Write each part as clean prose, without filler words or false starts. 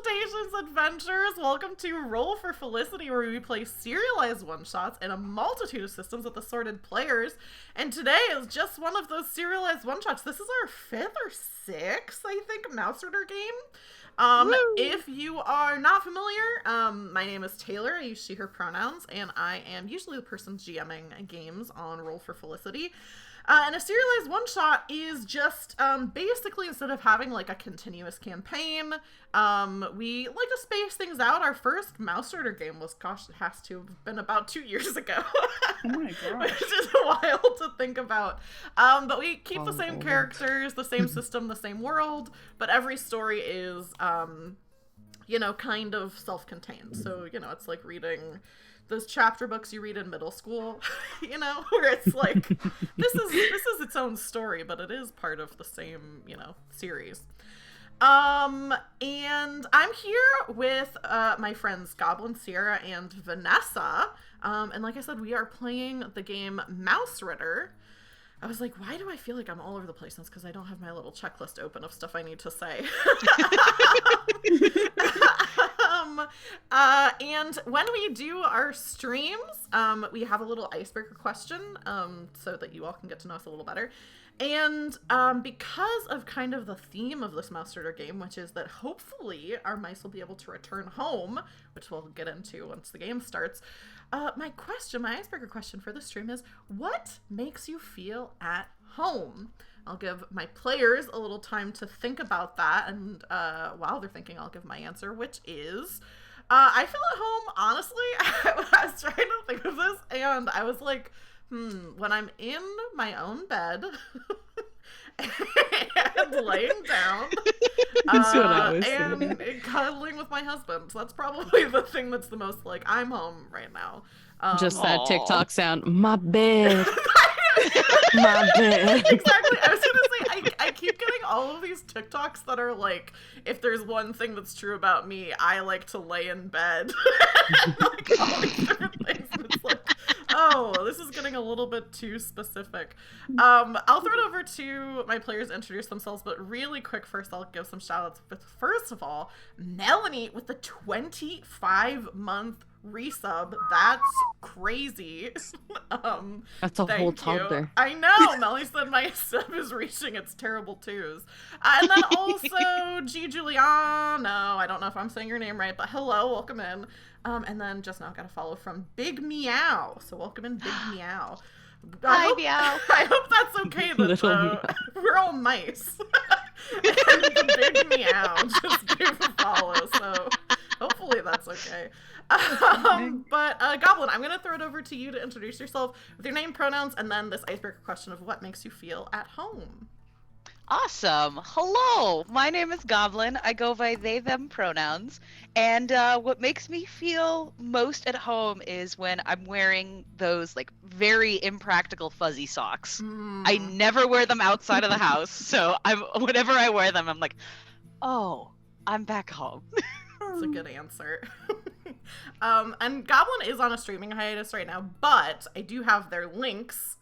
Salutations, adventurers! Welcome to Roll for Felicity, where we play serialized one-shots in a multitude of systems with assorted players. And today is just one of those serialized one-shots. This is our 5th or 6th, I think, Mausritter game. If you are not familiar, my name is Taylor. I use she, her pronouns, and I am usually the person GMing games on Roll for Felicity. And a serialized one-shot is just, basically, instead of having, like, a continuous campaign, we like to space things out. Our first Mausritter game was, gosh, it has to have been about 2 years ago. Oh my gosh. Which is wild to think about. But we keep the same characters, the same system, the same world, but every story is, you know, kind of self-contained. So, you know, it's like reading those chapter books you read in middle school, you know, where it's like, this is its own story, but it is part of the same, you know, series. And I'm here with my friends Goblin, Sierra, and Vanessa. And like I said, we are playing the game Mausritter. I was like, why do I feel like I'm all over the place? That's because I don't have my little checklist open of stuff I need to say. And when we do our streams, we have a little icebreaker question, so that you all can get to know us a little better. And because of kind of the theme of this Mausritter game, which is that hopefully our mice will be able to return home, which we'll get into once the game starts, my icebreaker question for this stream is, what makes you feel at home? I'll give my players a little time to think about that, and while they're thinking, I'll give my answer, which is, I feel at home, honestly. I was trying to think of this, and I was like, when I'm in my own bed and laying down and cuddling with my husband. So that's probably the thing that's the most like, I'm home right now. Just that TikTok sound, my bed. My bed. Exactly. I was gonna say, I keep getting all of these TikToks that are like, if there's one thing that's true about me, I like to lay in bed. Like, all these different things. And it's like, oh, this is getting a little bit too specific. I'll throw it over to my players to introduce themselves, but really quick, first I'll give some shout outs. But first of all, Melanie with the 25-month resub. That's crazy. That's a whole toddler. I know. Melanie said my sub is reaching its terrible twos. And then also G. Giuliano. I don't know if I'm saying your name right, but hello, welcome in. And then just now got a follow from Big Meow. So welcome in, Big Meow. Hi, Meow. I hope that's okay that we're all mice. And the Big Meow just gave a follow, so hopefully that's okay. But Goblin, I'm going to throw it over to you to introduce yourself with your name, pronouns, and then this icebreaker question of what makes you feel at home. Awesome. Hello, my name is Goblin. I go by they, them pronouns. And what makes me feel most at home is when I'm wearing those like very impractical fuzzy socks. I never wear them outside of the house. So whenever I wear them, I'm like, oh, I'm back home. That's a good answer. And Goblin is on a streaming hiatus right now, but I do have their links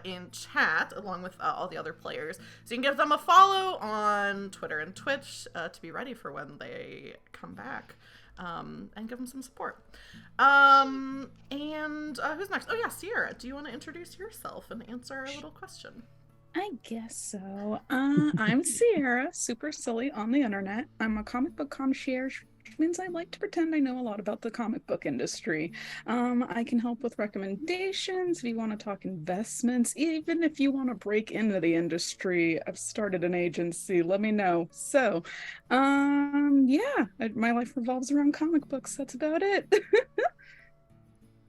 in chat along with all the other players. So you can give them a follow on Twitter and Twitch to be ready for when they come back, and give them some support. And who's next? Oh yeah, Sierra, do you want to introduce yourself and answer our little question? I guess so. I'm Sierra, super silly on the internet. I'm a comic book concierge, which means I like to pretend I know a lot about the comic book industry. I can help with recommendations if you want to talk investments, even if you want to break into the industry. I've started an agency, let me know. So, yeah, my life revolves around comic books. That's about it.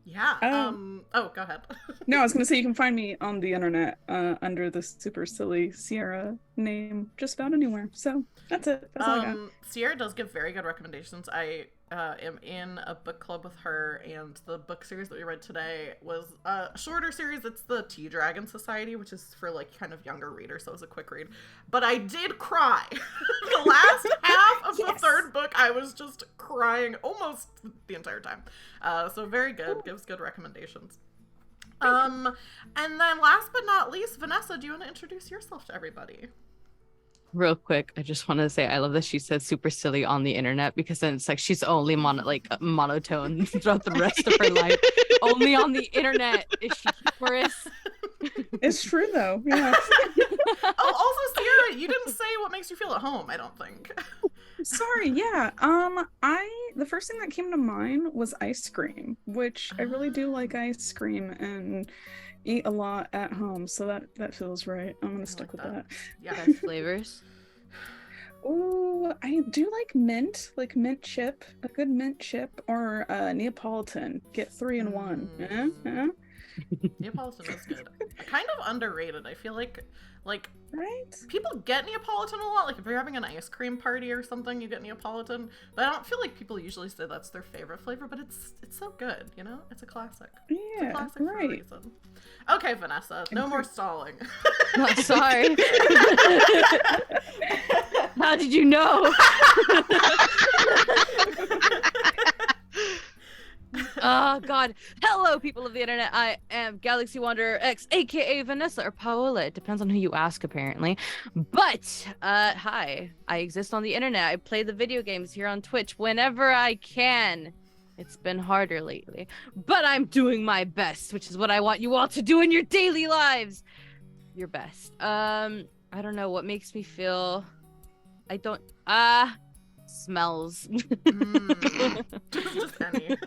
Yeah. Oh, go ahead. No, I was going to say you can find me on the internet under the super silly Sierra name just about anywhere. So that's it. That's all I got. Sierra does give very good recommendations. I am in a book club with her, and the book series that we read today was a shorter series. It's the Tea Dragon Society, which is for like kind of younger readers, so it was a quick read. But I did cry. The last half of the third book, I was just crying almost the entire time. So very good. Gives good recommendations. And then last but not least, Vanessa, do you want to introduce yourself to everybody? Real quick, I just want to say I love that she said super silly on the internet, because then it's like she's only monotone throughout the rest of her life. Only on the internet is she humorous. It's true though. Yeah. Oh, also, Sierra, you didn't say what makes you feel at home, I don't think. Sorry, yeah. The first thing that came to mind was ice cream, which I really do like ice cream and eat a lot at home, so that feels right. I'm gonna stick with that. Yeah. Best flavors. Ooh, I do like mint chip, a good mint chip, or Neapolitan. Get 3 in 1. Neapolitan is good. Kind of underrated. I feel like Right? people get Neapolitan a lot. Like if you're having an ice cream party or something, you get Neapolitan. But I don't feel like people usually say that's their favorite flavor. But it's so good, you know. It's a classic. Yeah, It's a classic for a right. reason. Okay, Vanessa, no more stalling. Oh, sorry. How did you know? Oh God. Hello, people of the internet. I am Galaxy Wanderer X, aka Vanessa or Paola. It depends on who you ask, apparently. But hi. I exist on the internet. I play the video games here on Twitch whenever I can. It's been harder lately, but I'm doing my best, which is what I want you all to do in your daily lives. Your best. I don't know what makes me feel. I don't. Smells. Just any.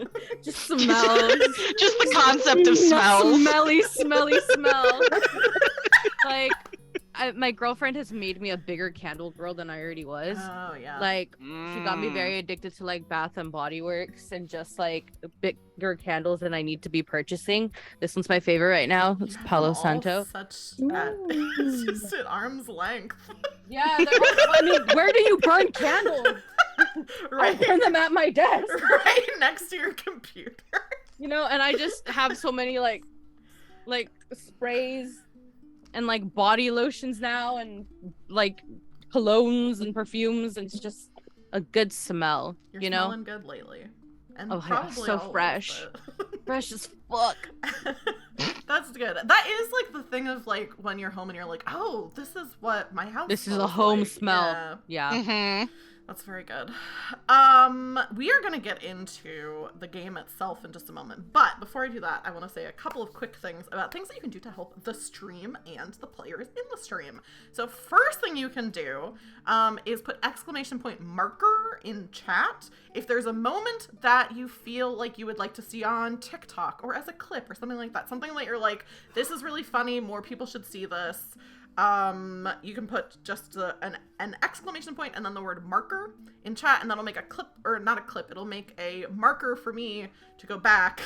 Just smells. Just the concept of smells. Smelly smell. Like, my girlfriend has made me a bigger candle girl than I already was. Oh yeah. Like, she got me very addicted to like Bath and Body Works and just like bigger candles than I need to be purchasing. This one's my favorite right now. It's Palo All Santo. Such it's just at arm's length. Yeah, I mean, where do you burn candles? I burn them at my desk. Right next to your computer. You know, and I just have so many like sprays and like body lotions now and like colognes and perfumes, and it's just a good smell. You're you know, smelling good lately. And oh yeah, probably so always, fresh. but... Fresh as fuck. That's good. That is like the thing of like when you're home and you're like, oh, this is what my house This is a smells home like. smell. Yeah. Mm-hmm. That's very good. We are gonna get into the game itself in just a moment, but before I do that, I want to say a couple of quick things about things that you can do to help the stream and the players in the stream. So first thing you can do is put !marker in chat if there's a moment that you feel like you would like to see on TikTok or as a clip or something like that. Something that you're like, this is really funny, more people should see this. You can put just an exclamation point and then the word marker in chat, and that'll make a clip, or not a clip, it'll make a marker for me to go back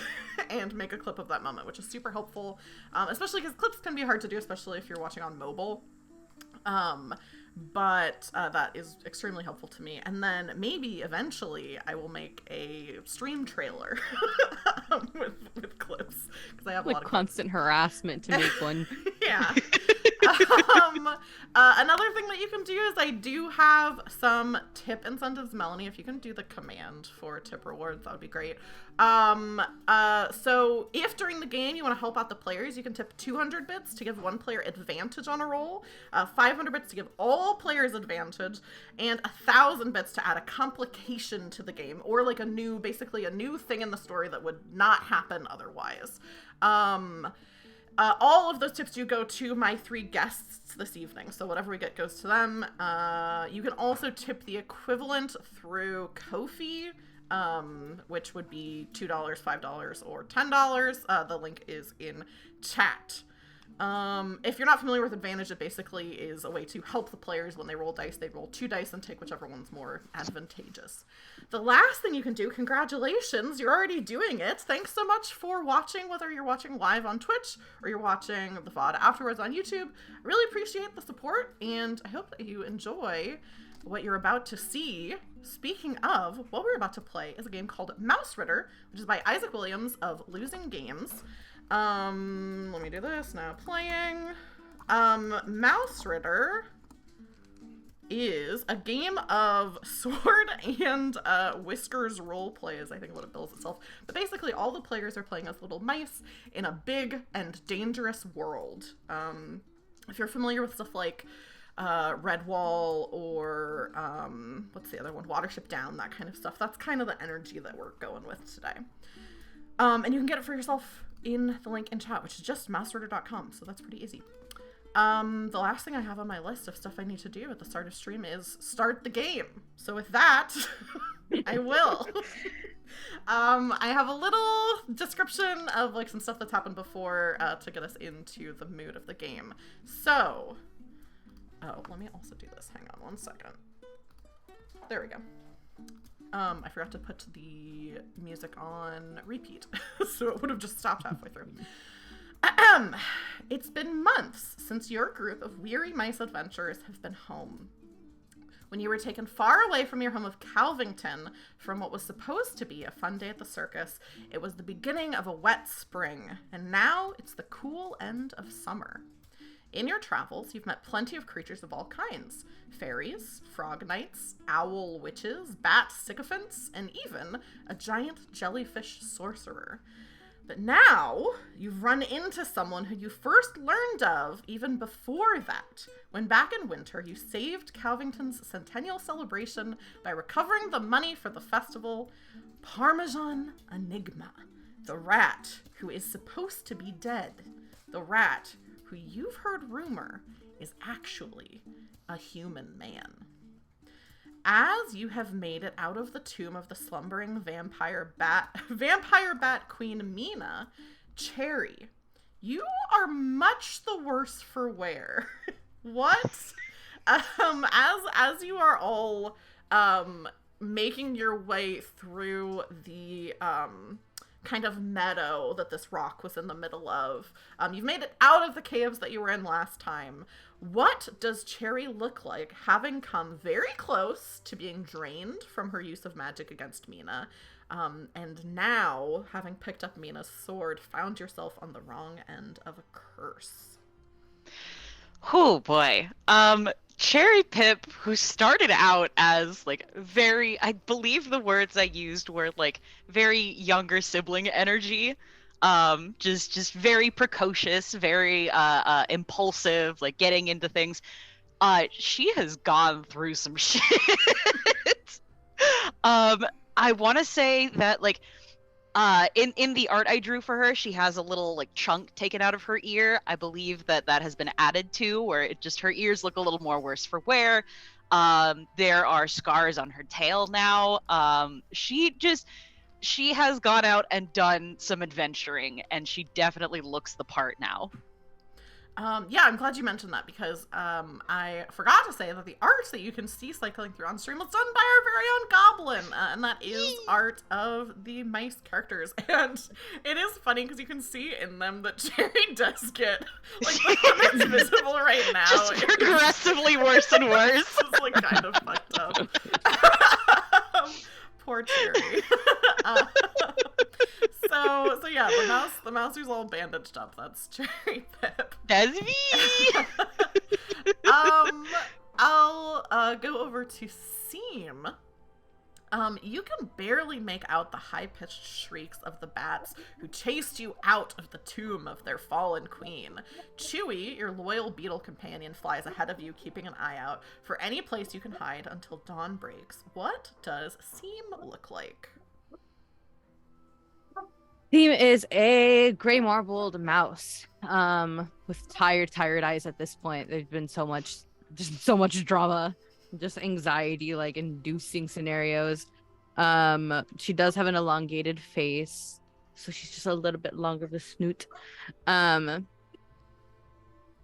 and make a clip of that moment, which is super helpful, especially because clips can be hard to do, especially if you're watching on mobile. But that is extremely helpful to me. And then maybe eventually I will make a stream trailer with clips, because I have a lot of constant harassment to make one. Yeah. Another thing that you can do is I do have some tip incentives. Melanie, if you can do the command for tip rewards, that would be great. So if during the game you want to help out the players, you can tip 200 bits to give one player advantage on a roll, 500 bits to give all players advantage, and 1,000 bits to add a complication to the game, or like basically a new thing in the story that would not happen otherwise. All of those tips do go to my 3 guests this evening, so whatever we get goes to them. You can also tip the equivalent through Ko-fi, which would be $2, $5, or $10. The link is in chat. If you're not familiar with advantage, it basically is a way to help the players when they roll dice. They roll 2 dice and take whichever one's more advantageous. The last thing you can do, congratulations, you're already doing it. Thanks so much for watching, whether you're watching live on Twitch or you're watching the VOD afterwards on YouTube. I really appreciate the support, and I hope that you enjoy what you're about to see. Speaking of, what we're about to play is a game called Mausritter, which is by Isaac Williams of Losing Games. Let me do this now. Playing. Mausritter is a game of sword and whiskers role play, is I think what it bills itself. But basically all the players are playing as little mice in a big and dangerous world. If you're familiar with stuff like Redwall or what's the other one? Watership Down, that kind of stuff. That's kind of the energy that we're going with today. And you can get it for yourself in the link in chat, which is just mousritter.com, so that's pretty easy. The last thing I have on my list of stuff I need to do at the start of stream is start the game. So with that, I will. I have a little description of like some stuff that's happened before to get us into the mood of the game. So, let me also do this. Hang on one second. There we go. I forgot to put the music on repeat, so it would have just stopped halfway through. It's been months since your group of weary mice adventurers have been home. When you were taken far away from your home of Calvington from what was supposed to be a fun day at the circus, it was the beginning of a wet spring, and now it's the cool end of summer. In your travels, you've met plenty of creatures of all kinds. Fairies, frog knights, owl witches, bat sycophants, and even a giant jellyfish sorcerer. But now, you've run into someone who you first learned of even before that, when back in winter you saved Calvington's centennial celebration by recovering the money for the festival, Parmesan Enigma, the rat who is supposed to be dead, the rat who you've heard rumor is actually a human man. As you have made it out of the tomb of the slumbering vampire bat queen Mina, Cherry, you are much the worse for wear. What? As you are all making your way through the kind of meadow that this rock was in the middle of, you've made it out of the caves that you were in last time. What does Cherry look like, having come very close to being drained from her use of magic against Mina, and now, having picked up Mina's sword, found yourself on the wrong end of a curse? Oh boy. Cherry Pip, who started out as like very, I believe the words I used were like very younger sibling energy. Just very precocious, very impulsive, like getting into things. She has gone through some shit. I want to say that like in the art I drew for her, she has a little like chunk taken out of her ear. I believe that has been added to, where it just, her ears look a little more worse for wear. There are scars on her tail now. She has gone out and done some adventuring, and she definitely looks the part now. Yeah, I'm glad you mentioned that, because I forgot to say that the art that you can see cycling through on stream was done by our very own Goblin, and that is art of the mice characters. And it is funny because you can see in them that Cherry does get, like, the one that's visible right now. Just progressively worse and worse. It's like kind of fucked up. Poor Cherry. So yeah, the mouse who's all bandaged up, that's Cherry Pip. That's me. I'll go over to Seam. You can barely make out the high-pitched shrieks of the bats who chased you out of the tomb of their fallen queen. Chewy, your loyal beetle companion, flies ahead of you, keeping an eye out for any place you can hide until dawn breaks. What does Seam look like? Theme is a gray marbled mouse, with tired eyes at this point. There's been so much drama, just anxiety, like inducing scenarios. She does have an elongated face, so she's just a little bit longer of a snoot.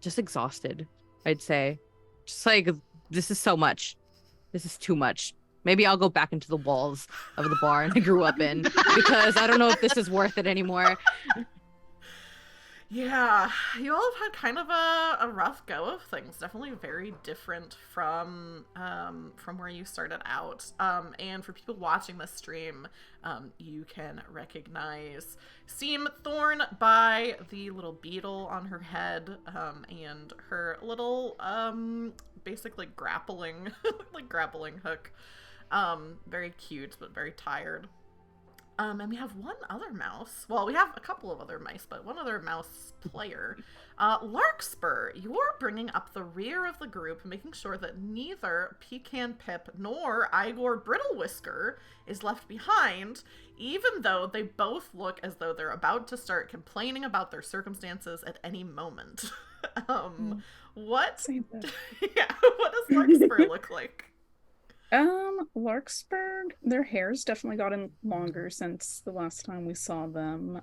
Just exhausted, I'd say. Just like, this is so much. This is too much. Maybe I'll go back into the walls of the barn I grew up in, because I don't know if this is worth it anymore. Yeah, you all have had kind of a rough go of things. Definitely very different from where you started out. And for people watching this stream, you can recognize Seam Thorn by the little beetle on her head, and her little basically grappling grappling hook. Very cute, but very tired. And we have one other mouse. Well, we have a couple of other mice, but one other mouse player. Larkspur, you're bringing up the rear of the group, making sure that neither Pecan Pip nor Igor Brittlewhisker is left behind, even though they both look as though they're about to start complaining about their circumstances at any moment. What? Same thing. Yeah, what does Larkspur look like? Larkspur, their hair's definitely gotten longer since the last time we saw them.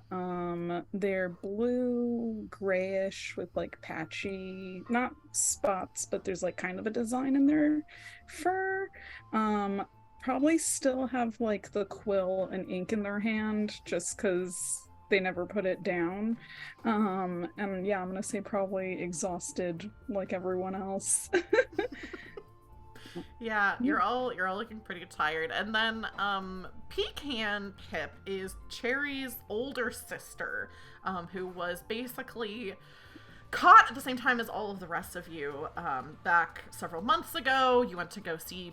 They're blue, grayish with like patchy, not spots, but there's like kind of a design in their fur. Probably still have like the quill and ink in their hand just because they never put it down. And yeah, I'm gonna say probably exhausted like everyone else. Yeah, you're all looking pretty tired. And then Pecan Pip is Cherry's older sister, who was basically caught at the same time as all of the rest of you. Back several months ago, you went to go see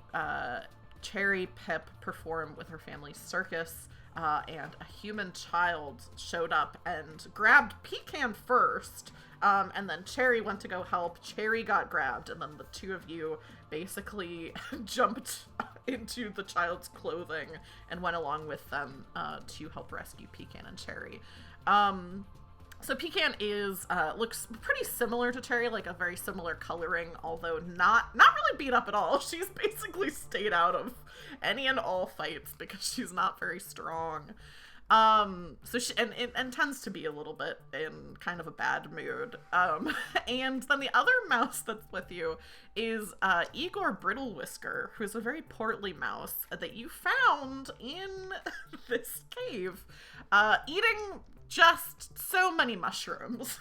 Cherry Pip perform with her family's circus, and a human child showed up and grabbed Pecan first, and then Cherry went to go help. Cherry got grabbed, and then the two of you basically jumped into the child's clothing and went along with them to help rescue Pecan and Cherry. So Pecan is looks pretty similar to Cherry, like a very similar coloring, although not really beat up at all. She's basically stayed out of any and all fights because she's not very strong. So she and tends to be a little bit in kind of a bad mood. And then the other mouse that's with you is Igor Brittlewhisker, who's a very portly mouse that you found in this cave, eating just so many mushrooms.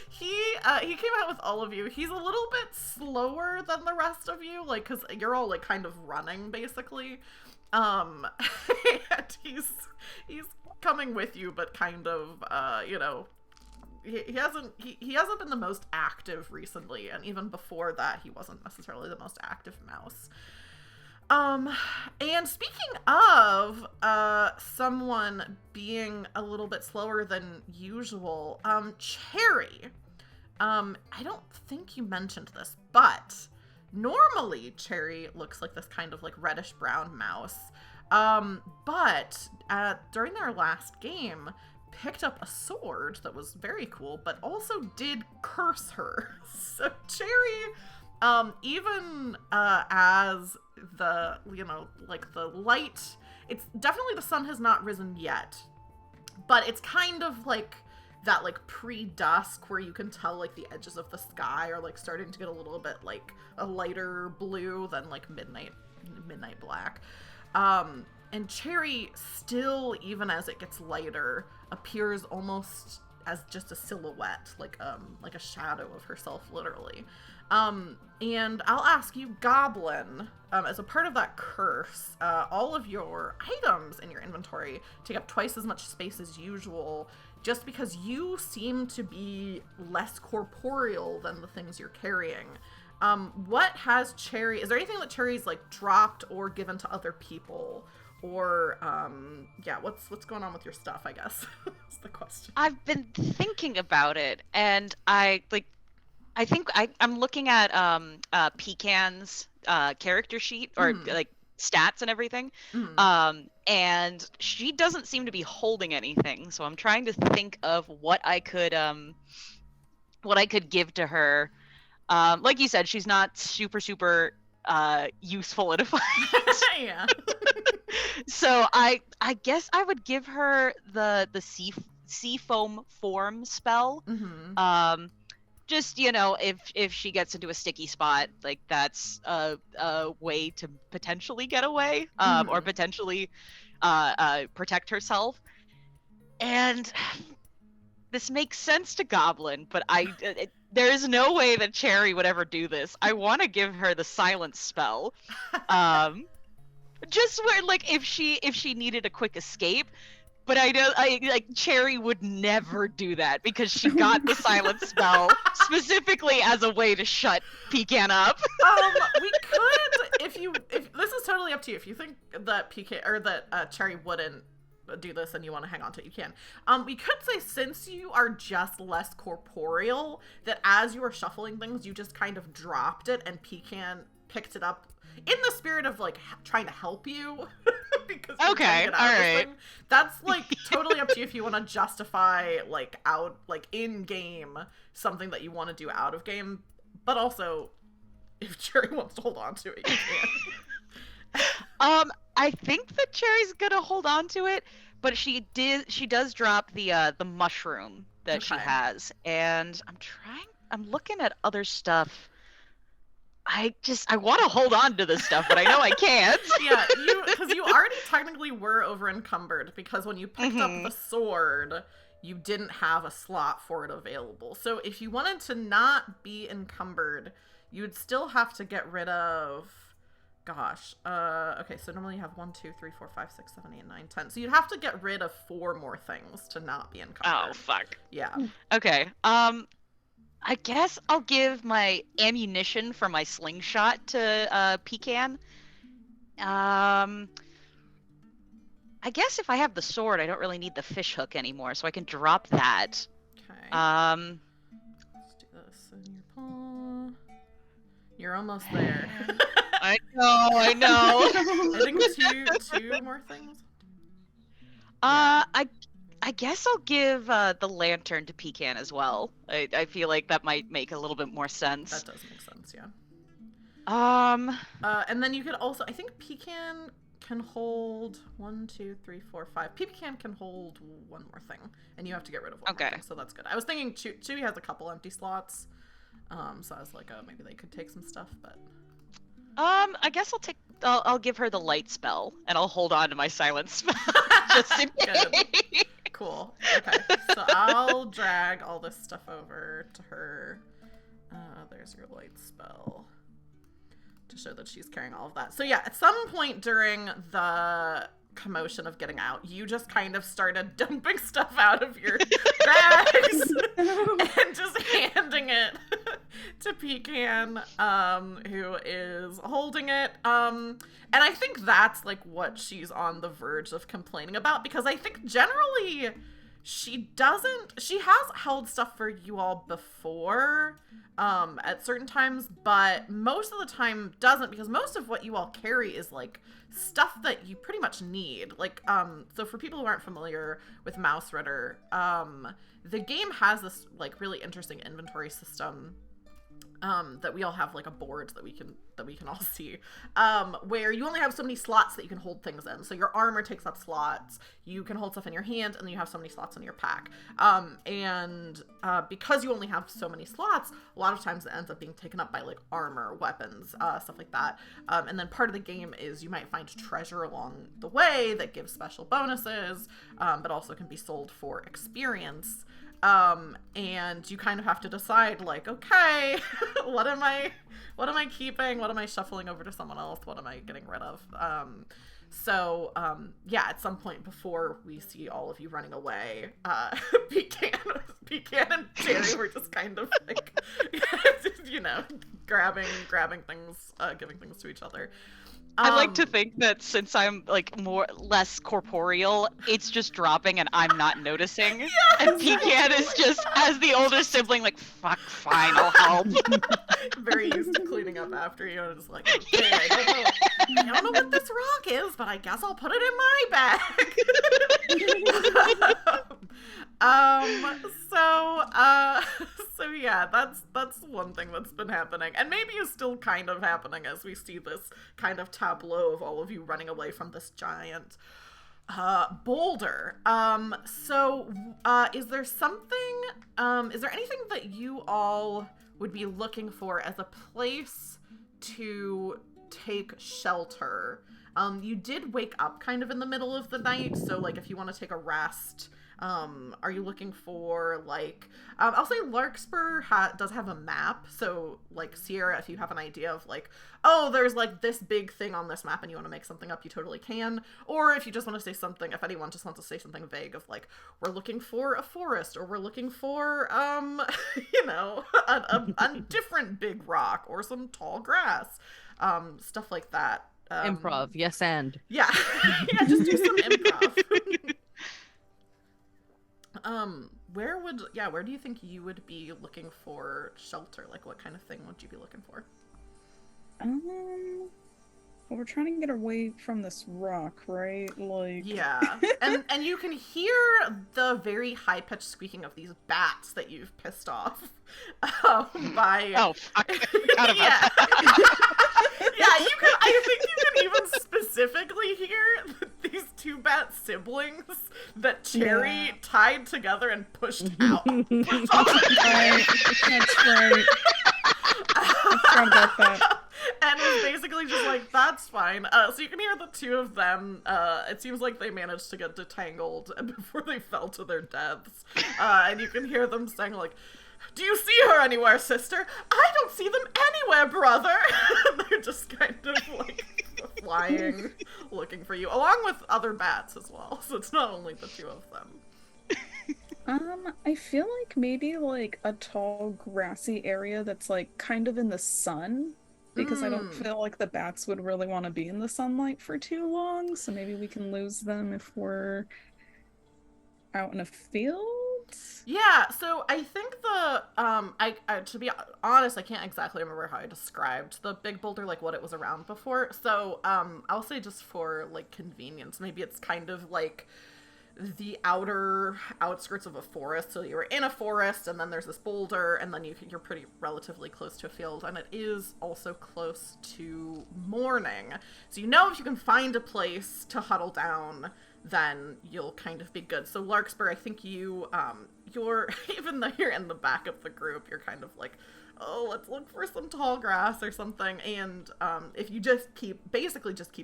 He came out with all of you. He's a little bit slower than the rest of you, like, because you're all like kind of running basically. And he's coming with you, but kind of he hasn't been the most active recently, and even before that he wasn't necessarily the most active mouse. And speaking of someone being a little bit slower than usual, Cherry, I don't think you mentioned this, but normally Cherry looks like this kind of like reddish brown mouse, but during their last game picked up a sword that was very cool, but also did curse her. So Cherry, even as the, like the light, it's definitely, the sun has not risen yet, but it's kind of like that like pre-dusk where you can tell like the edges of the sky are like starting to get a little bit like a lighter blue than like midnight black. And Cherry still, even as it gets lighter, appears almost as just a silhouette, like a shadow of herself, literally. And I'll ask you, Goblin, as a part of that curse, all of your items in your inventory take up twice as much space as usual, just because you seem to be less corporeal than the things you're carrying. What has Cherry, is there anything that Cherry's like dropped or given to other people? Or, what's going on with your stuff, I guess, is the question. I've been thinking about it, and I think I'm looking at Pecan's character sheet, or like stats and everything. And she doesn't seem to be holding anything, so I'm trying to think of what I could give to her. Like you said, she's not super useful in a fight. Yeah. So I guess I would give her the sea foam form spell. Just, if she gets into a sticky spot, like that's a way to potentially get away, or potentially protect herself. And this makes sense to Goblin, but there is no way that Cherry would ever do this. I want to give her the silence spell. Just where, like, if she needed a quick escape, But I know, like Cherry would never do that because she got the silent spell specifically as a way to shut Pecan up. We could, if this is totally up to you. If you think that Cherry wouldn't do this and you want to hang on to it, you can. We could say, since you are just less corporeal, that as you were shuffling things, you just kind of dropped it and Pecan picked it up in the spirit of like trying to help you. Because okay, all right. That's like totally up to you if you want to justify like in game something that you want to do out of game, but also if Cherry wants to hold on to it, you can. I think that Cherry's gonna hold on to it, but she does drop the mushroom that she has, and I'm looking at other stuff. I want to hold on to this stuff, but I know I can't. Yeah, because you already technically were over encumbered, because when you picked up the sword, you didn't have a slot for it available. So if you wanted to not be encumbered, you would still have to get rid of, okay, so normally you have 1, 2, 3, 4, 5, 6, 7, 8, 9, 10. So you'd have to get rid of 4 more things to not be encumbered. Oh, fuck. Yeah. Okay, I guess I'll give my ammunition for my slingshot to Pecan. I guess if I have the sword, I don't really need the fish hook anymore, so I can drop that. Okay. Let's do this in your paw. You're almost there. I know. I think two more things. I guess I'll give the lantern to Pecan as well. I feel like that might make a little bit more sense. That does make sense, yeah. And then you could also, I think Pecan can hold 1, 2, 3, 4, 5. Pecan can hold 1 more thing, and you have to get rid of 1 more thing, so that's good. I was thinking Chewy has a couple empty slots, so I was like, oh, maybe they could take some stuff, but... I guess I'll give her the light spell, and I'll hold on to my silent spell, just in case. Cool. Okay, so I'll drag all this stuff over to her. There's your light spell to show that she's carrying all of that. So yeah, at some point during the commotion of getting out, you just kind of started dumping stuff out of your bags and just handing it to Pecan, who is holding it. And I think that's like what she's on the verge of complaining about, because I think generally she has held stuff for you all before at certain times, but most of the time doesn't, because most of what you all carry is like stuff that you pretty much need. Like, so for people who aren't familiar with Mausritter, the game has this like really interesting inventory system that we all have, like a board that we can all see, where you only have so many slots that you can hold things in. So your armor takes up slots, you can hold stuff in your hand, and then you have so many slots in your pack. And because you only have so many slots, a lot of times it ends up being taken up by like armor, weapons, stuff like that. And then part of the game is you might find treasure along the way that gives special bonuses, but also can be sold for experience. And you kind of have to decide, like, okay, what am I keeping? What am I shuffling over to someone else? What am I getting rid of? Yeah, at some point before we see all of you running away, Pecan and Terry were just kind of like, grabbing things, giving things to each other. I like to think that since I'm like less corporeal, it's just dropping and I'm not noticing. Yes, and Pecan is just, as the older sibling, like, fuck, fine, I'll help. Very used to cleaning up after you, and just like, okay, I don't know what this rock is, but I guess I'll put it in my bag. So yeah, that's one thing that's been happening, and maybe is still kind of happening as we see this kind of tableau of all of you running away from this giant boulder. Is there anything that you all would be looking for as a place to take shelter You did wake up kind of in the middle of the night, so like if you want to take a rest, are you looking for like I'll say Larkspur does have a map, so like Sierra, if you have an idea of like, oh, there's like this big thing on this map and you want to make something up, you totally can. Or if you just want to say something, if anyone just wants to say something vague of like, we're looking for a forest, or we're looking for you know, a different big rock or some tall grass, stuff like that. Improv, yes, and yeah. Yeah, just do some improv. Where do you think you would be looking for shelter? Like, what kind of thing would you be looking for? Well, we're trying to get away from this rock, right? Like, yeah, and you can hear the very high pitched squeaking of these bats that you've pissed off. By fuck. Forgot about yeah. that. Yeah, you can. I think you can even specifically hear these two bat siblings that Cherry tied together and pushed out. That's right. I forgot about that. And was basically just like, that's fine. So you can hear the two of them. It seems like they managed to get detangled before they fell to their deaths. And you can hear them saying like, do you see her anywhere, sister? I don't see them anywhere, brother. They're just kind of like flying, looking for you, along with other bats as well. So it's not only the two of them. I feel like maybe like a tall grassy area that's like kind of in the sun, because I don't feel like the bats would really want to be in the sunlight for too long. So maybe we can lose them if we're out in a field. Yeah, so I think the I to be honest, I can't exactly remember how I described the big boulder, like what it was around before. So I'll say just for like convenience, maybe it's kind of like the outer outskirts of a forest. So you're in a forest, and then there's this boulder, and then you're pretty relatively close to a field, and it is also close to morning. So you know if you can find a place to huddle down, then you'll kind of be good. So Larkspur, I think you're even though you're in the back of the group, you're kind of like, oh, let's look for some tall grass or something. And if you just keep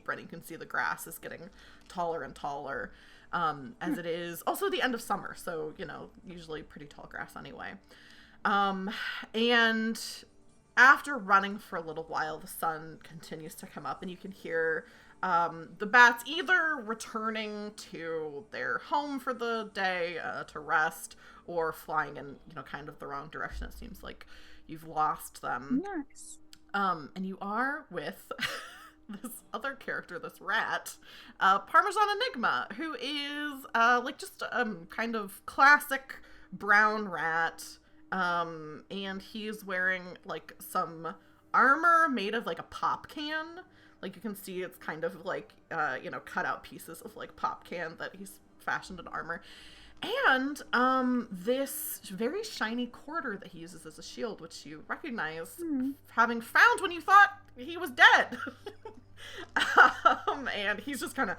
running, you can see the grass is getting taller and taller. As it is also the end of summer, so, you know, usually pretty tall grass anyway. And after running for a little while, the sun continues to come up, and you can hear the bats either returning to their home for the day to rest, or flying in, you know, kind of the wrong direction. It seems like you've lost them. Nice. And you are with this other character, this rat, Parmesan Enigma, who is like just kind of classic brown rat, and he's wearing like some armor made of like a pop can. Like, you can see it's kind of like you know, cut out pieces of like pop can that he's fashioned in armor, and this very shiny quarter that he uses as a shield, which you recognize having found when you thought he was dead. And he's just kind of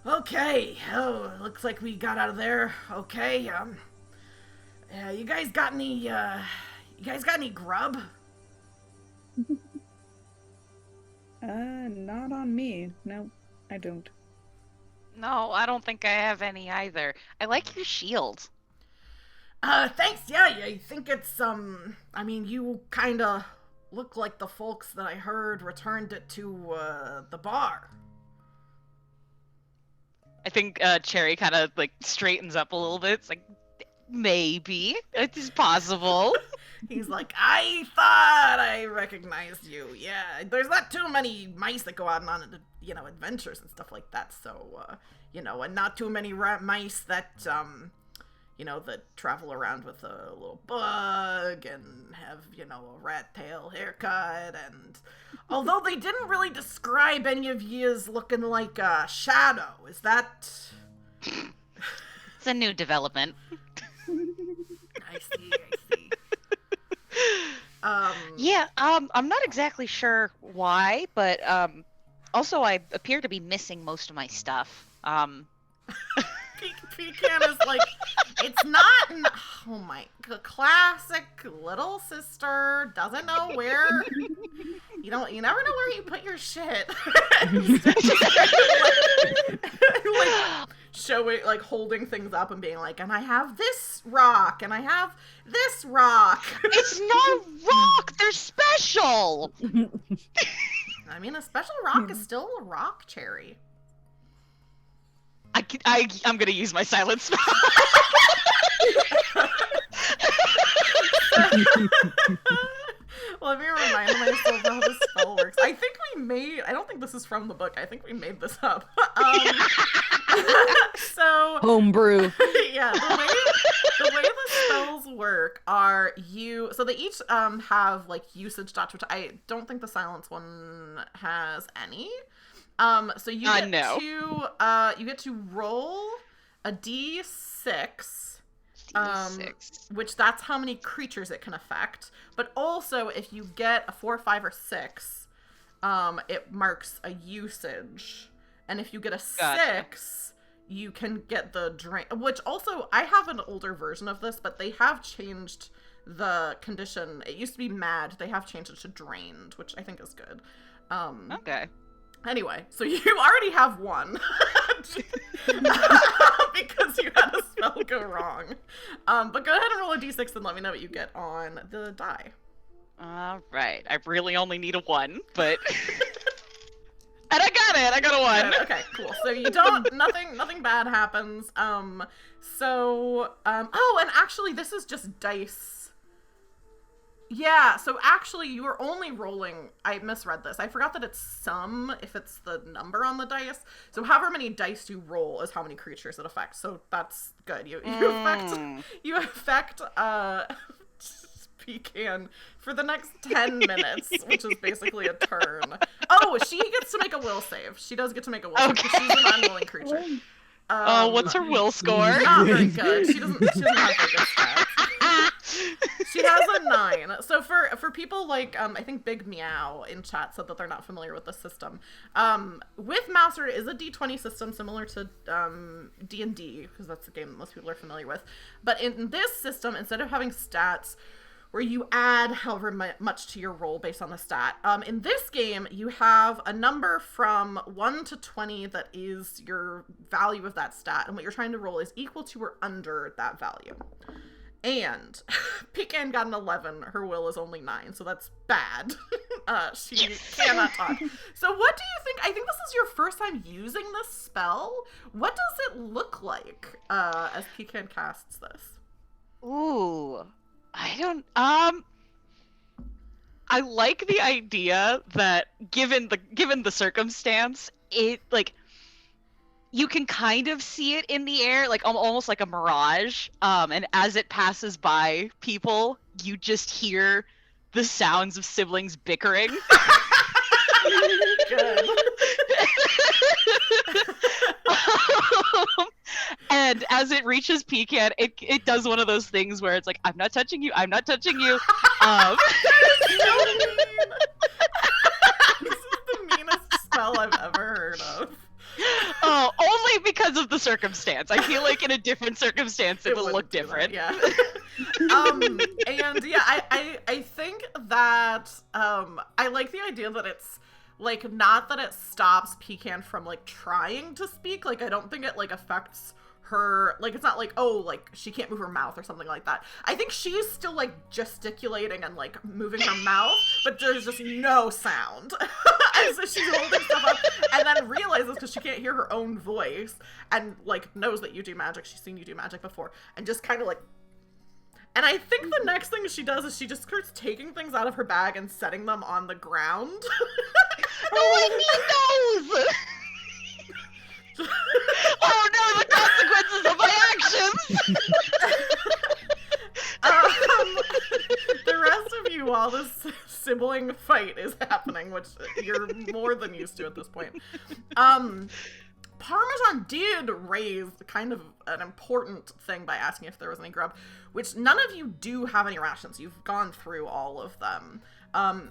okay, oh, looks like we got out of there okay. You guys got any grub? Not on me. No, I don't. No, I don't think I have any either. I like your shield. Thanks, yeah, I think it's, I mean, you kinda look like the folks that I heard returned it to, the bar. I think, Cherry kind of, like, straightens up a little bit. It's like, maybe. It is possible. He's like, I thought I recognized you. Yeah, there's not too many mice that go out on, you know, adventures and stuff like that. So, you know, and not too many mice that, you know, that travel around with a little bug and have, you know, a rat tail haircut. And although they didn't really describe any of you as looking like a shadow, is that... It's a new development. I see. Yeah, I'm not exactly sure why, but also I appear to be missing most of my stuff. Pecan is like, it's not. Oh my, classic little sister doesn't know where. You never know where you put your shit. like showing, like holding things up and being like, and I have this rock, and I have this rock. It's not rock. They're special. I mean, a special rock is still a rock cherry. I'm gonna use my silence spell. Let me remind myself how this spell works. I don't think this is from the book. I think we made this up. So Homebrew. yeah, the way the spells work are so they each have like usage dots, which I don't think the silence one has any. So you get to roll a d6. Which that's how many creatures it can affect. But also, if you get a 4, 5, or 6, it marks a usage. And if you get a 6, you can get the drain. Which also, I have an older version of this, but they have changed the condition. It used to be mad. They have changed it to drained, which I think is good. Okay. Anyway, so you already have one. Because you had a spell go wrong. But go ahead and roll a d6 and let me know what you get on the die. Alright. I really only need a 1, but... And I got it! I got a 1! Okay, cool. So you don't... Nothing bad happens. Oh, and actually, this is just dice. Yeah, so actually you are only rolling... I misread this. I forgot that it's sum if it's the number on the dice. So however many dice you roll is how many creatures it affects. So that's good. You affect Pecan for the next 10 minutes, which is basically a turn. Oh, she gets to make a will save. She does get to make a will save because she's an unwilling creature. What's her will score? Not very good. She doesn't have very good stats. She has a 9. So for people like I think Big Meow in chat said that they're not familiar with the system. With Mausritter, it is a D20 system similar to D&D, because that's the game that most people are familiar with. But in this system, instead of having stats where you add however much to your roll based on the stat, in this game you have a number from 1 to 20 that is your value of that stat, and what you're trying to roll is equal to or under that value. And Pecan got an 11. Her will is only 9, so that's bad. She cannot talk. So what do you think? I think this is your first time using this spell. What does it look like as Pecan casts this? Ooh, I don't. I like the idea that given the circumstance, it like. You can kind of see it in the air, like almost like a mirage. And as it passes by people, you just hear the sounds of siblings bickering. Good. And as it reaches Pecan, it does one of those things where it's like, I'm not touching you, I'm not touching you. So mean. This is the meanest spell I've ever heard of. Oh, only because of the circumstance. I feel like in a different circumstance it'll look different. Yeah. And yeah, I think that I like the idea that it's like not that it stops Pecan from like trying to speak. Like I don't think it like affects her, like it's not like, oh, like she can't move her mouth or something like that. I think she's still like gesticulating and like moving her mouth, but there's just no sound. And so she's holding stuff up and then realizes, because she can't hear her own voice and like knows that you do magic, she's seen you do magic before, and just kind of like, and I think the next thing she does is she just starts taking things out of her bag and setting them on the ground. Oh, he knows! Oh no, the consequences of my actions! The rest of you, while this sibling fight is happening, which you're more than used to at this point, Parmesan did raise kind of an important thing by asking if there was any grub, which none of you do have any rations. You've gone through all of them.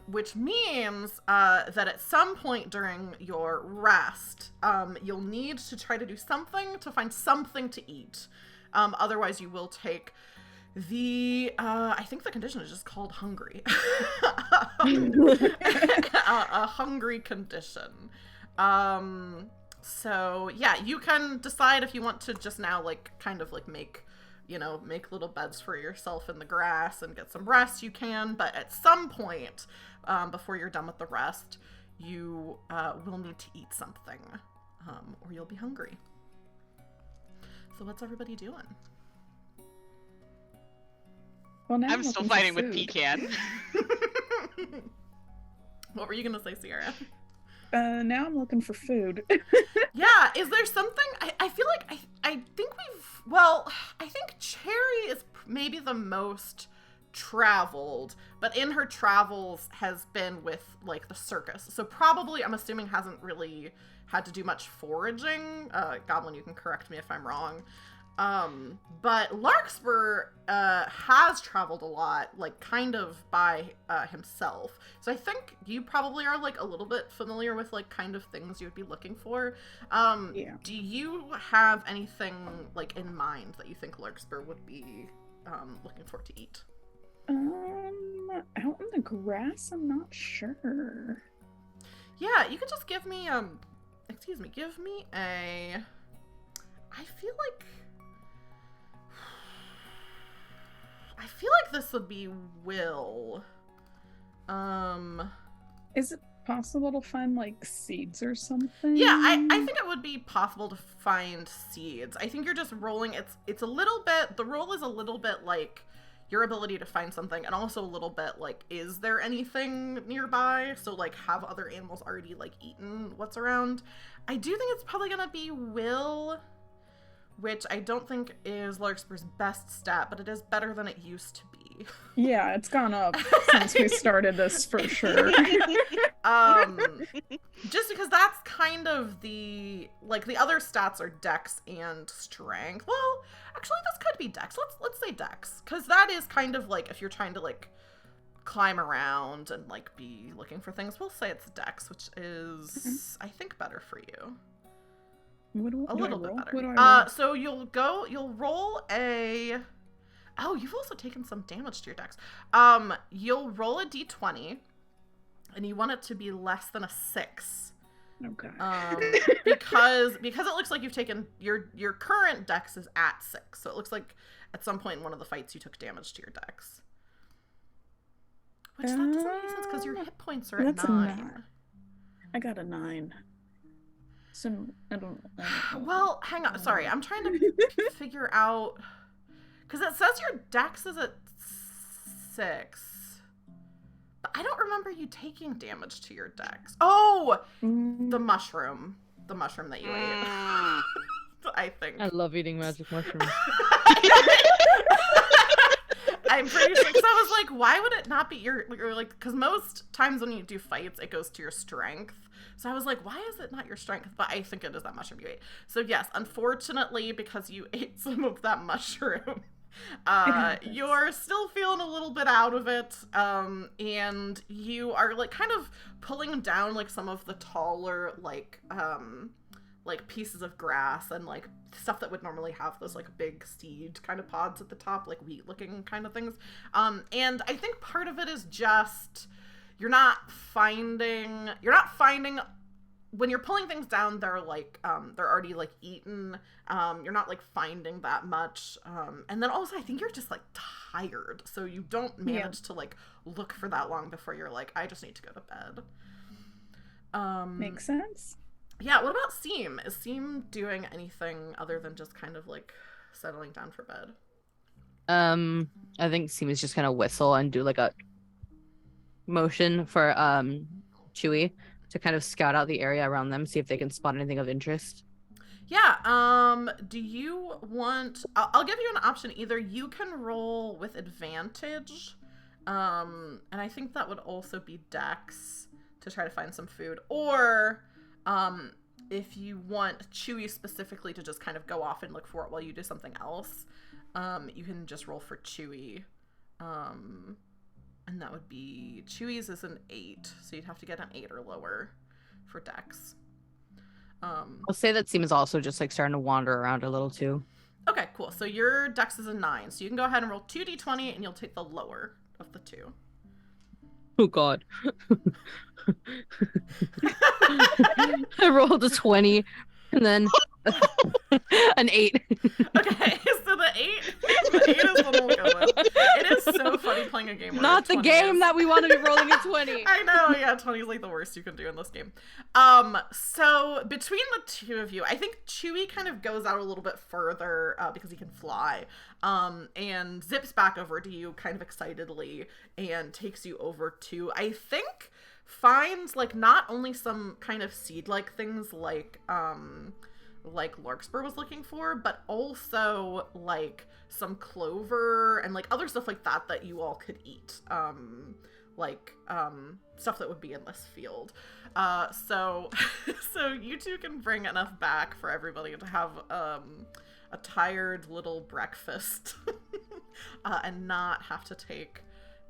which means that at some point during your rest, you'll need to try to do something to find something to eat. Otherwise, you will take I think the condition is just called hungry. A hungry condition. So yeah, you can decide if you want to just now like kind of like make little beds for yourself in the grass and get some rest. You can, but at some point before you're done with the rest, you will need to eat something, or you'll be hungry. So what's everybody doing? Well, now I'm still fighting with Pecan. What were you gonna say, Sierra? Now I'm looking for food. Yeah, is there something? I feel like I think I think Cherry is maybe the most traveled, but in her travels has been with like the circus. So probably, I'm assuming, hasn't really had to do much foraging. Goblin, you can correct me if I'm wrong. But Larkspur has traveled a lot, like kind of by himself. So I think you probably are like a little bit familiar with like kind of things you would be looking for. Yeah. Do you have anything like in mind that you think Larkspur would be looking for to eat? Out in the grass, I'm not sure. Yeah, you could just give me give me a. I feel like this would be Will. Is it possible to find like seeds or something? Yeah, I think it would be possible to find seeds. I think you're just rolling. It's a little bit. The roll is a little bit like your ability to find something, and also a little bit like, is there anything nearby? So like, have other animals already like eaten what's around? I do think it's probably gonna be Will, which I don't think is Larkspur's best stat, but it is better than it used to be. Yeah, it's gone up since we started this for sure. Just because that's kind of the other stats are Dex and Strength. Well, actually, this could be Dex. Let's say Dex, because that is kind of like if you're trying to like climb around and like be looking for things. We'll say it's Dex, which is I think better for you. A little bit better. What do I roll? So you'll roll a. Oh, you've also taken some damage to your dex. You'll roll a d20, and you want it to be less than a 6. Okay. Because it looks like you've taken your current dex is at 6, so it looks like at some point in one of the fights you took damage to your dex. Which that doesn't make sense because your hit points are at 9. I got a 9. So I don't Well, hang on. Sorry, I'm trying to figure out because it says your dex is at 6, but I don't remember you taking damage to your dex. Oh, the mushroom that you ate. I think. I love eating magic mushrooms. I'm pretty sure, because I was like, why would it not be your like? Because most times when you do fights, it goes to your strength. So I was like, why is it not your strength? But I think it is that mushroom you ate. So yes, unfortunately, because you ate some of that mushroom, you're still feeling a little bit out of it. And you are like kind of pulling down like some of the taller like pieces of grass and like stuff that would normally have those like big seed kind of pods at the top, like wheat looking kind of things. And I think part of it is just you're not finding when you're pulling things down, they're like they're already like eaten. You're not like finding that much. And then also I think you're just like tired, so you don't manage to like look for that long before you're like, I just need to go to bed. Makes sense. Yeah, what about Seam? Is Seam doing anything other than just kind of like settling down for bed? I think Seam is just gonna whistle and do like a motion for Chewy to kind of scout out the area around them, see if they can spot anything of interest. Yeah, do you want... I'll give you an option. Either you can roll with advantage, and I think that would also be Dex to try to find some food, or if you want Chewy specifically to just kind of go off and look for it while you do something else, you can just roll for Chewy, and And that would be Chewy's is an 8, so you'd have to get an 8 or lower for Dex. I'll say that seems also just like starting to wander around a little too. Okay, cool. So your Dex is a 9, so you can go ahead and roll 2d20, and you'll take the lower of the 2. Oh god. I rolled a 20 and then an 8. Okay, so the 8 is what we'll go with. It is so funny playing a game where Not the 20 game is... that we want to be rolling a 20. I know, yeah, 20 is like the worst you can do in this game. So between the two of you, I think Chewy kind of goes out a little bit further because he can fly, and zips back over to you kind of excitedly and takes you over to, I think, finds like not only some kind of seed-like things like Larkspur was looking for, but also like some clover and like other stuff like that you all could eat. Stuff that would be in this field. So you two can bring enough back for everybody to have a tired little breakfast and not have to take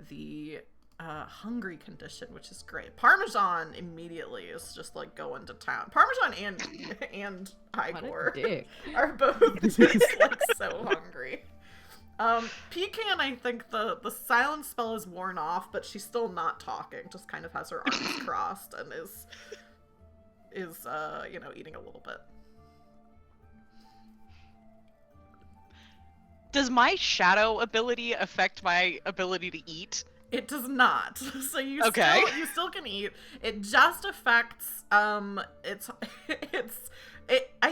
the hungry condition, which is great. Parmesan immediately is just like going to town. Parmesan and Igor are both just like so hungry. Pecan, I think the silence spell is worn off, but she's still not talking, just kind of has her arms crossed and is eating a little bit. Does my shadow ability affect my ability to eat? It does not. So you still can eat. It just affects I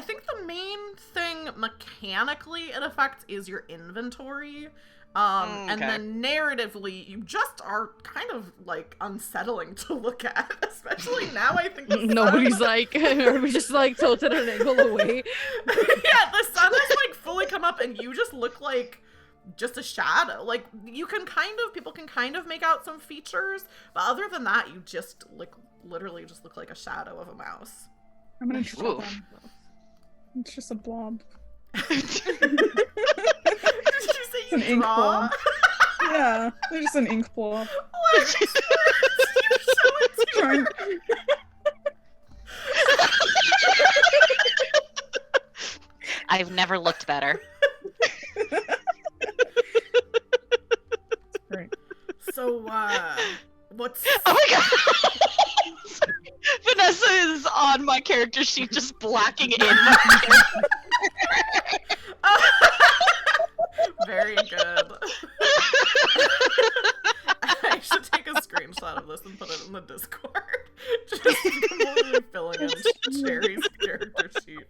think the main thing mechanically it affects is your inventory. And then narratively, you just are kind of like unsettling to look at, especially now. I think nobody's like, are we just like tilted at an angle away? Yeah, the sun has like fully come up, and you just look like just a shadow. Like people can kind of make out some features, but other than that, you just like literally just look like a shadow of a mouse. I'm gonna try that. It's just a blob. Did you say you an ink blob? Yeah, they're just an ink blob. What? You're so Trying... I've never looked better. Great. So, what's... Oh my god! Vanessa is on my character sheet just blacking in. Very good. I should take a screenshot of this and put it in the Discord. Just completely filling in Cherry's character sheet.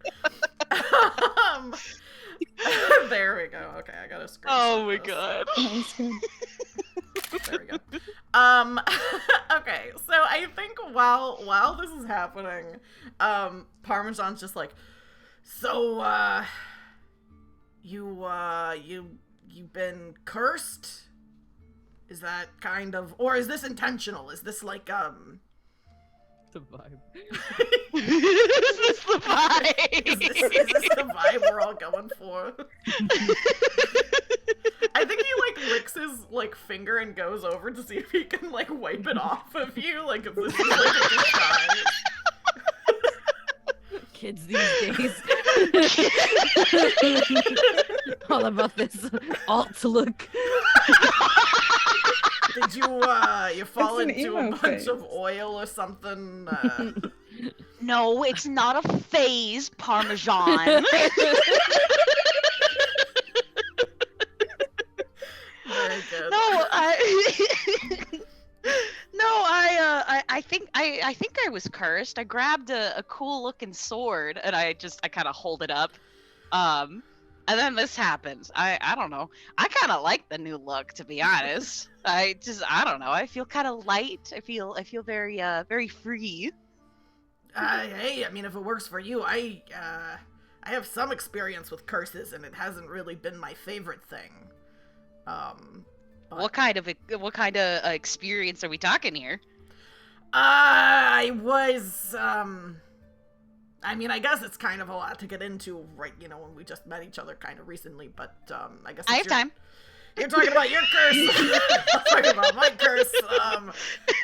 There we go. Okay, I got a screenshot. Oh my god. There we go. Okay, so I think while this is happening, Parmesan's just like, so, you've been cursed? Is that kind of, or is this intentional? Is this like, The vibe. Is this the vibe? Is this the vibe we're all going for? I think he like licks his like finger and goes over to see if he can like wipe it off of you, like if this is like a disguise. Kids these days. All about this alt look. Did you fall It's an into a emo bunch phase. of oil or something? No, it's not a phase, Parmesan. Very good. No, I think I was cursed. I grabbed a cool looking sword and I kind of hold it up. And then this happens. I don't know. I kind of like the new look, to be honest. I don't know. I feel kind of light. I feel very very free. Hey, I mean, if it works for you, I have some experience with curses, and it hasn't really been my favorite thing. What kind of experience are we talking here? I was, I mean, I guess it's kind of a lot to get into, right, when we just met each other kind of recently, but, I guess I have time. You're talking about your curse. I'm talking about my curse.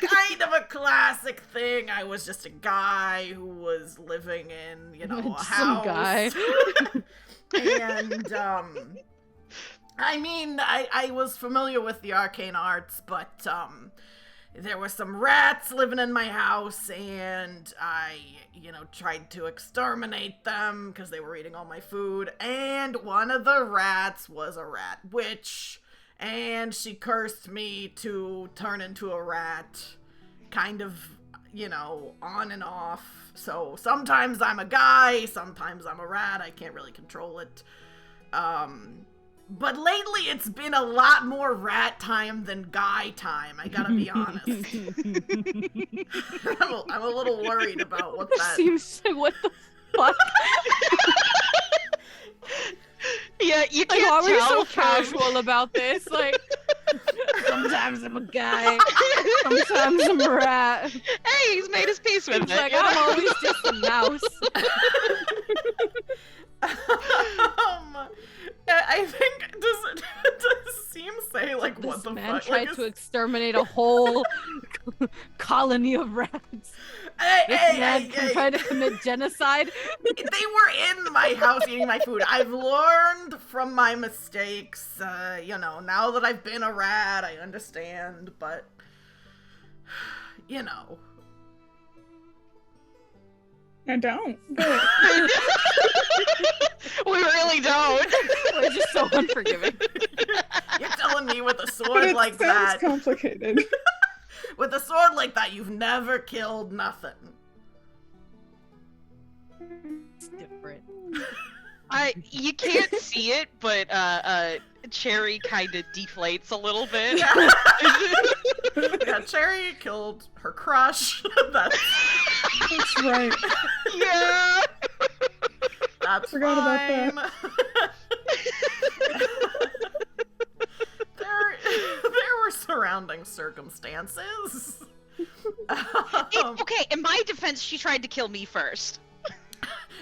Kind of a classic thing. I was just a guy who was living in, a Some house. guy. And, I was familiar with the arcane arts, but, there were some rats living in my house, and I, tried to exterminate them because they were eating all my food, and one of the rats was a rat witch, and she cursed me to turn into a rat, kind of, on and off. So sometimes I'm a guy, sometimes I'm a rat, I can't really control it. But lately it's been a lot more rat time than guy time, I gotta be honest. I'm a little worried about what that... Seems like, what the fuck? Yeah, you Like, can't why were you so tell from... casual about this? Like, sometimes I'm a guy, sometimes I'm a rat. Hey, he's made his peace with It's it. like, I'm always just a mouse. I think, does Seam say, like, what This the man fuck? tried Like, to exterminate a whole colony of rats. This man tried to commit genocide. They were in my house eating my food. I've learned from my mistakes. Now that I've been a rat, I understand, but, I don't. But We really don't. We're just so unforgiving. You're telling me with a but sword it like sounds that, complicated. with a sword like that, you've never killed nothing. It's different. You can't see it, but Cherry kind of deflates a little bit. Yeah, Cherry killed her crush. That's right. Yeah. That's Forgot about fine. that. there were surrounding circumstances. Okay, in my defense, she tried to kill me first.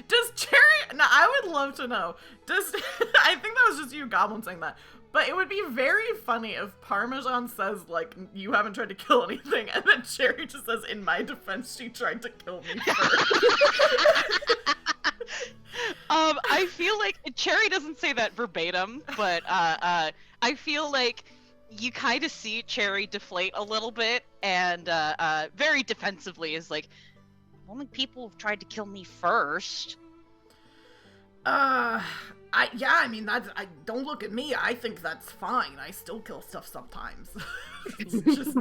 Does Cherry... Now, I would love to know. I think that was just you, Goblin, saying that. But it would be very funny if Parmesan says, like, you haven't tried to kill anything, and then Cherry just says, in my defense, she tried to kill me first. I feel like Cherry doesn't say that verbatim, but I feel like you kind of see Cherry deflate a little bit, and very defensively is like, only people have tried to kill me first. Don't look at me. I think that's fine. I still kill stuff sometimes. It's just,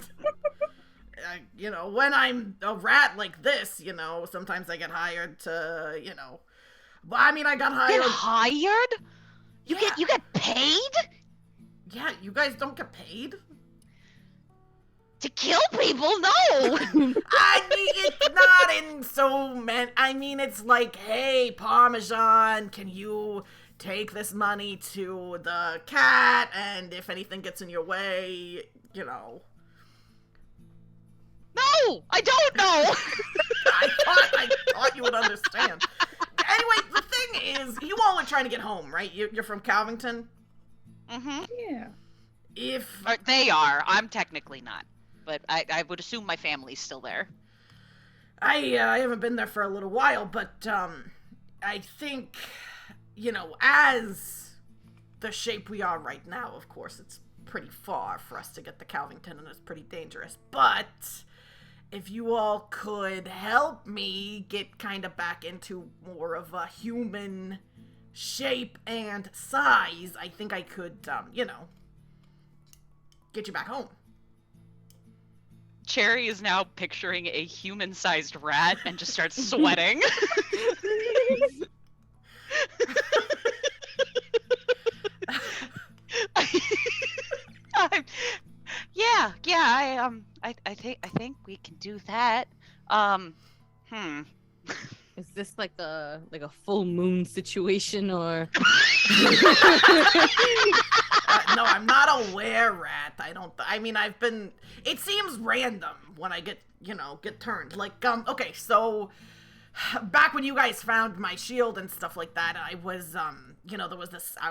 when I'm a rat like this, sometimes I get hired to, but I got hired. Get hired? You get paid Yeah, you guys don't get paid? to kill people? No. It's not in so many. It's like, hey, Parmesan, can you take this money to the cat? And if anything gets in your way, No, I don't know. I thought you would understand. Anyway, the thing is, you all are trying to get home, right? You're from Calvington? Mm-hmm. Yeah. They are. I'm technically not. But I would assume my family's still there. I haven't been there for a little while, but, I think, as the shape we are right now, of course, it's pretty far for us to get to Calvington, and it's pretty dangerous, but if you all could help me get kind of back into more of a human shape and size, I think I could, get you back home. Cherry is now picturing a human-sized rat and just starts sweating. I think we can do that. Is this like a full moon situation, or? No, I'm not a were-rat. I've been... It seems random when I get turned. Like, okay, so back when you guys found my shield and stuff like that, I was, I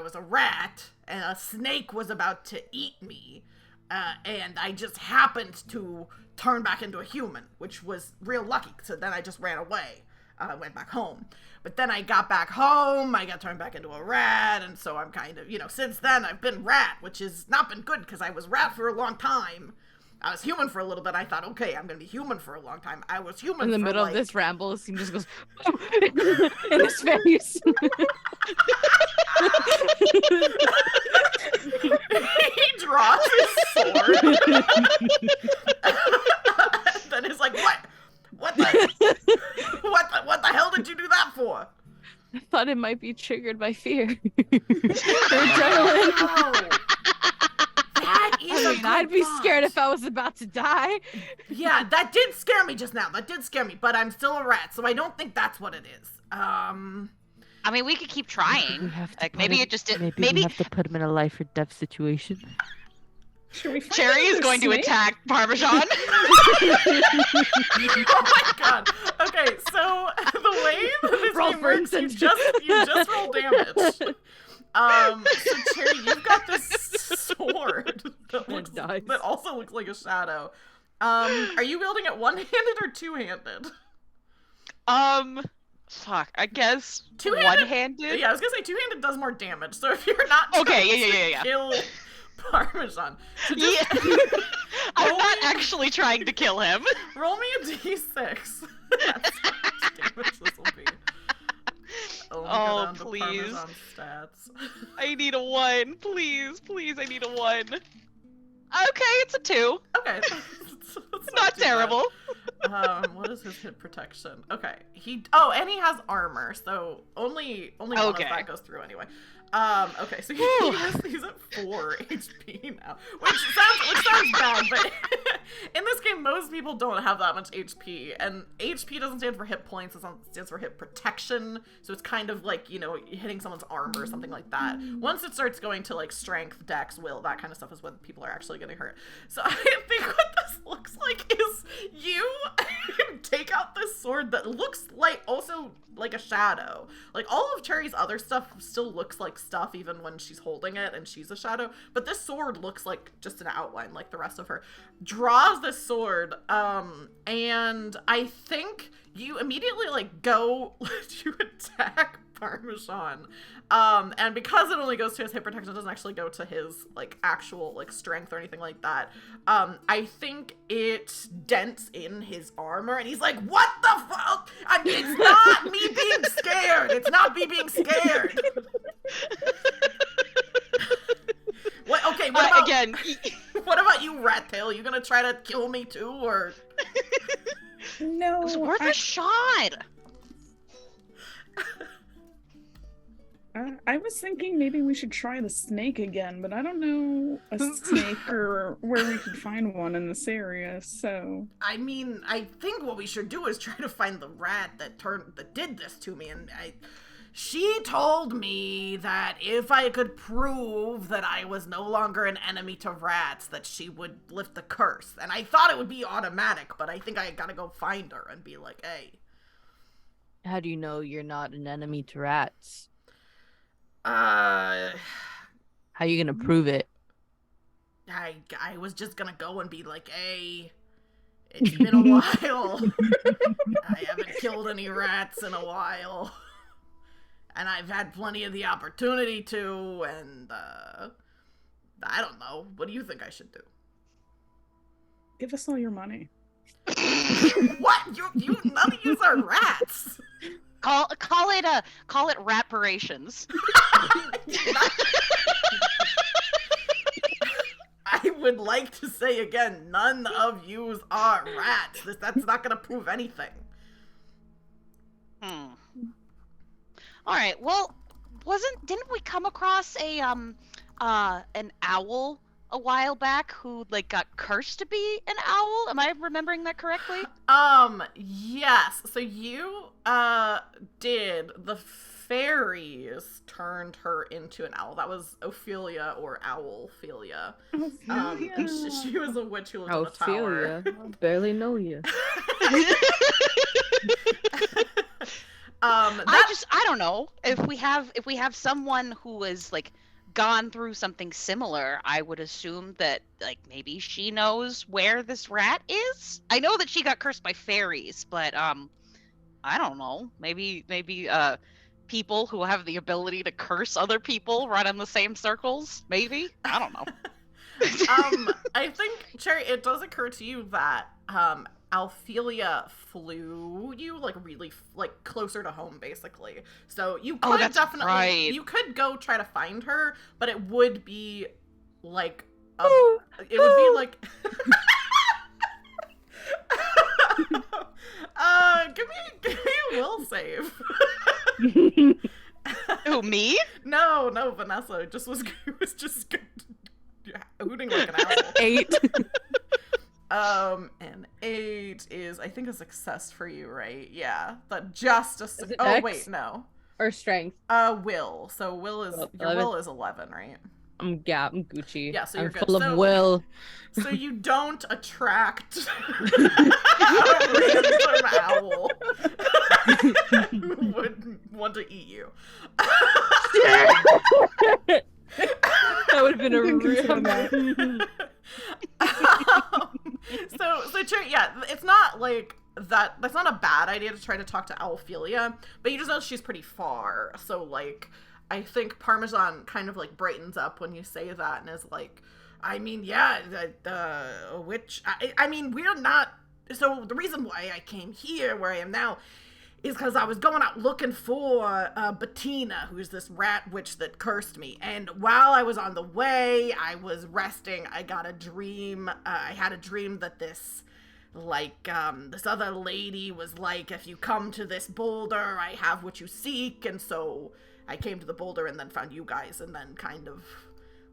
was a rat, and a snake was about to eat me, and I just happened to turn back into a human, which was real lucky, so then I just ran away. I went back home. But then I got back home, I got turned back into a rat, and so I'm kind of, since then I've been rat, which has not been good, because I was rat for a long time. I was human for a little bit. I thought, okay, I'm going to be human for a long time. I was human In the for middle of this ramble, he just goes in his face. He draws his sword. Then he's like, what the hell did you do that for? I thought it might be triggered by fear. Adrenaline. Wow. That is I'd be scared if I was about to die. Yeah, that did scare me just now. That did scare me, but I'm still a rat, so I don't think that's what it is. I mean, we could keep trying. Maybe it just did. Maybe we have to put him in a life or death situation. Cherry is going to attack Parmesan. Oh my god. Okay, so the way that this Roll game for works, you incentive. just roll damage. So Cherry, you've got this sword that also looks like a shadow. Are you wielding it one-handed or two-handed? Fuck, I guess Two-handed? one-handed? Yeah, I was gonna say two-handed does more damage, so if you're not Okay, trying yeah. to kill Parmesan, so just I'm not actually trying to kill him. roll me a d6. That's how much damage this will be. Oh, Go down to please. Parmesan stats. I need a 1. Please, I need a 1. Okay, it's a 2. Okay. That's Not too bad. terrible. What is his hit protection? Okay. And he has armor, so only one of that goes through anyway. Okay, so he's at 4 HP now, which sounds bad, but in this game, most people don't have that much HP, and HP doesn't stand for hit points, it stands for hit protection, so it's kind of like, hitting someone's armor or something like that. Once it starts going to, like, strength, dex, will, that kind of stuff is when people are actually getting hurt. So I think what this looks like is you take out this sword that looks also like a shadow. Like, all of Cherry's other stuff still looks like stuff even when she's holding it and she's a shadow, but this sword looks like just an outline like the rest of her. Draws this sword, and I think you immediately, like, go to attack Parmesan. And because it only goes to his hit protection, it doesn't actually go to his, like, actual, like, strength or anything like that. I think it dents in his armor, and he's like, what the fuck? It's not me being scared! It's not me being scared! What about, again, what about you, Rat Tail? You gonna try to kill me too, or? No. it was worth a shot! I was thinking maybe we should try the snake again, but I don't know a snake or where we could find one in this area, so... I mean, I think what we should do is try to find the rat that did this to me, and she told me that if I could prove that I was no longer an enemy to rats, that she would lift the curse. And I thought it would be automatic, but I think I gotta go find her and be like, hey. How do you know you're not an enemy to rats? How are you gonna prove it? I was just gonna go and be like, hey, it's been a while. I haven't killed any rats in a while. And I've had plenty of the opportunity to, and, I don't know. What do you think I should do? Give us all your money. What? You none of yous are rats. Call it raparations. I would like to say again, none of yous are rats. That's not gonna prove anything. All right. Well, didn't we come across an owl a while back who, like, got cursed to be an owl? Am I remembering that correctly? Yes. So you did. The fairies turned her into an owl. That was Ophelia or Owlphilia. She was a witch who lived in a tower. I barely know you. I don't know. If we have someone who is like gone through something similar, I would assume that like maybe she knows where this rat is. I know that she got cursed by fairies, but I don't know. Maybe people who have the ability to curse other people run in the same circles. Maybe, I don't know. I think, Cherry, it does occur to you that Alphelia flew you like really like closer to home, basically. So you could you could go try to find her, but it would be like it would be like give me a will save. Who, me? No, Vanessa. It was just hooting like an owl. 8. And 8 is, I think, a success for you, right? Yeah, but just a. Oh X? wait, no. Or strength. Will. So will is your 11. will is 11, right? I'm Gucci. Yeah, so you're I'm good. full of will. So you don't attract a random owl who would want to eat you. That would have been a real. So yeah, it's not like that. That's not a bad idea to try to talk to Alphelia, but you just know she's pretty far. So like, I think Parmesan kind of like brightens up when you say that and is like, I mean, yeah, I mean, we're not. So the reason why I came here, where I am now, is because I was going out looking for Bettina, who's this rat witch that cursed me. And while I was on the way, I was resting. I got a dream. I had a dream that this other lady was like, if you come to this boulder, I have what you seek. And so I came to the boulder and then found you guys. And then kind of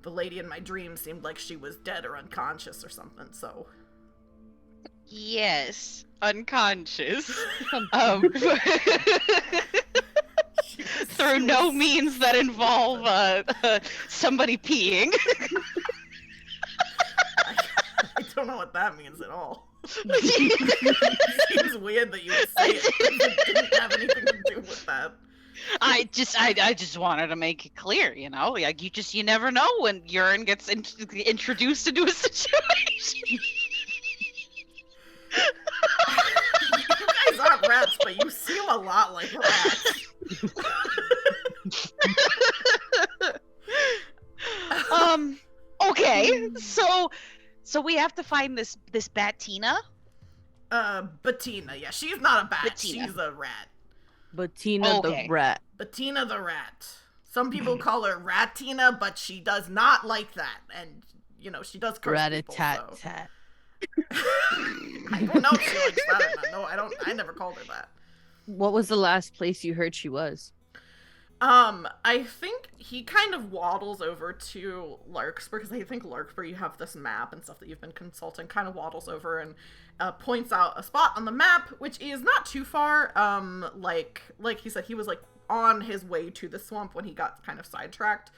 the lady in my dream seemed like she was dead or unconscious or something. So... Yes, unconscious. Through no means that involve somebody peeing. I don't know what that means at all. Seems weird that you would say it. It didn't have anything to do with that. I just wanted to make it clear, you know, like you never know when urine gets introduced into a situation. You guys aren't rats, but you seem a lot like rats. Okay, so we have to find this Bettina. Bettina, yeah, she's not a bat. Bettina. She's a rat. Bettina the rat. Bettina the rat. Some people call her Ratina, but she does not like that, and you know she does curse people. Rat-a-tat-tat. I don't know if she likes that or not. No, I don't. I never called her that. What was the last place you heard she was? I think he kind of waddles over to Larkspur, because I think Larkspur, you have this map and stuff that you've been consulting, kind of waddles over and points out a spot on the map, which is not too far. Like he said, he was like on his way to the swamp when he got kind of sidetracked.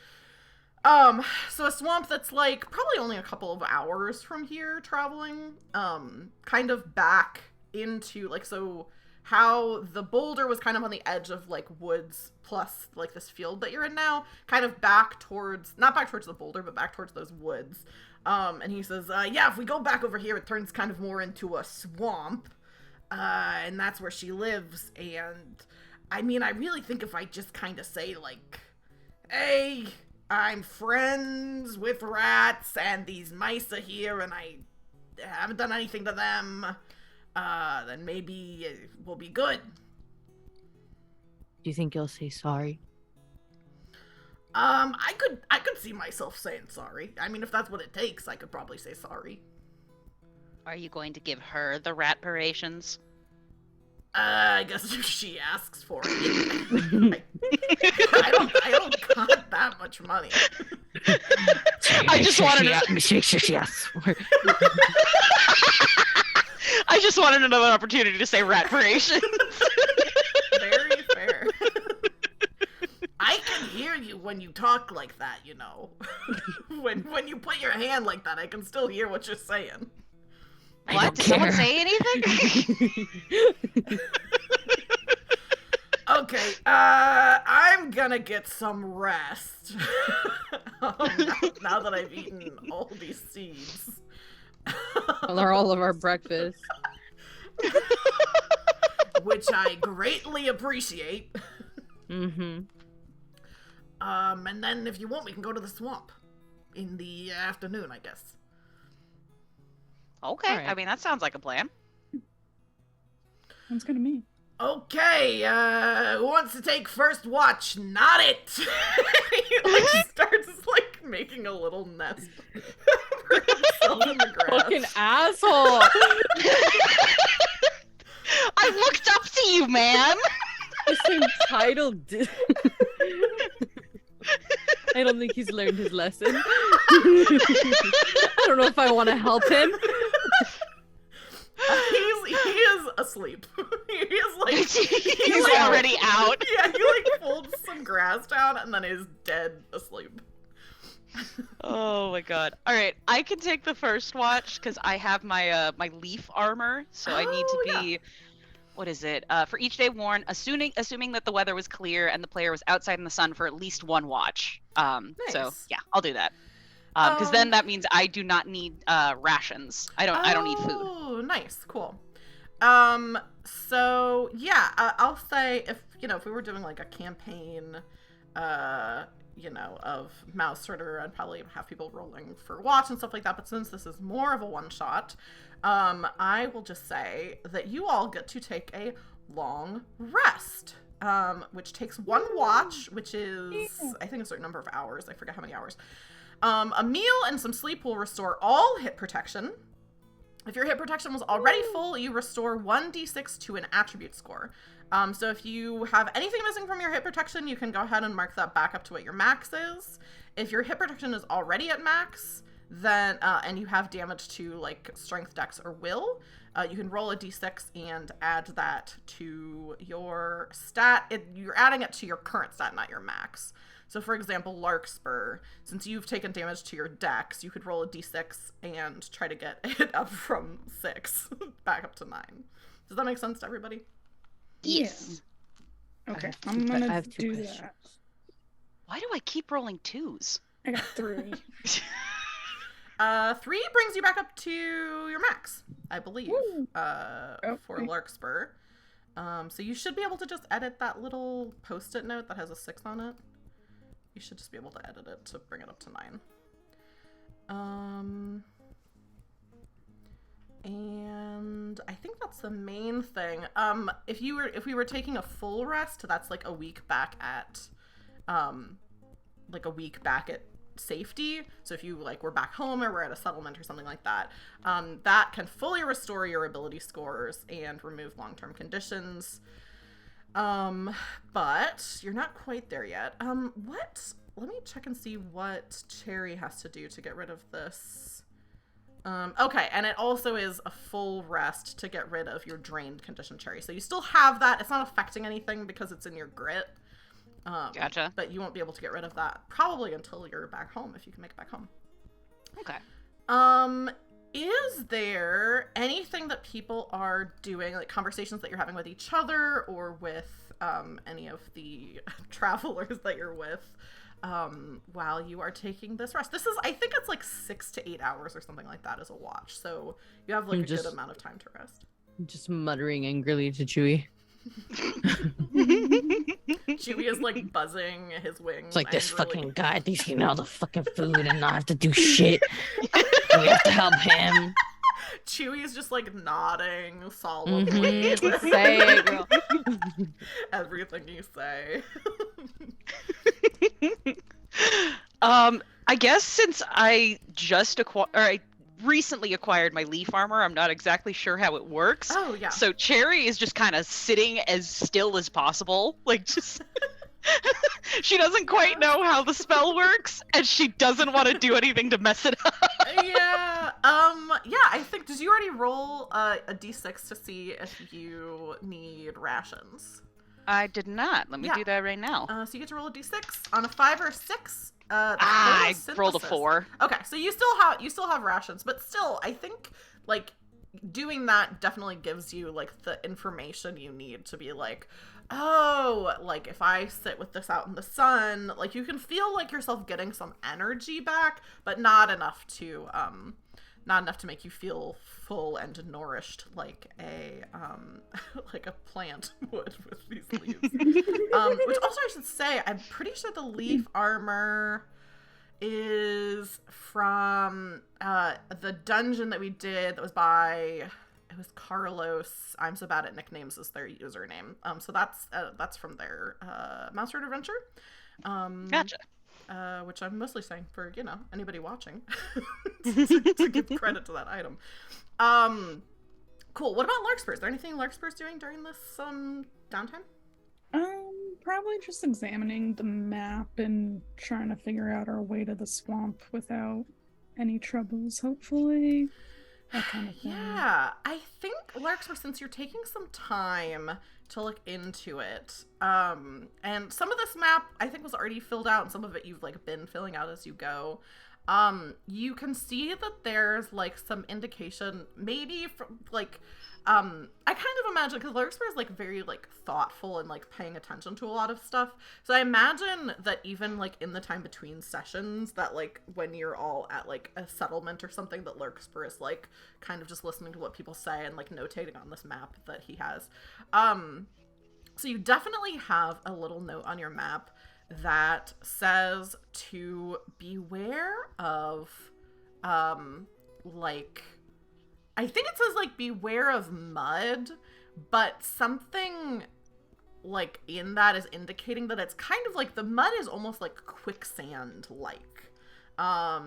So a swamp that's like probably only a couple of hours from here traveling, kind of back into like, so how the boulder was kind of on the edge of like woods plus like this field that you're in now, kind of back towards, not back towards the boulder, but back towards those woods. And he says, yeah, if we go back over here, it turns kind of more into a swamp, and that's where she lives. And I mean, I really think if I just kind of say like, hey, I'm friends with rats and these mice are here and I haven't done anything to them, then maybe we'll be good. Do you think you'll say sorry? I could see myself saying sorry. I mean, if that's what it takes, I could probably say sorry. Are you going to give her the rat parations? I guess if she asks for it. I don't got that much money. I just wanted I just wanted another opportunity to say rat parations. Very fair. I can hear you when you talk like that, you know. when you put your hand like that, I can still hear what you're saying. What? Did someone say anything? Okay, I'm gonna get some rest. Now that I've eaten all these seeds. Well, they're all of our breakfast. Which I greatly appreciate. Mm-hmm. And then if you want, we can go to the swamp in the afternoon, I guess. Okay, Alright. I mean, that sounds like a plan. Sounds good to me. Okay, who wants to take first watch? Not it! He starts, making a little nest for himself in the grass. Fucking asshole! I looked up to you, man! This entitled. I don't think he's learned his lesson. I don't know if I want to help him. He is asleep. He's already out. Yeah, he folds some grass down and then is dead asleep. Oh my god. Alright, I can take the first watch because I have my my leaf armor, so I need to be what is it? For each day worn, assuming that the weather was clear and the player was outside in the sun for at least one watch. So Nice. yeah, I'll do that. Because then that means I do not need rations. I don't need food. Oh, nice, cool. So yeah, I'll say if we were doing a campaign, of Mausritter, I'd probably have people rolling for watch and stuff like that. But since this is more of a one shot, I will just say that you all get to take a long rest, which takes one watch, which is I think a certain number of hours. I forget how many hours. A meal and some sleep will restore all hit protection. If your hit protection was already full, you restore 1d6 to an attribute score. So if you have anything missing from your hit protection, you can go ahead and mark that back up to what your max is. If your hit protection is already at max, then and you have damage to strength, dex, or will, you can roll a d6 and add that to your stat. You're adding it to your current stat, not your max. So for example, Larkspur, since you've taken damage to your dex, you could roll a d6 and try to get it up from 6 back up to 9. Does that make sense to everybody? Yes. Okay, I I'm gonna have two do questions. that. Why do I keep rolling 2s? I got 3. 3 brings you back up to your max, I believe, Woo. for Okay. Larkspur. So you should be able to just edit that little post-it note that has a 6 on it. You should just be able to edit it to bring it up to 9. And I think that's the main thing. If we were taking a full rest, that's a week back at, safety. So if you were back home or were at a settlement or something like that, that can fully restore your ability scores and remove long-term conditions. But you're not quite there yet. Let me check and see what Cherry has to do to get rid of this. Okay, and it also is a full rest to get rid of your drained condition, Cherry. So you still have that. It's not affecting anything because it's in your grit. Gotcha. But you won't be able to get rid of that probably until you're back home, if you can make it back home. Okay. Is there anything that people are doing, conversations that you're having with each other or with any of the travelers that you're with while you are taking this rest? This is, I think it's 6 to 8 hours or something like that as a watch, so you have a good amount of time to rest. Just muttering angrily to Chewie. Chewie is buzzing his wings. It's this angrily. fucking guy thinks he can all the fucking food and not have to do shit. We have to help him. Chewie is just nodding solemnly. Mm-hmm. Say it, girl. Everything you say. I guess since I recently acquired my leaf armor, I'm not exactly sure how it works. Oh, yeah. So Cherry is just kind of sitting as still as possible, just she doesn't quite know how the spell works, and she doesn't want to do anything to mess it up. Yeah. Yeah, I think, did you already roll a d6 to see if you need rations? I did not. Let me do that right now. So you get to roll a d6 on a 5 or a 6. I rolled a 4. Okay, so you still have rations, but still, I think doing that definitely gives you the information you need to be oh, like if I sit with this out in the sun, like you can feel like yourself getting some energy back, but not enough to make you feel full and nourished like a like a plant would with these leaves. Which also I should say, I'm pretty sure the leaf armor is from the dungeon that we did that was by, it was Carlos. I'm so bad at nicknames as their username. So that's from their Mausritter adventure. Gotcha. Which I'm mostly saying for, anybody watching to give credit to that item. Cool. What about Larkspur? Is there anything Larkspur's doing during this downtime? Probably just examining the map and trying to figure out our way to the swamp without any troubles, hopefully. That kind of thing. Yeah, I think Larkspur, since you're taking some time to look into it, and some of this map I think was already filled out, and some of it you've like been filling out as you go. You can see that there's like some indication, maybe from like, I kind of imagine, because Larkspur is like very like thoughtful and like paying attention to a lot of stuff. So I imagine that even like in the time between sessions, that like when you're all at like a settlement or something, that Larkspur is like kind of just listening to what people say and like notating on this map that he has. So you definitely have a little note on your map that says to beware of, like, I think it says, like, beware of mud, but something, like, in that is indicating that it's kind of like, the mud is almost like quicksand-like.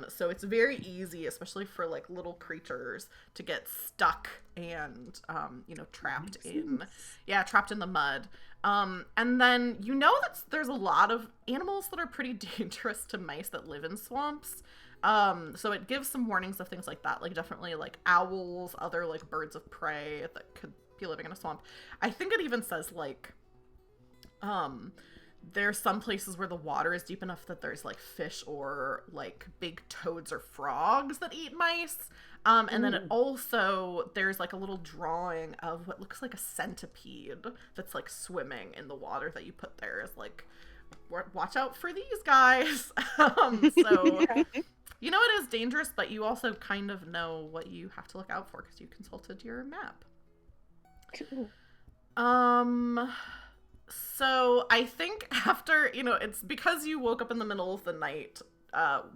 So it's very easy, especially for, like, little creatures to get stuck and, trapped in the mud. And then that there's a lot of animals that are pretty dangerous to mice that live in swamps. So it gives some warnings of things like that, like definitely like owls, other like birds of prey that could be living in a swamp. I think it even says like, there's some places where the water is deep enough that there's like fish or like big toads or frogs that eat mice. And then it also, there's like a little drawing of what looks like a centipede that's like swimming in the water that you put there as like, watch out for these guys. So, it is dangerous, but you also kind of know what you have to look out for because you consulted your map. Cool. So I think after, it's because you woke up in the middle of the night,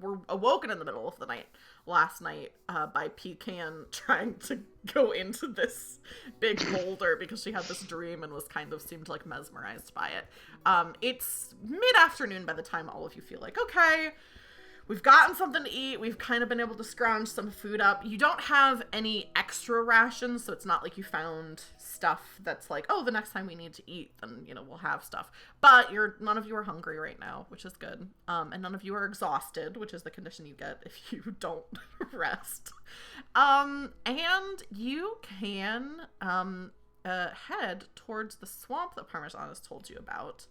were awoken in the middle of the night last night by Pecan trying to go into this big boulder because she had this dream and seemed like mesmerized by it. It's mid-afternoon by the time all of you feel like, okay, we've gotten something to eat. We've kind of been able to scrounge some food up. You don't have any extra rations, so it's not like you found stuff that's like, oh, the next time we need to eat, then, we'll have stuff. But none of you are hungry right now, which is good. And none of you are exhausted, which is the condition you get if you don't rest. And you can head towards the swamp that Parmesan has told you about.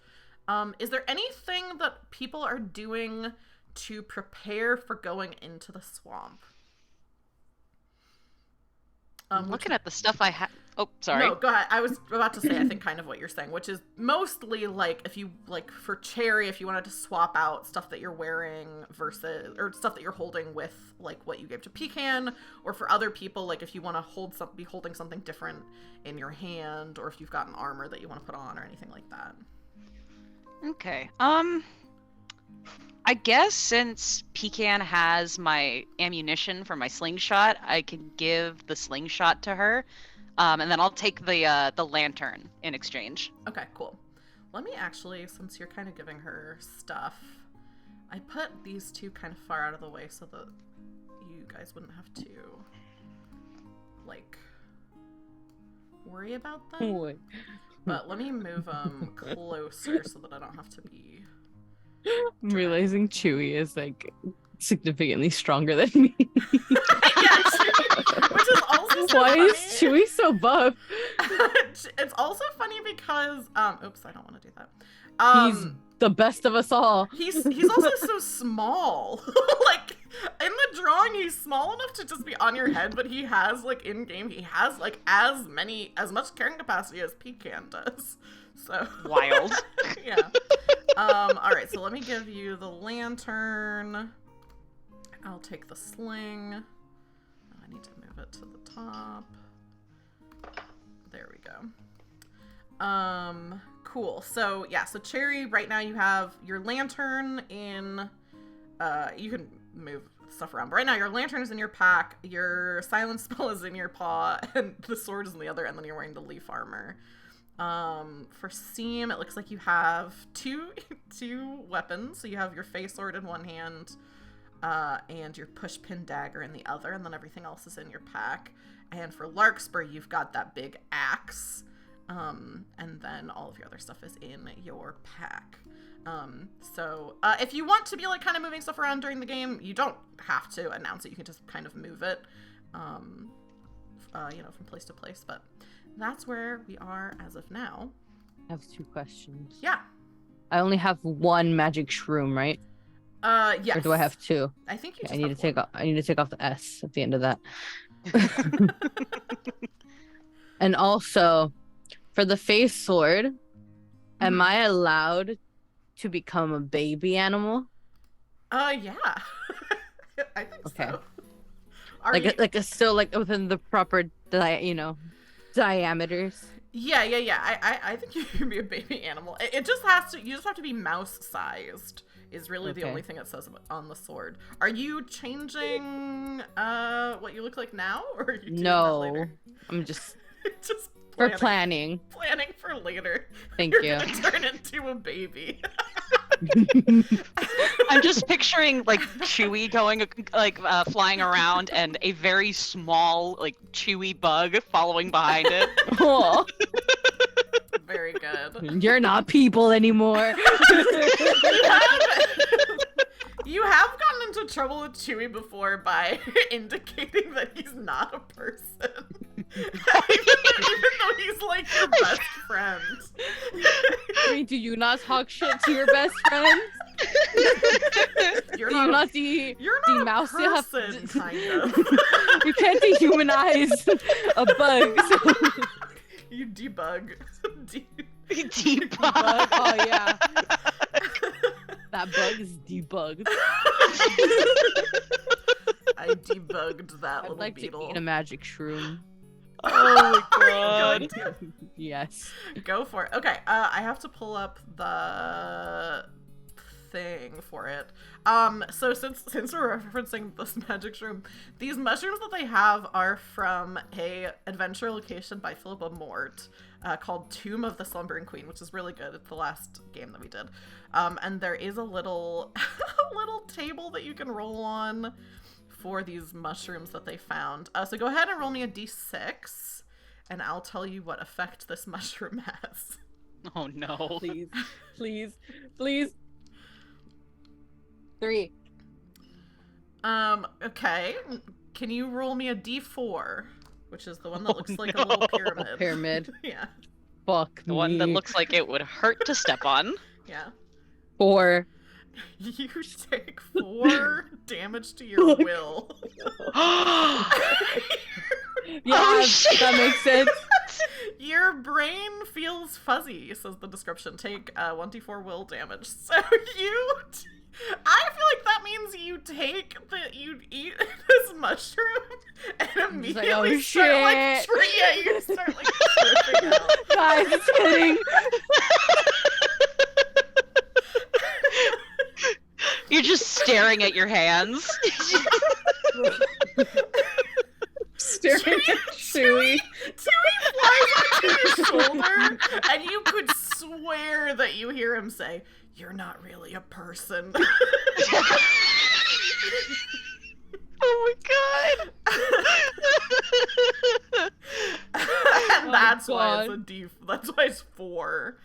Is there anything that people are doing to prepare for going into the swamp? I'm looking at the stuff I have. Oh, sorry. No, go ahead. I was about to say, I think kind of what you're saying, which is mostly like if you like for Cherry, if you wanted to swap out stuff that you're wearing or stuff that you're holding with like what you gave to Pecan, or for other people, like if you want to be holding something different in your hand, or if you've got an armor that you want to put on or anything like that. Okay. I guess since Pecan has my ammunition for my slingshot, I can give the slingshot to her, and then I'll take the lantern in exchange. Okay, cool. Let me actually, since you're kind of giving her stuff, I put these two kind of far out of the way so that you guys wouldn't have to, like, worry about them. But let me move them closer so that I don't have to be... I'm realizing Chewy is like significantly stronger than me. Yes, which is also so Why funny. is Chewy so buff? It's also funny because oops, I don't want to do that. He's the best of us all. He's also so small. Like in the drawing, he's small enough to just be on your head, but he has like in game, he has like as much carrying capacity as Pecan does. So Wild. Yeah. All right, so let me give you the lantern. I'll take the sling. I need to move it to the top. There we go. Cool. So yeah, so Cherry, right now you have your lantern in, you can move stuff around, but right now your lantern is in your pack, your silence spell is in your paw, and the sword is in the other, and then you're wearing the leaf armor. For Seam, it looks like you have two weapons. So you have your face sword in one hand, and your push pin dagger in the other, and then everything else is in your pack. And for Larkspur, you've got that big axe, and then all of your other stuff is in your pack. So if you want to be like kind of moving stuff around during the game, you don't have to announce it. You can just kind of move it, from place to place. But that's where we are as of now. I have 2 questions. Yeah. I only have 1 magic shroom, right? Yes. Or do I have 2? I think you just I need to take off. I need to take off the S at the end of that. And also, for the face sword, am I allowed to become a baby animal? Yeah. I think Okay. so. Still like within the proper diameters. Yeah. I think you can be a baby animal. You just have to be mouse sized is really the Okay. only thing it says on the sword. Are you changing what you look like now, or are you doing that No, later? I'm just Just for planning. planning for later. Thank You're you. gonna turn into a baby. I'm just picturing like Chewy going flying around and a very small like Chewy bug following behind it. Oh, Very good. you're not people anymore. You have gotten into trouble with Chewy before by indicating that he's not a person. even though he's like your best friend. I mean, do you not talk shit to your best friends? You're Do not, you a, not you're not a mouse person, kind of. You can't dehumanize a bug. So... You debug. Debug. Oh yeah. That bug is debugged. I debugged that I'd little like to beetle. eat a magic shroom. Oh my Are god. you going to? Yes. Go for it. Okay, I have to pull up the thing for it. So since we're referencing this magic shroom, these mushrooms that they have are from a adventure location by Philippa Mort, called Tomb of the Slumbering Queen, which is really good. It's the last game that we did. And there is a little a little table that you can roll on for these mushrooms that they found. So go ahead and roll me a d6, and I'll tell you what effect this mushroom has. Oh no. Please, please, please. 3. Okay. Can you roll me a d4, which is the one that looks like a little pyramid? Pyramid. Yeah. Fuck The one that looks like it would hurt to step on. Yeah. 4. You take 4 damage to your will. Yeah, Oh, shit. that makes sense. Your brain feels fuzzy, says the description. Take 1d4 will damage. So I feel like that means you you eat this mushroom and immediately oh, start like shit. you start like tripping out. Guys, it's kidding. You're just staring at your hands. Staring at Chewy. Chewy flies onto your shoulder, and you could swear that you hear him say, "You're not really a person." Oh my god. And that's why it's God. a D. That's why it's 4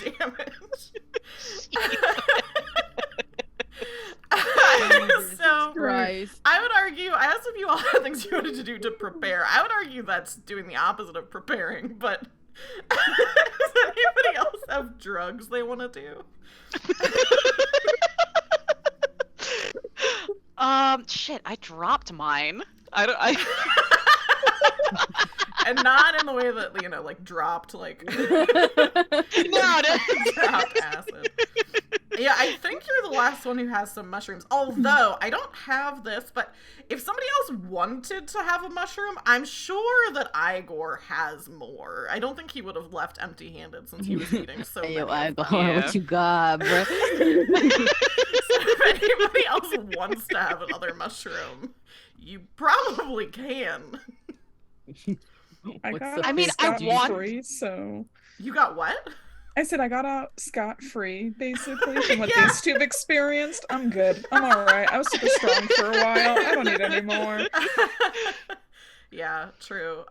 damage. So Christ. I would argue, I asked if you all had things you wanted to do to prepare. I would argue that's doing the opposite of preparing, but does anybody else have drugs they want to do? Shit, I dropped mine. I don't. And not in the way that, you know, like, dropped, like... No. dropped acid. Yeah, I think you're the last one who has some mushrooms. Although, I don't have this, but if somebody else wanted to have a mushroom, I'm sure that Igor has more. I don't think he would have left empty-handed since he was eating so many. Yo, of them. Igor, what you got, bro? So if anybody else wants to have another mushroom, you probably can. I I want. free, so You got what? I said I got out scot-free, basically, from what these two have experienced. I'm good. I'm alright. I was super strong for a while. I don't need any more. Yeah, true.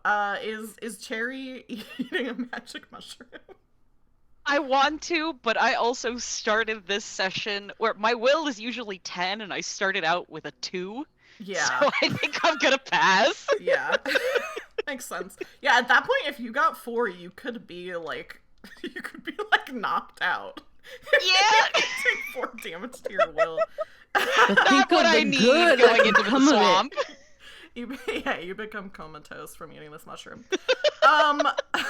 Is Cherry eating a magic mushroom? I want to, but I also started this session where my will is usually 10 and I started out with a 2. Yeah. So I think I'm gonna pass. Yeah. Makes sense. Yeah, at that point, if you got 4, you could be like knocked out. Yeah. Take 4 damage to your will. Not what I need going into the swamp. You become comatose from eating this mushroom.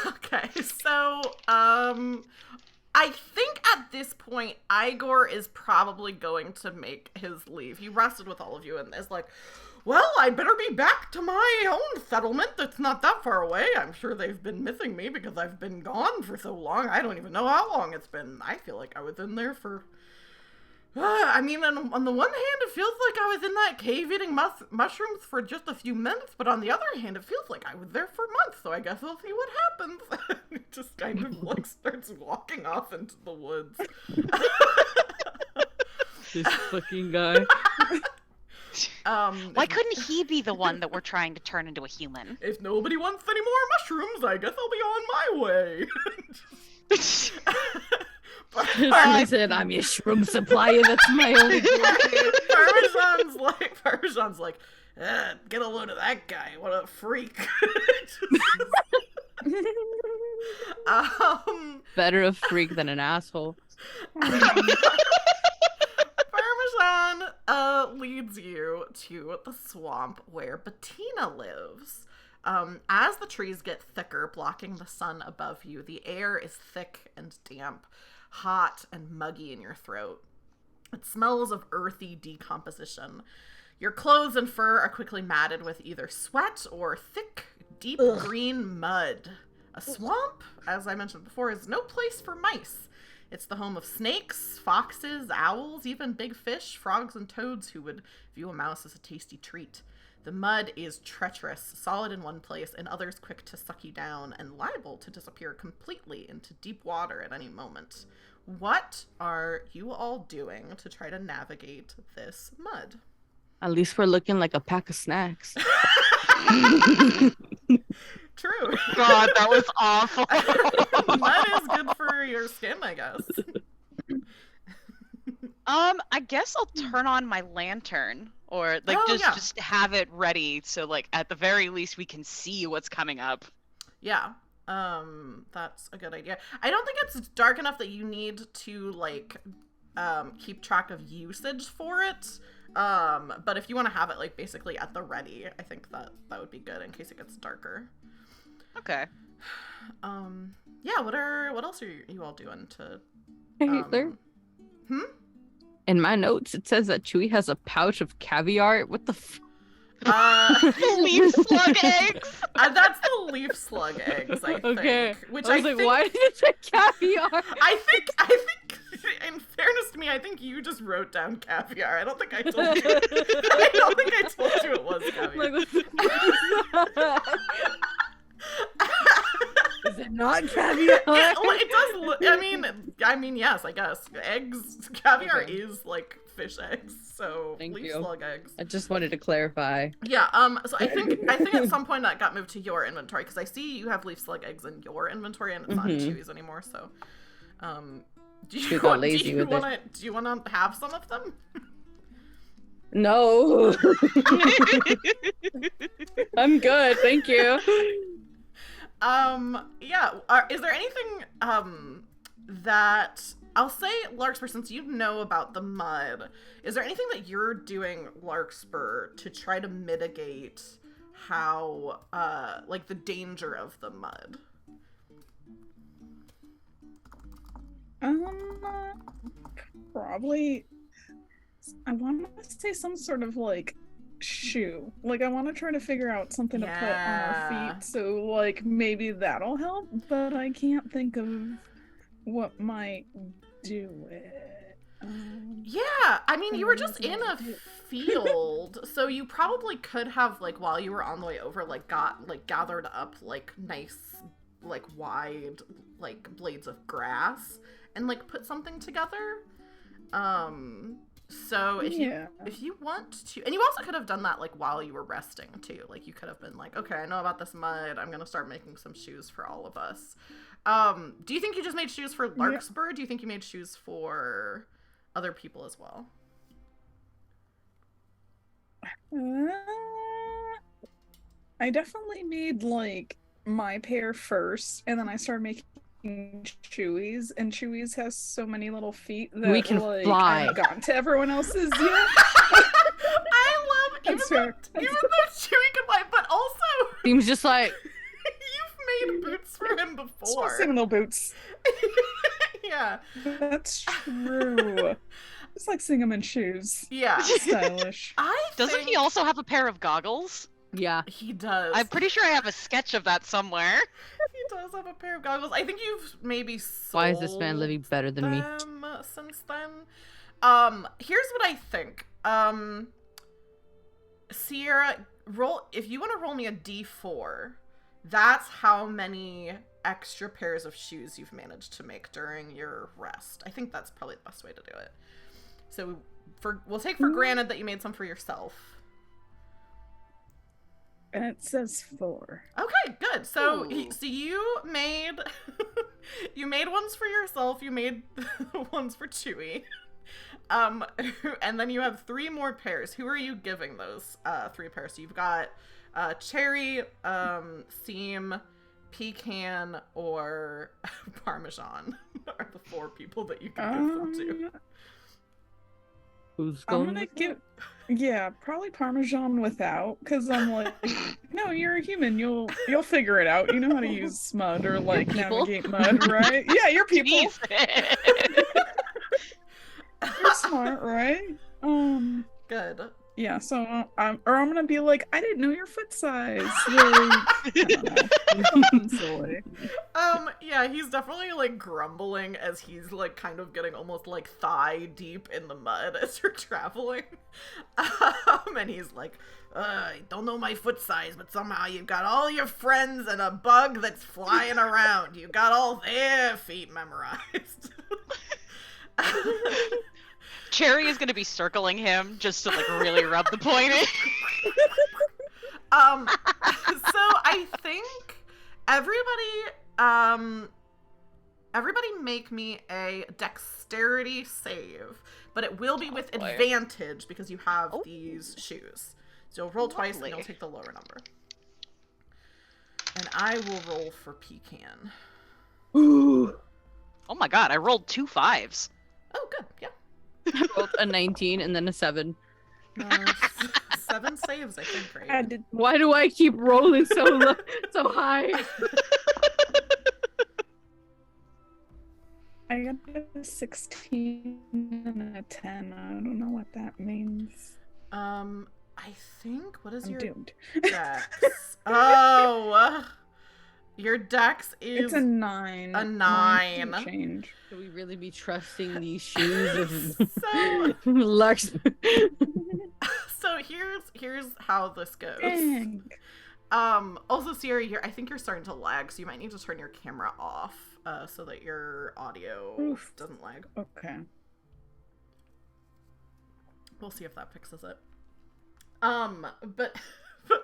Okay, so, I think at this point, Igor is probably going to make his leave. He rested with all of you and is like, well, I'd better be back to my own settlement that's not that far away. I'm sure they've been missing me because I've been gone for so long. I don't even know how long it's been. I feel like I was in there for... I mean, on the one hand, it feels like I was in that cave eating mushrooms for just a few minutes, but on the other hand, it feels like I was there for months, so I guess we'll see what happens. Just kind of, like, starts walking off into the woods. This fucking guy. Why couldn't he be the one that we're trying to turn into a human? If nobody wants any more mushrooms, I guess I'll be on my way. I said I'm your shroom supplier. That's my only. Parmesan's like, get a load of that guy. What a freak. Better a freak than an asshole. Parmesan leads you to the swamp where Bettina lives. As the trees get thicker, blocking the sun above you, the air is thick and damp, hot and muggy in your throat. It smells of earthy decomposition. Your clothes and fur are quickly matted with either sweat or thick, deep green mud. A swamp, as I mentioned before, is no place for mice. It's the home of snakes, foxes, owls, even big fish, frogs, and toads who would view a mouse as a tasty treat. The mud is treacherous, solid in one place, and others quick to suck you down, and liable to disappear completely into deep water at any moment. What are you all doing to try to navigate this mud? At least we're looking like a pack of snacks. True. God, that was awful. Mud is good for your skin, I guess. I guess I'll turn on my lantern. Or, like, just have it ready so, like, at the very least we can see what's coming up. Yeah. That's a good idea. I don't think it's dark enough that you need to, like, keep track of usage for it. But if you want to have it, like, basically at the ready, I think that would be good in case it gets darker. Okay. Yeah, what else are you all doing to... Hitler? In my notes, it says that Chewie has a pouch of caviar. What the leaf slug eggs? That's the leaf slug eggs, I think. Okay. Which I was like, why did it say caviar? I think, in fairness to me, I think you just wrote down caviar. I don't think I told you. I don't think I told you it was caviar. Like, is it not caviar? It does look, I mean, yes, I guess. Eggs, caviar is like fish eggs, so leaf slug eggs. I just wanted to clarify. Yeah, so I think at some point that got moved to your inventory, because I see you have leaf slug eggs in your inventory, and it's not Chewie's anymore, so, do you want to have some of them? No. I'm good, thank you. Yeah, is there anything, that, I'll say, Larkspur, since you know about the mud, is there anything that you're doing, Larkspur, to try to mitigate how like the danger of the mud? Probably, I want to say some sort of like shoe. Like I want to try to figure out something to put on our Yeah. feet, so like maybe that'll help. But I can't think of what might do it. Yeah, I mean, you were what just else in would I a do? field, so you probably could have, like, while you were on the way over, like, gathered up, like, nice, like, wide, like, blades of grass and, like, put something together. So Yeah. if you want to, and you also could have done that, like, while you were resting, too. Like, you could have been like, okay, I know about this mud, I'm gonna start making some shoes for all of us. Do you think you just made shoes for Larkspur? Do you think you made shoes for other people as well? I definitely made like my pair first, and then I started making Chewy's, and Chewy's has so many little feet that We can like fly. I haven't gotten to everyone else's yet. I love even That's though, fair. even though Chewie can fly, but also Seems just like you've made boots for him before. Same little boots. Yeah. That's true. Just like seeing them in shoes. Yeah. Stylish. Doesn't he also have a pair of goggles? yeah. He does. I'm pretty sure I have a sketch of that somewhere. He does have a pair of goggles. I think you've maybe sold Why is this man living better than me? them since then. Here's what I think. Sierra, roll if you want to roll me a d4. That's how many extra pairs of shoes you've managed to make during your rest. I think that's probably the best way to do it. So we'll take for granted that you made some for yourself. And it says 4. Okay, good. So Ooh. so you made you made ones for yourself. You made ones for Chewy. And then you have 3 more pairs. Who are you giving those 3 pairs? So you've got Cherry, Seam, Pecan, or Parmesan are the 4 people that you can give them to. Who's I'm going? gonna give, yeah, probably Parmesan without, because I'm like, no, you're a human. You'll figure it out. You know how to use mud or like people? navigate mud, right? Yeah, you're people. Jesus. You're smart, right? Good. Yeah. So I'm gonna be like, I didn't know your foot size. Like, I don't know. Silly. Yeah, he's definitely like grumbling as he's like kind of getting almost like thigh deep in the mud as you're traveling. And he's like, I don't know my foot size, but somehow you've got all your friends and a bug that's flying around. You got all their feet memorized. Cherry is gonna be circling him just to like really rub the point in. So I think everybody make me a dexterity save, but it will be with boy. advantage because you have these shoes. So you'll roll twice and Lovely. you'll take the lower number. And I will roll for Pecan. Ooh. Oh my god, I rolled 2 5s. Oh, good. Yeah. Both a 19 and then a 7. 7 saves, I think, right? I did. Why do I keep rolling so low, so high? I got a 16 and a 10. I don't know what that means. I think, what is I'm your doomed. dex? Oh, your dex is It's a 9. a Mine can 9. change. Should we really be trusting these shoes of So, Lux? so here's how this goes. Dang. Also, Sierra, I think you're starting to lag, so you might need to turn your camera off, so that your audio Oof. doesn't lag. Okay. We'll see if that fixes it. But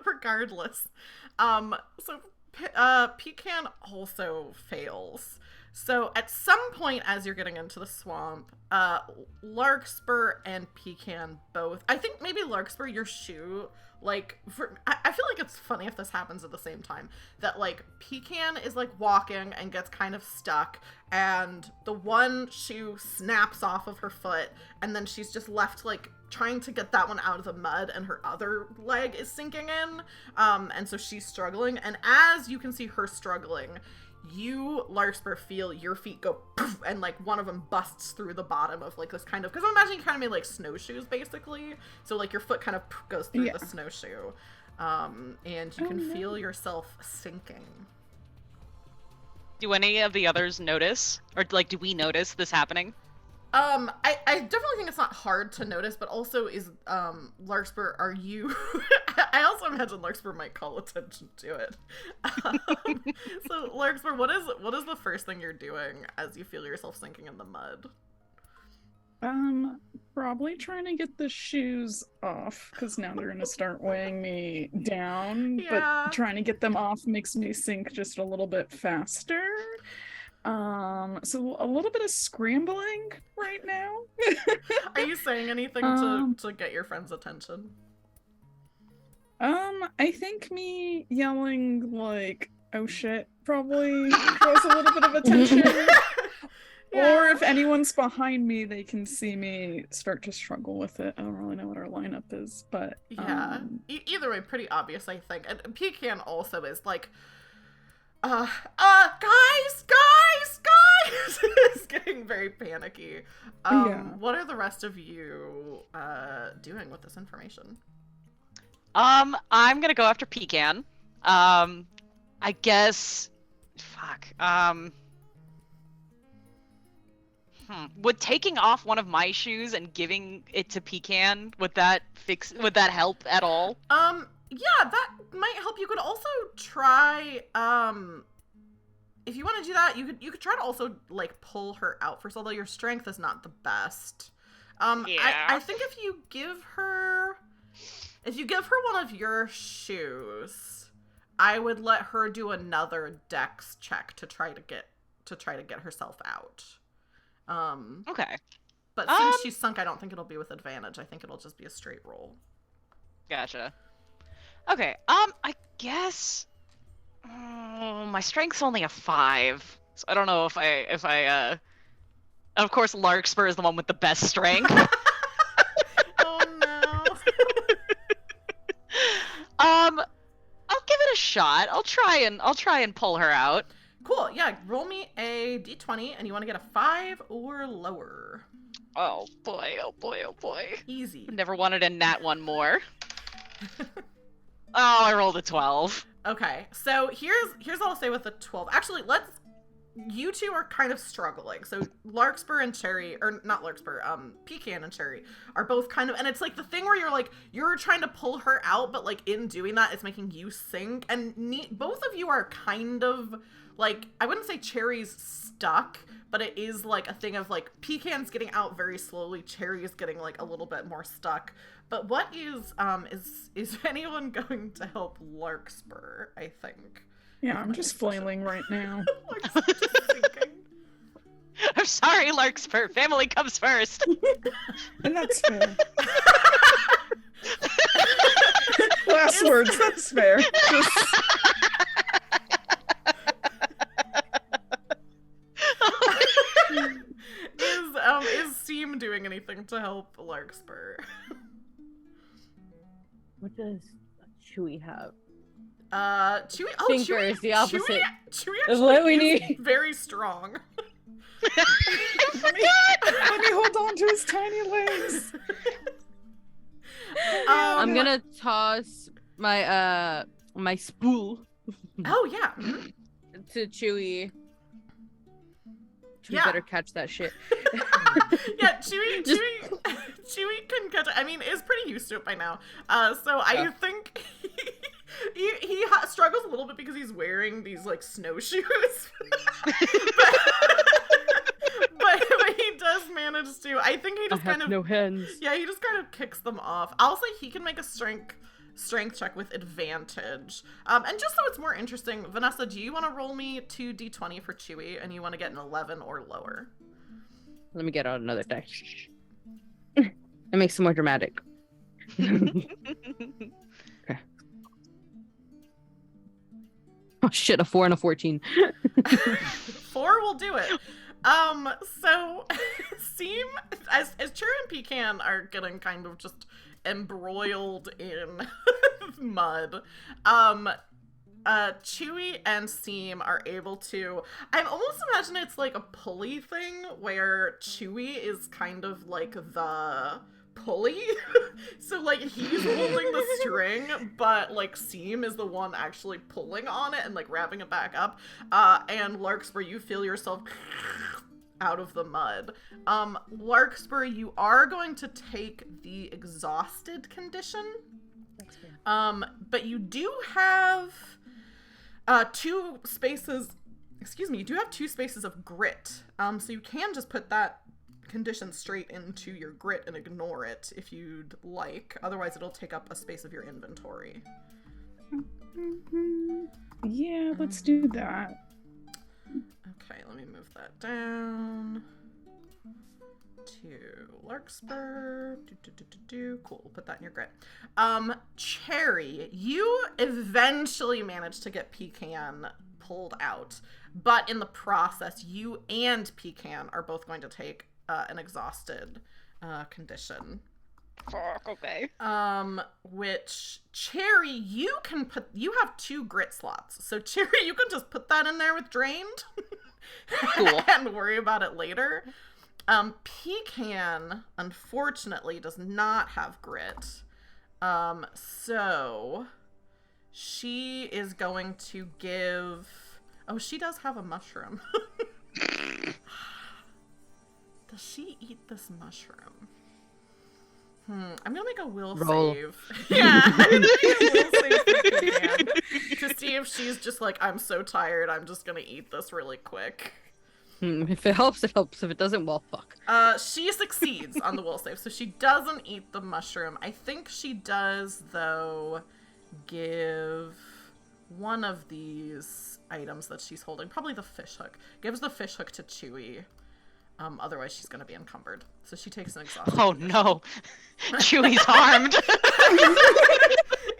regardless, so Pecan also fails. So at some point as you're getting into the swamp, Larkspur and Pecan both, I think maybe Larkspur, your shoe, like, I feel like it's funny if this happens at the same time, that, like, Pecan is, like, walking and gets kind of stuck, and the one shoe snaps off of her foot, and then she's just left, like, trying to get that one out of the mud, and her other leg is sinking in, and so she's struggling, and as you can see her struggling, you, Larkspur, feel your feet go poof, and like one of them busts through the bottom of like this kind of, because I'm imagining you kind of made like snowshoes basically, so like your foot kind of goes through the snowshoe, and you can feel yourself sinking. Do any of the others notice, or like do we notice this happening? I definitely think it's not hard to notice, but also is, Larkspur, are you, I also imagine Larkspur might call attention to it. So Larkspur, what is the first thing you're doing as you feel yourself sinking in the mud? Probably trying to get the shoes off, because now they're gonna start weighing me down, but trying to get them off makes me sink just a little bit faster. So a little bit of scrambling right now. Are you saying anything to get your friend's attention? I think me yelling like, oh shit, probably draws a little bit of attention. Or if anyone's behind me, they can see me start to struggle with it. I don't really know what our lineup is, but either way, pretty obvious, I think. And Pecan also is like, guys! It's getting very panicky. What are the rest of you doing with this information? I'm gonna go after Pecan. I guess, would taking off one of my shoes and giving it to Pecan, would that help at all? Yeah, that might help. You could also try, if you want to do that, you could try to also, like, pull her out first, although your strength is not the best. I think if you give her one of your shoes, I would let her do another dex check to try to get herself out. Okay. But since she's sunk, I don't think it'll be with advantage. I think it'll just be a straight roll. Gotcha. Okay, I guess my strength's only a 5, so I don't know if I of course Larkspur is the one with the best strength. Oh no. I'll give it a shot. I'll try and pull her out. Cool. Yeah, roll me a d20, and you want to get a 5 or lower. Oh boy, oh boy, oh boy. Easy. Never wanted a nat one more. Oh, I rolled a 12. Okay, so here's what I'll say with the 12. Actually, you two are kind of struggling. So Larkspur and Cherry, or not Larkspur, Pecan and Cherry are both kind of, and it's like the thing where you're trying to pull her out, but like in doing that, it's making you sink. And both of you are kind of like, I wouldn't say Cherry's stuck, but it is like a thing of like Pecan's getting out very slowly, Cherry is getting like a little bit more stuck. But what is anyone going to help Larkspur, I think? Yeah, I'm just flailing right now. Larkspur's just sinking. I'm sorry, Larkspur. Family comes first. And that's fair. Last words, that's fair. Is Steam doing anything to help Larkspur? What does Chewy have? Chewy. Oh, Finger Chewy is the opposite Chewy of what we actually is need. very strong. Let me hold on to his tiny legs. I'm gonna toss my my spool. Oh yeah. To Chewy. Chewy Yeah. better catch that shit. Yeah, Chewy can catch it. I mean, is pretty used to it by now. So I think he struggles a little bit because he's wearing these like snowshoes. but he does manage to. I think he just kind of no hands. Yeah, he just kind of kicks them off. I'll say he can make a strength strength check with advantage. And just so it's more interesting, Vanessa, do you want to roll me 2d20 for Chewy, and you want to get an 11 or lower? Let me get out another dice. It makes it more dramatic. Okay. Oh shit, a 4 and a 14. 4 will do it. So Seam, as Cherry and Pecan are getting kind of just embroiled in mud, Chewy and Seam are able to, I'm almost imagining it's like a pulley thing where Chewy is kind of like the pulley. So like he's holding the string, but like Seam is the one actually pulling on it and like wrapping it back up. And Larkspur, you feel yourself out of the mud. Larkspur, you are going to take the exhausted condition. But you do have 2 spaces, you do have 2 spaces of grit. So you can just put that condition straight into your grit and ignore it if you'd like. Otherwise, it'll take up a space of your inventory. Yeah, let's do that. Okay, let me move that down to Larkspur. Cool, we'll put that in your grit. Cherry, you eventually managed to get Pecan pulled out, but in the process, you and Pecan are both going to take an exhausted condition. Fuck, okay. Which Cherry, you have 2 grit slots. So Cherry, you can just put that in there with drained. Cool. And worry about it later. Pecan, unfortunately, does not have grit. So she is going to give... Oh, she does have a mushroom. Does she eat this mushroom? I'm gonna make a will save. Yeah, I'm gonna make a will save for Pecan to see if she's just like, I'm so tired, I'm just gonna eat this really quick. If it helps, it helps. If it doesn't, well, fuck. She succeeds on the will save, so she doesn't eat the mushroom. I think she does, though, give one of these items that she's holding, probably the fish hook. Gives the fish hook to Chewy. Otherwise, she's going to be encumbered. So she takes an exhaustion. Oh no, Chewy's harmed.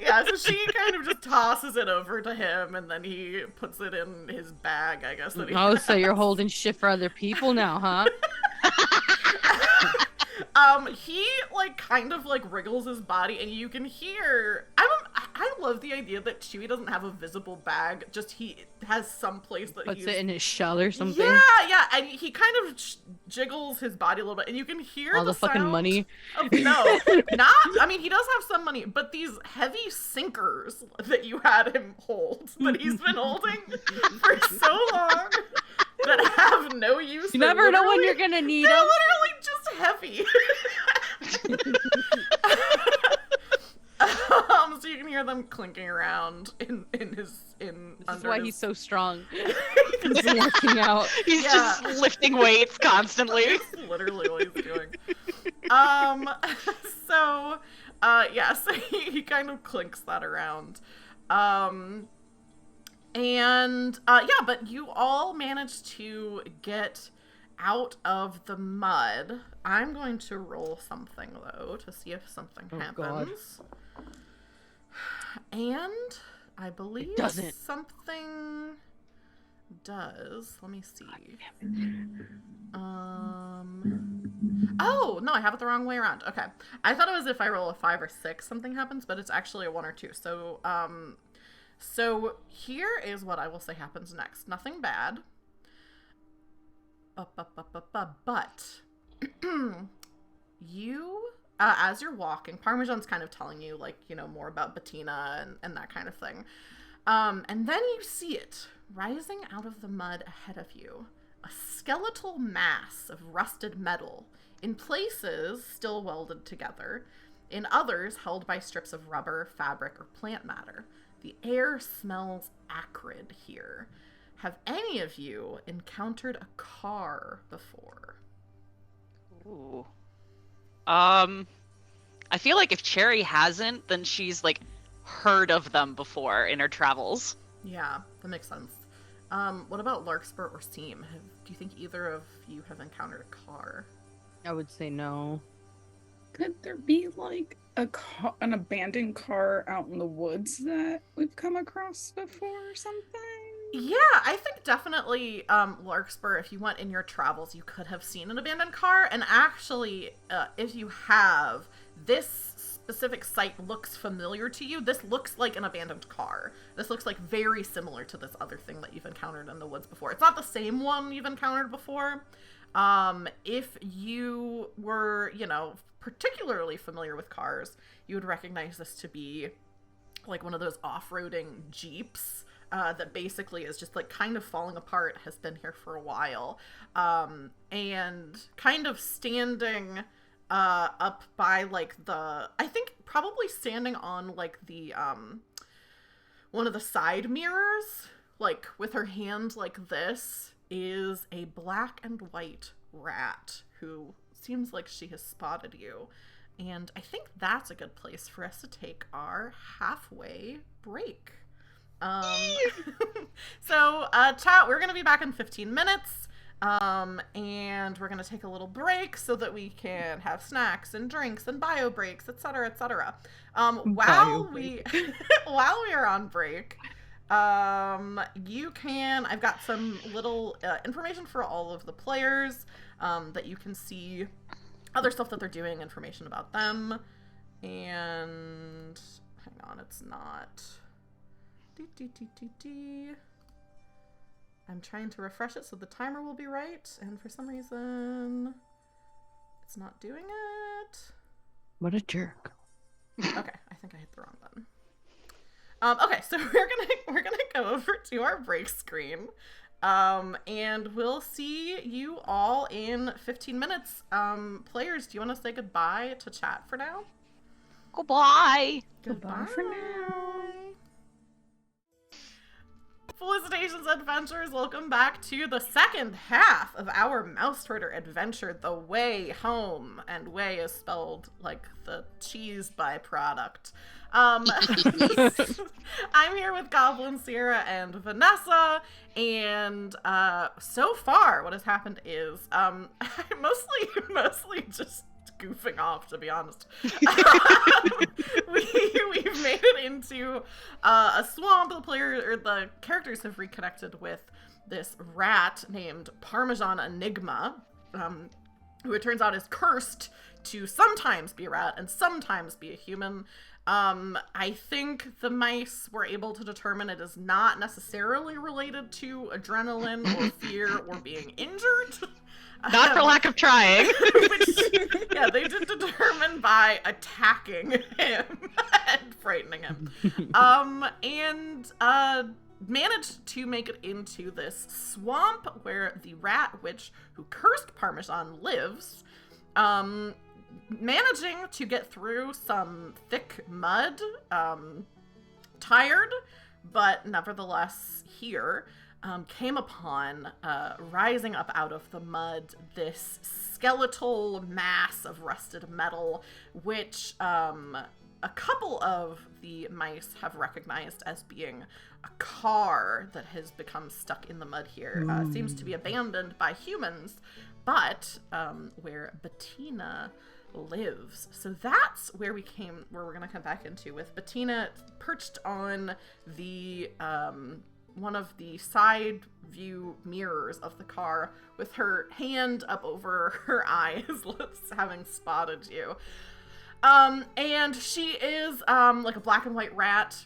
Yeah, so she kind of just tosses it over to him, and then he puts it in his bag, I guess. That he Oh, has. so you're holding shit for other people now, huh? He like kind of like wriggles his body, and you can hear. I love the idea that Chewy doesn't have a visible bag. Just he has some place that Puts it in his shell or something. Yeah, and he kind of jiggles his body a little bit, and you can hear all the fucking sound money. No, not. I mean, he does have some money, but these heavy sinkers that you had him hold, that he's been holding for so long, that have no use. You never know when you're gonna need they're them. literally just heavy. So you can hear them clinking around in This under is why his... he's so strong. He's working out. He's just lifting weights constantly. That's literally what he's doing. So he kind of clinks that around. But you all managed to get out of the mud. I'm going to roll something, though, to see if something happens. God. And I believe something does. Let me see. Oh, no, I have it the wrong way around. Okay. I thought it was if I roll a 5 or 6, something happens, but it's actually a 1 or 2. So here is what I will say happens next. Nothing bad. But you, as you're walking, Parmesan's kind of telling you, like, you know, more about Bettina and that kind of thing. And then you see it rising out of the mud ahead of you. A skeletal mass of rusted metal, in places still welded together, in others held by strips of rubber, fabric, or plant matter. The air smells acrid here. Have any of you encountered a car before? Ooh. I feel like if Cherry hasn't, then she's like heard of them before in her travels. Yeah, that makes sense. What about Larkspur or Seam? Do you think either of you have encountered a car? I would say no. Could there be like an abandoned car out in the woods that we've come across before or something? Yeah, I think definitely Larkspur, if you went in your travels, you could have seen an abandoned car. And actually, if you have, this specific site looks familiar to you. This looks like an abandoned car. This looks like very similar to this other thing that you've encountered in the woods before. It's not the same one you've encountered before. If you were, particularly familiar with cars, you would recognize this to be like one of those off-roading Jeeps that basically is just like kind of falling apart, has been here for a while, and kind of standing up by like I think probably standing on like the one of the side mirrors, like with her hand like this, is a black and white rat who seems like she has spotted you. And I think that's a good place for us to take our halfway break. So, chat, we're going to be back in 15 minutes. And we're going to take a little break so that we can have snacks and drinks and bio breaks, etc., etc. While we are on break, I've got some little information for all of the players that you can see other stuff that they're doing, information about them, and hang on, it's not. I'm trying to refresh it so the timer will be right, and for some reason, it's not doing it. What a jerk. Okay, I think I hit the wrong button. Okay, so we're gonna go over to our break screen, and we'll see you all in 15 minutes. Players, do you want to say goodbye to chat for now? Goodbye. Goodbye for now. Felicitations, adventurers! Welcome back to the second half of our Mausritter adventure, The Way Home. And Whey is spelled like the cheese byproduct. I'm here with Goblin, Sierra, and Vanessa, and so far what has happened is mostly just goofing off, to be honest. We've made it into a swamp. The characters have reconnected with this rat named Parmesan Enigma, who it turns out is cursed to sometimes be a rat and sometimes be a human. I think the mice were able to determine it is not necessarily related to adrenaline or fear or being injured. Not for lack of trying. They did determine by attacking him and frightening him. And managed to make it into this swamp where the rat witch who cursed Parmesan lives, managing to get through some thick mud, tired, but nevertheless here, came upon, rising up out of the mud, this skeletal mass of rusted metal, which a couple of the mice have recognized as being a car that has become stuck in the mud here. Seems to be abandoned by humans, but where Bettina lives. So that's where we're going to come back into, with Bettina perched on the one of the side view mirrors of the car with her hand up over her eyes, having spotted you. And she is like a black and white rat.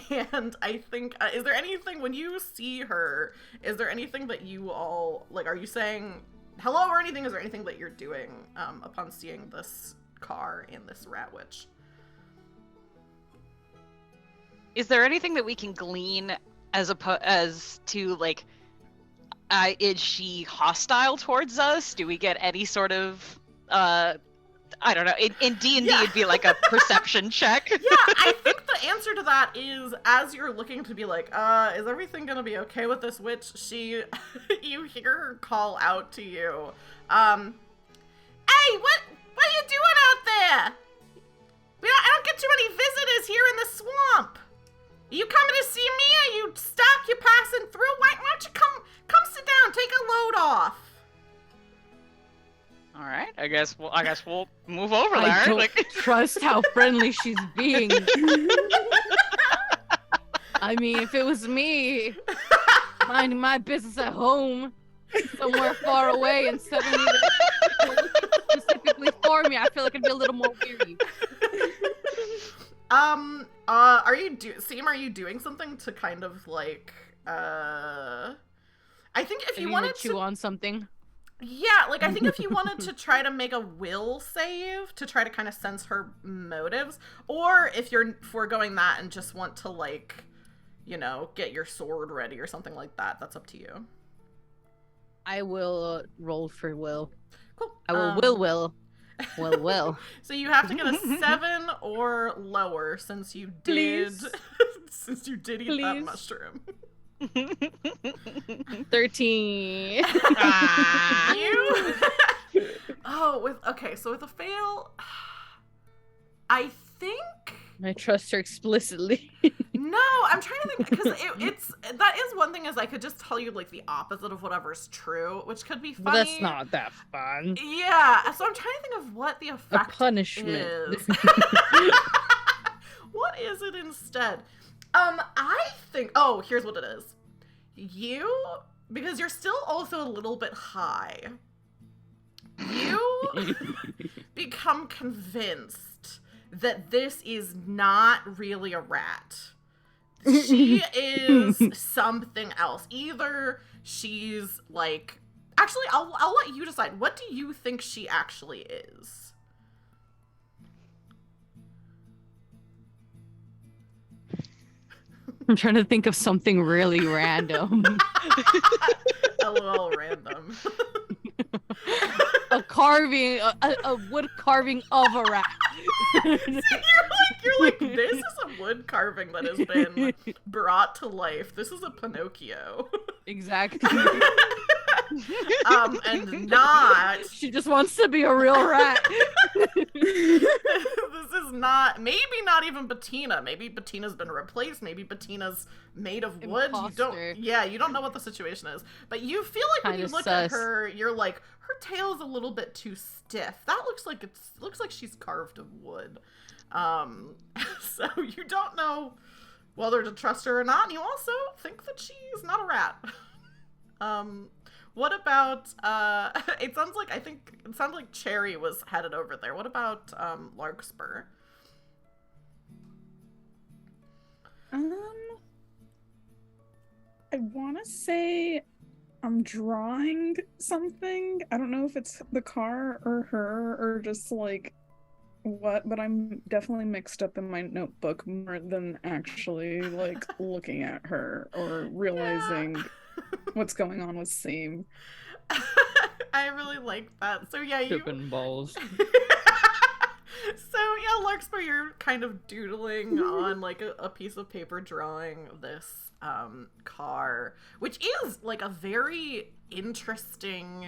And I think, is there anything, when you see her, is there anything that you all, like, are you saying hello or anything? Is there anything that you're doing upon seeing this car and this rat witch? Is there anything that we can glean as to, like, is she hostile towards us? Do we get any sort of, I don't know, in D&D it'd be like a perception check. Yeah, I think the answer to that is, as you're looking to be like, is everything gonna be okay with this witch? You hear her call out to you, hey, what are you doing out there? I don't get too many visitors You coming to see me? Are you stuck? You passing through? Why don't you come sit down? Take a load off. All right. I guess we'll move over there. I don't trust how friendly she's being. I mean, if it was me, minding my business at home, somewhere far away, and suddenly they're looking specifically for me, I feel like I'd be a little more weary. Are you doing something to kind of like, I think if you wanted to chew on something. Yeah, like, I think if you wanted to try to make a will save to try to kind of sense her motives, or if you're foregoing that and just want to, like, you know, get your sword ready or something like that, that's up to you. I will roll for will. Cool. I will. Will. So you have to get a 7 or lower since you did since you did eat that mushroom. 13. So with a fail, I think I trust her explicitly. No, I'm trying to think because that is one thing is I could just tell you like the opposite of whatever's true, which could be funny. But that's not that fun. Yeah, so I'm trying to think of what the effect a punishment is. What is it instead? I think. Oh, here's what it is. Because you're still also a little bit high. You become convinced that this is not really a rat. She is something else. Either she's like... Actually, I'll let you decide. What do you think she actually is? I'm trying to think of something really random. LOL random. A carving, a wood carving of a rat. You're like, this is a wood carving that has been brought to life. This is a Pinocchio. Exactly. And not. She just wants to be a real rat. This is not, maybe not even Bettina. Maybe Bettina's been replaced. Maybe Bettina's made of wood. Imposter. You don't know what the situation is. But you feel like when you look at her, you're like, her tail's a little bit too stiff. That looks like she's carved of wood. So you don't know whether to trust her or not, and you also think that she's not a rat. What about, it sounds like Cherry was headed over there. What about, Larkspur? I want to say I'm drawing something. I don't know if it's the car or her or just like what, but I'm definitely mixed up in my notebook more than actually like looking at her or realizing what's going on with Seam. I really like that. So yeah, Tripping balls. So yeah, Larkspur, you're kind of doodling on like a piece of paper drawing this car, which is like a very interesting,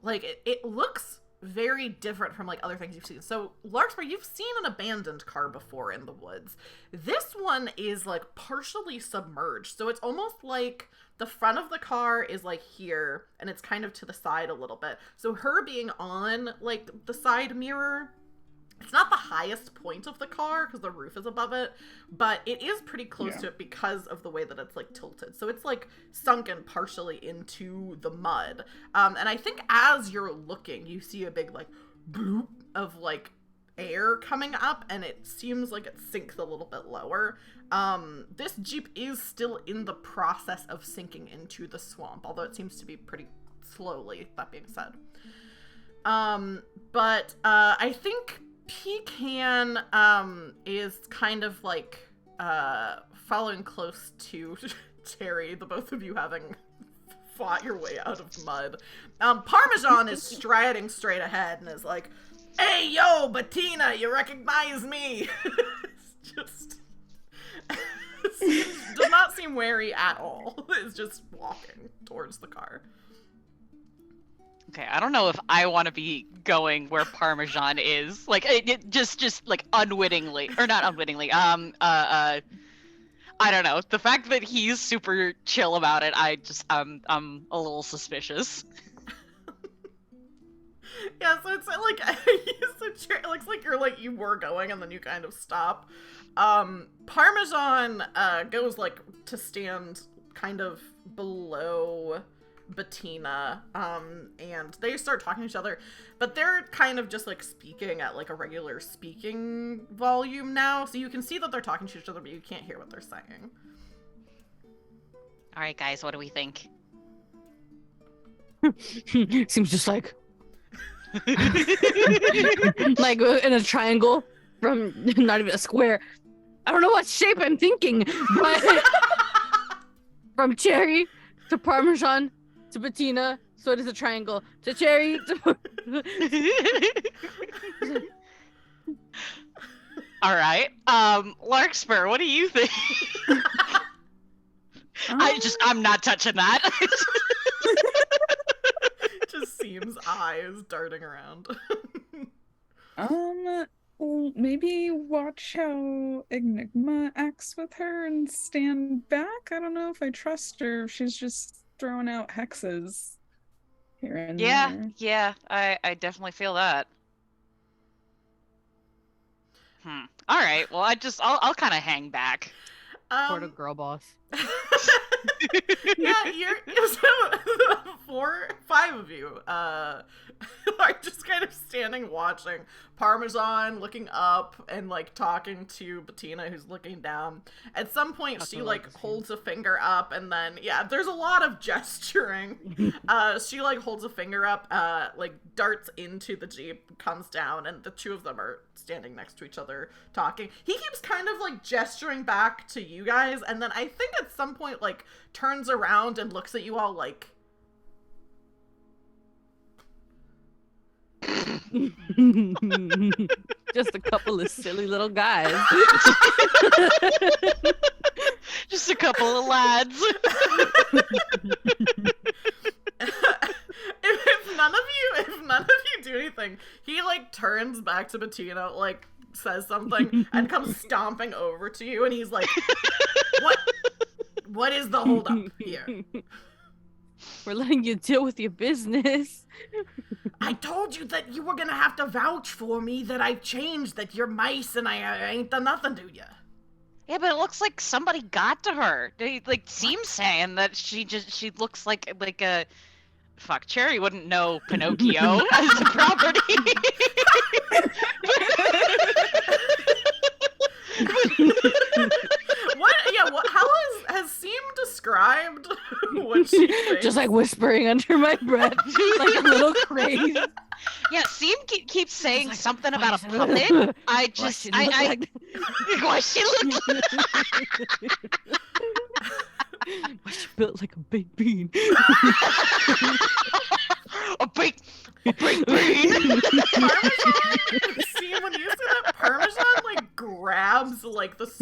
like it looks very different from like other things you've seen. So Larkspur, you've seen an abandoned car before in the woods. This one is like partially submerged, so it's almost like the front of the car is like here and it's kind of to the side a little bit. So her being on like the side mirror, it's not the highest point of the car because the roof is above it, but it is pretty close to it because of the way that it's like tilted. So it's like sunken partially into the mud. And I think as you're looking, you see a big like bloop of like air coming up, and it seems like it sinks a little bit lower. This Jeep is still in the process of sinking into the swamp, although it seems to be pretty slowly, that being said. But I think Pecan is kind of like following close to Terry, the both of you having fought your way out of mud. Parmesan is striding straight ahead and is like, "Hey, yo, Bettina, you recognize me?" It's just does not seem wary at all. It's just walking towards the car. Okay, I don't know if I want to be going where Parmesan is. Like, it just like unwittingly, or not unwittingly. I don't know. The fact that he's super chill about it, I'm a little suspicious. Yeah, so it's like it looks like you were going and then you kind of stop. Parmesan goes like to stand kind of below Bettina, and they start talking to each other, but they're kind of just like speaking at like a regular speaking volume now, so you can see that they're talking to each other, but you can't hear what they're saying. All right, guys, what do we think? Seems just like like in a triangle from not even a square. I don't know what shape I'm thinking, but from cherry to Parmesan to Bettina, so it is a triangle. To cherry to All right. Larkspur, what do you think? I'm not touching that. Just seems eyes darting around. Well, maybe watch how Enigma acts with her and stand back. I don't know if I trust her if she's just throwing out hexes here and there. Yeah, I definitely feel that. All right, well, I'll kind of hang back. Sort of girl boss. Yeah, so 5 of you are just kind of standing watching. Parmesan looking up and like talking to Bettina, who's looking down. At some point she like holds a finger up, and then there's a lot of gesturing. She like holds a finger up, like darts into the Jeep, comes down, and the two of them are standing next to each other talking. He keeps kind of like gesturing back to you guys, and then I think at some point like turns around and looks at you all like, just a couple of silly little guys. Just a couple of lads. if none of you do anything, he like turns back to Bettina, like says something, and comes stomping over to you, and he's like, what is the holdup here? We're letting you deal with your business. I told you that you were gonna have to vouch for me, that I've changed, that you're mice and I ain't done nothing to you. Yeah, but it looks like somebody got to her. They like seems saying that she looks like a fuck. Cherry wouldn't know Pinocchio as a property. How has Seem described what she thinks? Just like whispering under my breath, like a little crazy. Yeah, Seem keeps saying like, something about a puppet. Why she look like... Why she built like a big bean. a baked bean. Parmesan? See, when you say that, Parmesan like grabs like this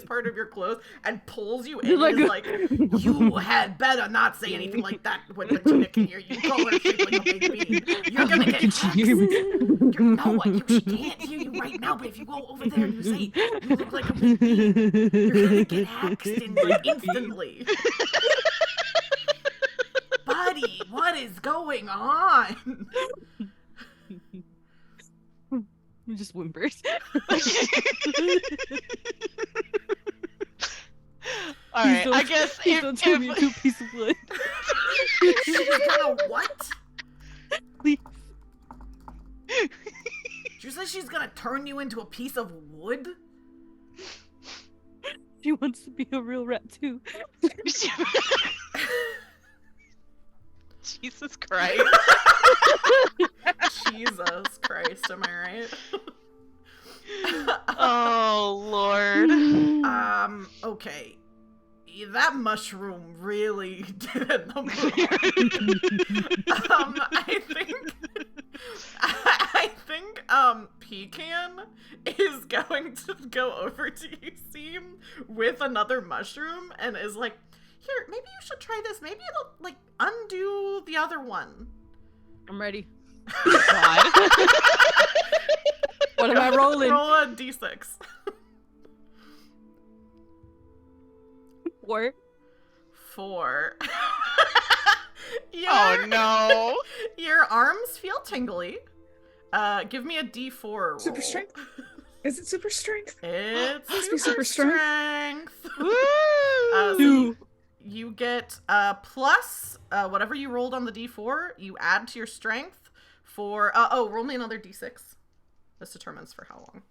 part of your clothes and pulls you in. Like, is like, you had better not say anything like that when Bettina can hear you. Call her shaped like a big bean. You're gonna get hexed. She can't hear you right now, but if you go over there and you say you look like a big bean, you're gonna get hexed instantly. Buddy, what is going on? Just whimpers. All right, I guess don't turn me into a piece of wood. She's gonna what? Please. She says she's gonna turn you into a piece of wood? She wants to be a real rat too. Jesus Christ. Jesus Christ, am I right? Oh, Lord. Okay. That mushroom really did a number on. I think Pecan is going to go over to you, Seem, with another mushroom and is like, here, maybe you should try this. Maybe it'll, like, undo the other one. I'm ready. God. What am I rolling? Roll a d6. 4. 4. Oh no. Your arms feel tingly. Give me a D4 roll. Super strength? Is it super strength? It's Must be super super strength. strength. Woo! So you get plus whatever you rolled on the D4, you add to your strength for roll me another D6. This determines for how long.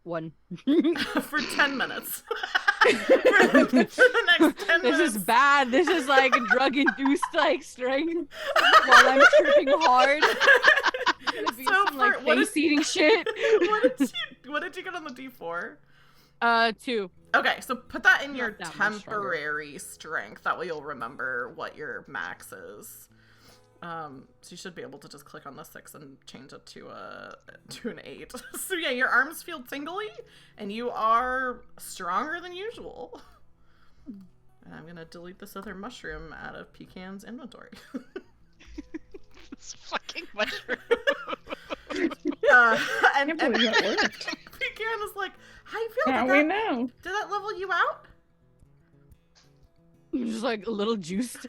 1. For 10 minutes. for the next 10 This minutes. is bad. This is like drug-induced like strength while I'm tripping hard. It's gonna be So some like for- what face eating shit. what did you get on the D4? 2. Okay, so put that in your Not that much stronger. temporary strength. That way you'll remember what your max is. So you should be able to just click on the 6 and change it to an 8. So yeah, your arms feel tingly, and you are stronger than usual. And I'm gonna delete this other mushroom out of Pecan's inventory. This fucking mushroom. And I can't believe that worked. Pecan is like, how you feel? Now Did we that, know. did that level you out? I'm just like a little juiced.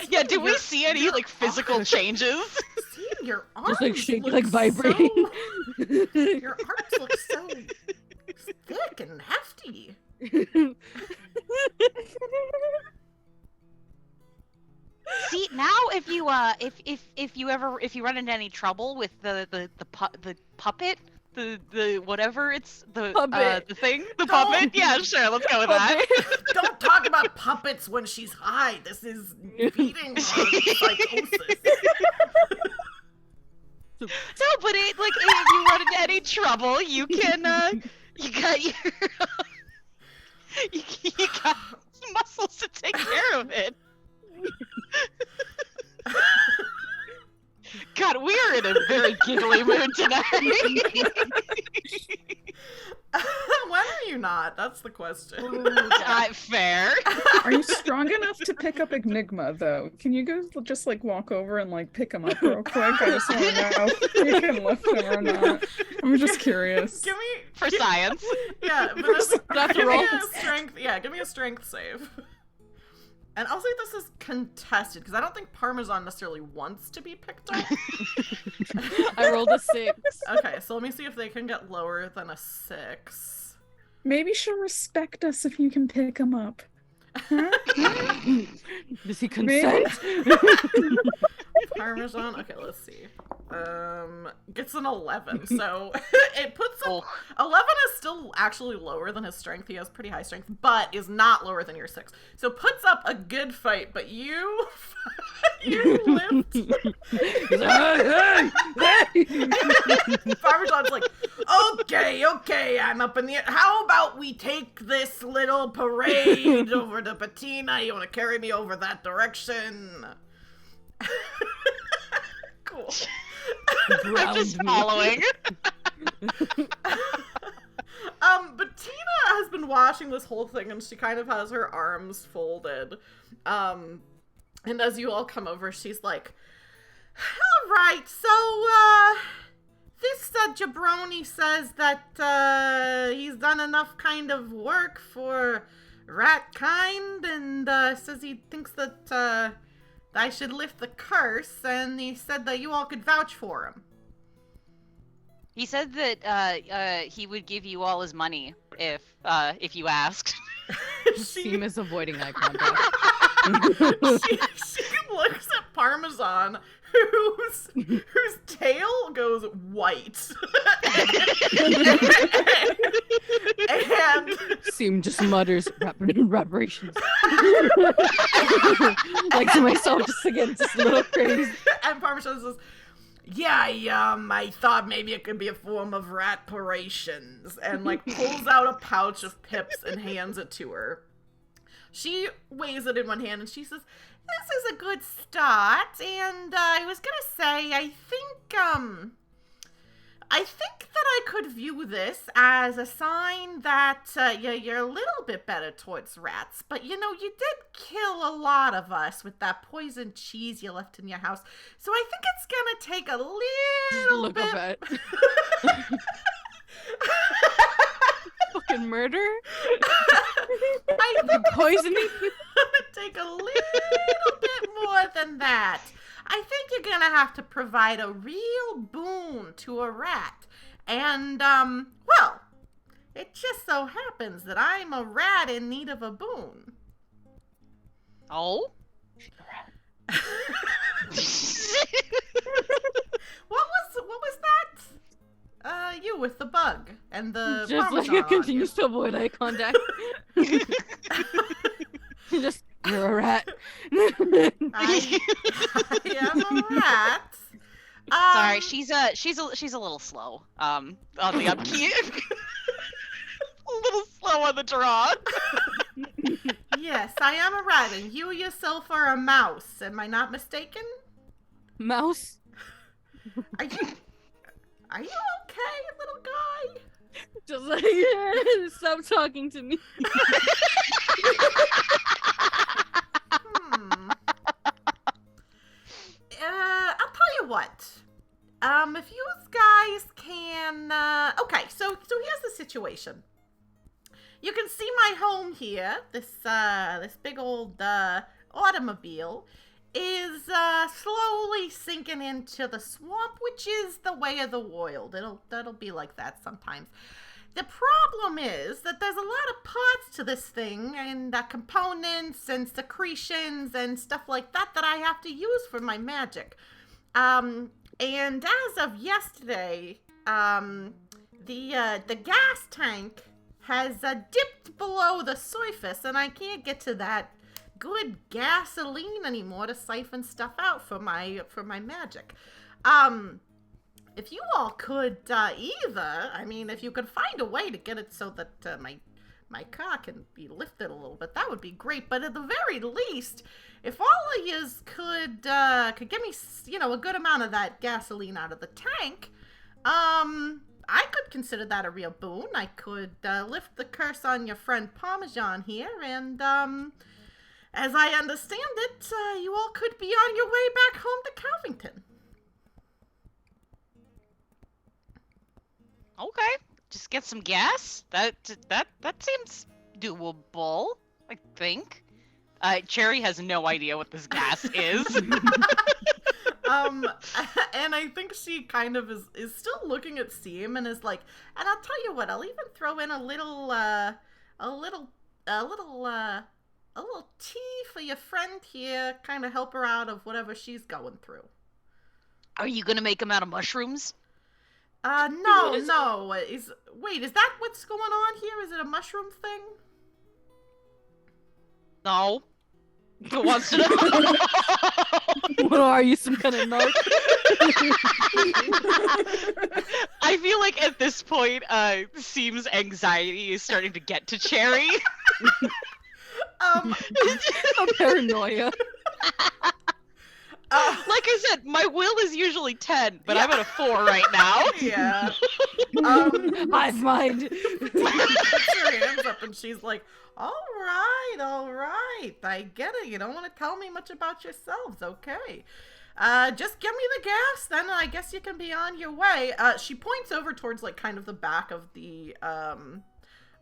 Yeah, did we Your- see any your like physical changes? See, your arms Just like shake, look like vibrating. Your arms look so thick and hefty. See, now if you if you run into any trouble with the puppet, the whatever it's the Puppet. the thing, the Don't. puppet. Yeah, sure, let's go with that. Don't talk about puppets when she's high. This is feeding her psychosis. No, but it like if you run into any trouble, you can you got your you got muscles to take care of it. God, we are in a very giggly mood tonight. When are you not? That's the question. Fair. Are you strong enough to pick up Enigma, though? Can you go just like walk over and like pick him up real quick? I just want to know if you can lift him or not. I'm just curious. Give me For science. yeah, Vanessa, That's give me roll. a strength. Yeah, give me a strength save. And I'll say this is contested because I don't think Parmesan necessarily wants to be picked up. I rolled a 6. Okay, so let me see if they can get lower than a 6. Maybe she'll respect us if you can pick him up. Huh? Does he consent? Parmesan. Okay, let's see. Gets an 11, so it puts him. Oh. 11 is still actually lower than his strength. He has pretty high strength, but is not lower than your 6. So puts up a good fight, but you lift. He's like, hey! Parmesan's like, okay, I'm up in the air. How about we take this little parade over to Patina? You want to carry me over that direction? Cool. I'm just Ground me. following. But Tina has been watching this whole thing, and she kind of has her arms folded. And as you all come over, she's like, all right, so, this jabroni says that, he's done enough kind of work for rat kind, and, says he thinks that, I should lift the curse, and he said that you all could vouch for him. He said that he would give you all his money if you asked. Seam is avoiding eye contact. she looks at Parmesan, whose tail goes white. and Seam just mutters reparations. Like to myself, just again, just a little crazy. and Parmesan says, yeah, I thought maybe it could be a form of reparations, and like pulls out a pouch of pips and hands it to her. She weighs it in one hand and she says, this is a good start, and I was gonna say, I think that I could view this as a sign that you're a little bit better towards rats, but you did kill a lot of us with that poisoned cheese you left in your house, so I think it's gonna take a little Look bit. up at. Fucking murder? I You're poisoning people? gonna take a little bit more than that. I think you're gonna have to provide a real boon to a rat. And, well, it just so happens that I'm a rat in need of a boon. Oh? What was that? You with the bug and the Just like Parmesan it on you. continues to avoid eye contact. Just, you're a rat. I am a rat. Sorry, she's a little slow. On the upkeep. A little slow on the draw. Yes, I am a rat, and you yourself are a mouse. Am I not mistaken? Mouse? Are you okay, little guy? Just like, stop talking to me. I'll tell you what. If you guys can, okay, so here's the situation. You can see my home here. This big old, automobile is, slowly sinking into the swamp, which is the way of the world. That'll be like that sometimes. The problem is that there's a lot of parts to this thing, and components and secretions and stuff like that that I have to use for my magic. And as of yesterday, the gas tank has dipped below the surface, and I can't get to that good gasoline anymore to siphon stuff out for my magic. If you all could if you could find a way to get it so that my car can be lifted a little bit, that would be great. But at the very least, if all of yous could give me, a good amount of that gasoline out of the tank, I could consider that a real boon. I could lift the curse on your friend Parmesan here, and as I understand it, you all could be on your way back home to Calvington. Okay, just get some gas. That seems doable, I think. Cherry has no idea what this gas is. And I think she kind of is still looking at Seam and is like, and I'll tell you what, I'll even throw in a little tea for your friend here, kind of help her out of whatever she's going through. Are you gonna make them out of mushrooms? No. Is that what's going on here? Is it a mushroom thing? No. Who wants to know? What are you, some kind of narc? I feel like at this point, Seam's anxiety is starting to get to Cherry. A paranoia. Like I said, my will is usually 10, but I'm at a 4 right now. Yeah. Hive mind. Puts her hands up and she's like, all right, I get it. You don't want to tell me much about yourselves, okay. Just give me the gas, then I guess you can be on your way. She points over towards, like, kind of the back of the,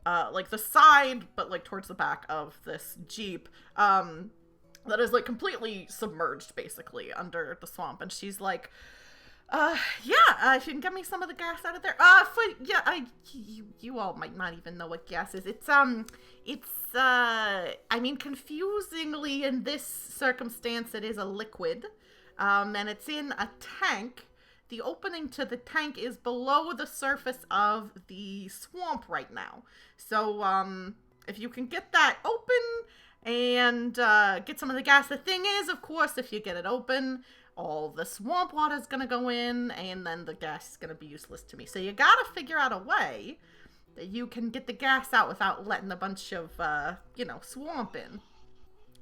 like, the side, but, like, towards the back of this Jeep, that is, like, completely submerged, basically, under the swamp, and she's like, if you can get me some of the gas out of there. You all might not even know what gas is. Confusingly in this circumstance, it is a liquid, and it's in a tank. The opening to the tank is below the surface of the swamp right now. So, if you can get that open and, get some of the gas. The thing is, of course, if you get it open, all the swamp water is going to go in, and then the gas is going to be useless to me. So you got to figure out a way that you can get the gas out without letting a bunch of, swamp in.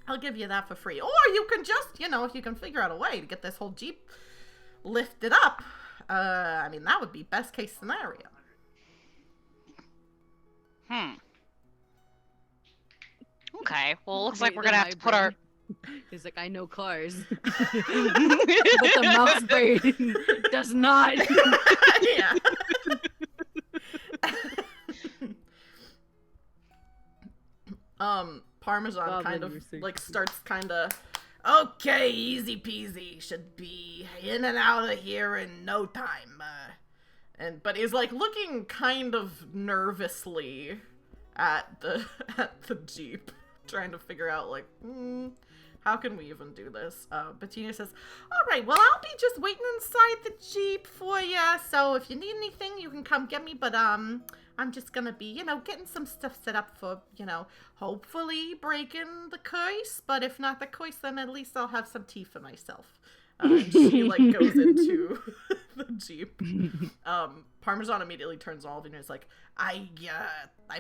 I'll give you that for free. Or you can just, if you can figure out a way to get this whole Jeep lifted up, that would be best case scenario. Okay, well, looks like we're gonna have to put our... He's like, I know cars. But the mouse brain does not. Yeah. Parmesan Goblin kind of rooster. like starts kind of, okay, easy peasy, should be in and out of here in no time. But is like looking kind of nervously at the Jeep, trying to figure out like, how can we even do this? Bettina says, all right, well, I'll be just waiting inside the Jeep for ya. So if you need anything, you can come get me. But I'm just gonna be, getting some stuff set up for, hopefully breaking the curse. But if not the curse, then at least I'll have some tea for myself. And she like goes into the Jeep. Parmesan immediately turns all of you and is like, I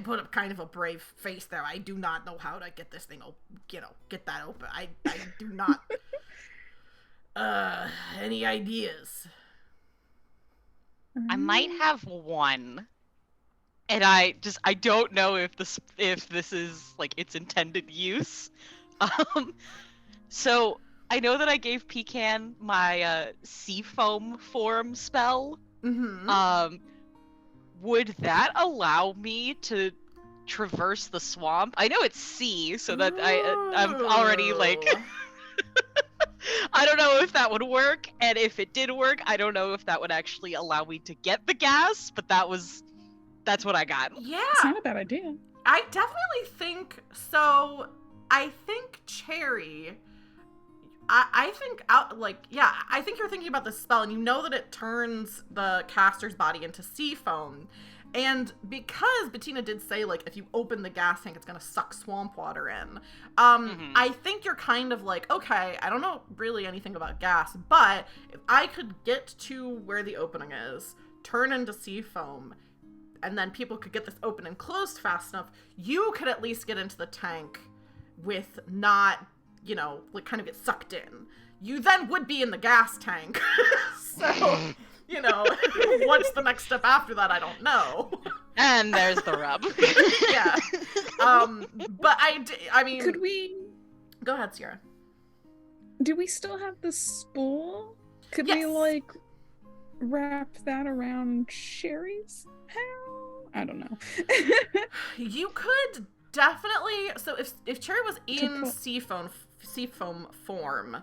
put up kind of a brave face there. I do not know how to get this thing get that open. I do not. Any ideas? I might have one. And I don't know if this is like its intended use. So I know that I gave Pecan my sea foam form spell. Mm-hmm. Would that allow me to traverse the swamp? I know it's sea, so that I'm already like I don't know if that would work, and if it did work, I don't know if that would actually allow me to get the gas, but that's what I got. Yeah. It's not a bad idea. I definitely think so. I think Cherry. I think I think you're thinking about this spell, and you know that it turns the caster's body into sea foam. And because Bettina did say, like, if you open the gas tank, it's gonna suck swamp water in. I think you're kind of like, okay, I don't know really anything about gas, but if I could get to where the opening is, turn into sea foam, and then people could get this open and closed fast enough, you could at least get into the tank with not, like kind of get sucked in. You then would be in the gas tank. So, what's the next step after that? I don't know. And there's the rub. Yeah. But I mean... Could we... Go ahead, Sierra. Do we still have the spool? Could Yes. we, like, wrap that around Sherry's hair? I don't know. You could definitely... So if Cherry was in sea foam form,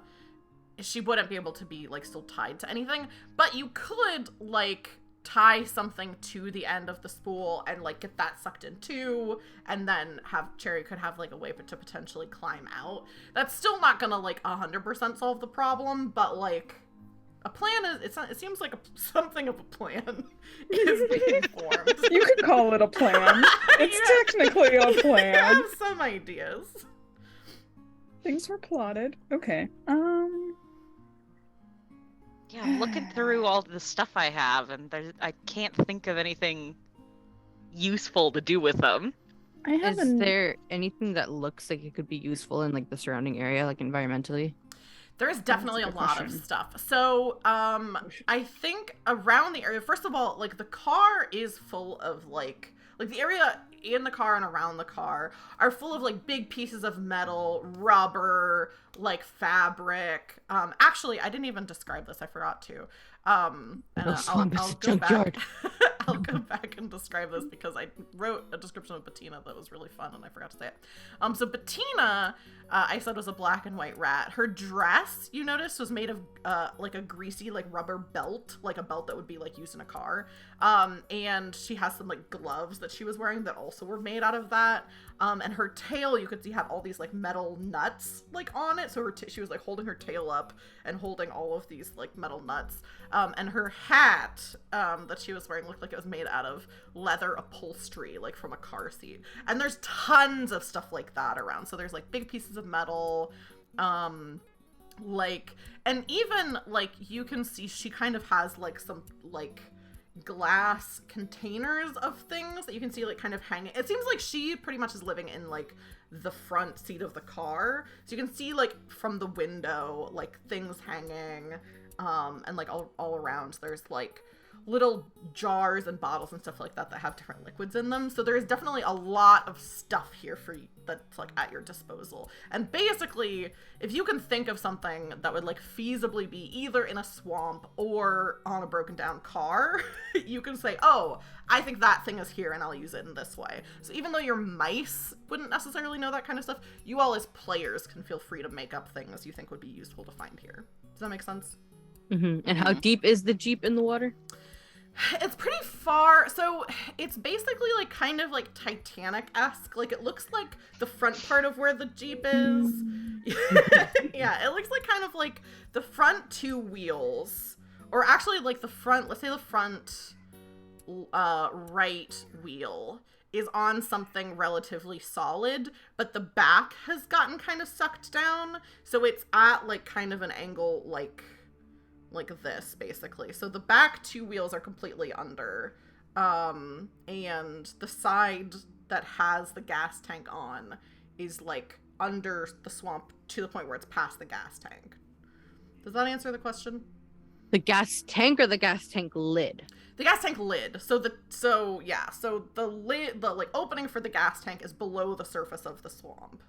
she wouldn't be able to be, like, still tied to anything. But you could, like, tie something to the end of the spool and, like, get that sucked in too. And then Cherry could have, like, a way to potentially climb out. That's still not gonna, like, 100% solve the problem. But, like, a plan is... it seems like something of a plan is being formed. You could call it a plan. It's technically a You plan. have some ideas. Things were plotted. Okay. Yeah, I'm looking through all the stuff I have, and I can't think of anything useful to do with them. I have Is there anything that looks like it could be useful in like the surrounding area, like environmentally? There is definitely a good lot of question. stuff. So, I think around the area, first of all, like the car is full of like the area in the car and around the car are full of like big pieces of metal, rubber, like fabric. Actually, I didn't even describe this. I forgot to. And I'll go back. I'll go back and describe this because I wrote a description of Bettina that was really fun and I forgot to say it. So Bettina, I said, was a black and white rat. Her dress, you noticed, was made of like a greasy like rubber belt, like a belt that would be like used in a car. And she has some like gloves that she was wearing that also were made out of that. And her tail, you could see, had all these like metal nuts like on it. So she was like holding her tail up and holding all of these like metal nuts. And her hat that she was wearing looked like it was made out of leather upholstery, like from a car seat. And there's tons of stuff like that around. So there's like big pieces of metal, like, and even like you can see she kind of has like some like glass containers of things that you can see like kind of hanging. It seems like she pretty much is living in like the front seat of the car, so you can see like from the window like things hanging, and like all around there's like little jars and bottles and stuff like that have different liquids in them. So there is definitely a lot of stuff here for you that's like at your disposal. And basically, if you can think of something that would like feasibly be either in a swamp or on a broken down car, you can say, oh, I think that thing is here and I'll use it in this way. So even though your mice wouldn't necessarily know that kind of stuff, you all as players can feel free to make up things you think would be useful to find here. Does that make sense? Mm-hmm. And how deep is the Jeep in the water? It's pretty far, so it's basically like kind of like Titanic-esque. Like it looks like the front part of where the Jeep is. Yeah, it looks like kind of like the front two wheels, or actually like the front, let's say the front right wheel is on something relatively solid, but the back has gotten kind of sucked down, so it's at like kind of an angle like this, basically. So the back two wheels are completely under, and the side that has the gas tank on is like under the swamp to the point where it's past the gas tank. Does that answer the question? The gas tank or the gas tank lid? The gas tank lid. So the lid, the like opening for the gas tank is below the surface of the swamp.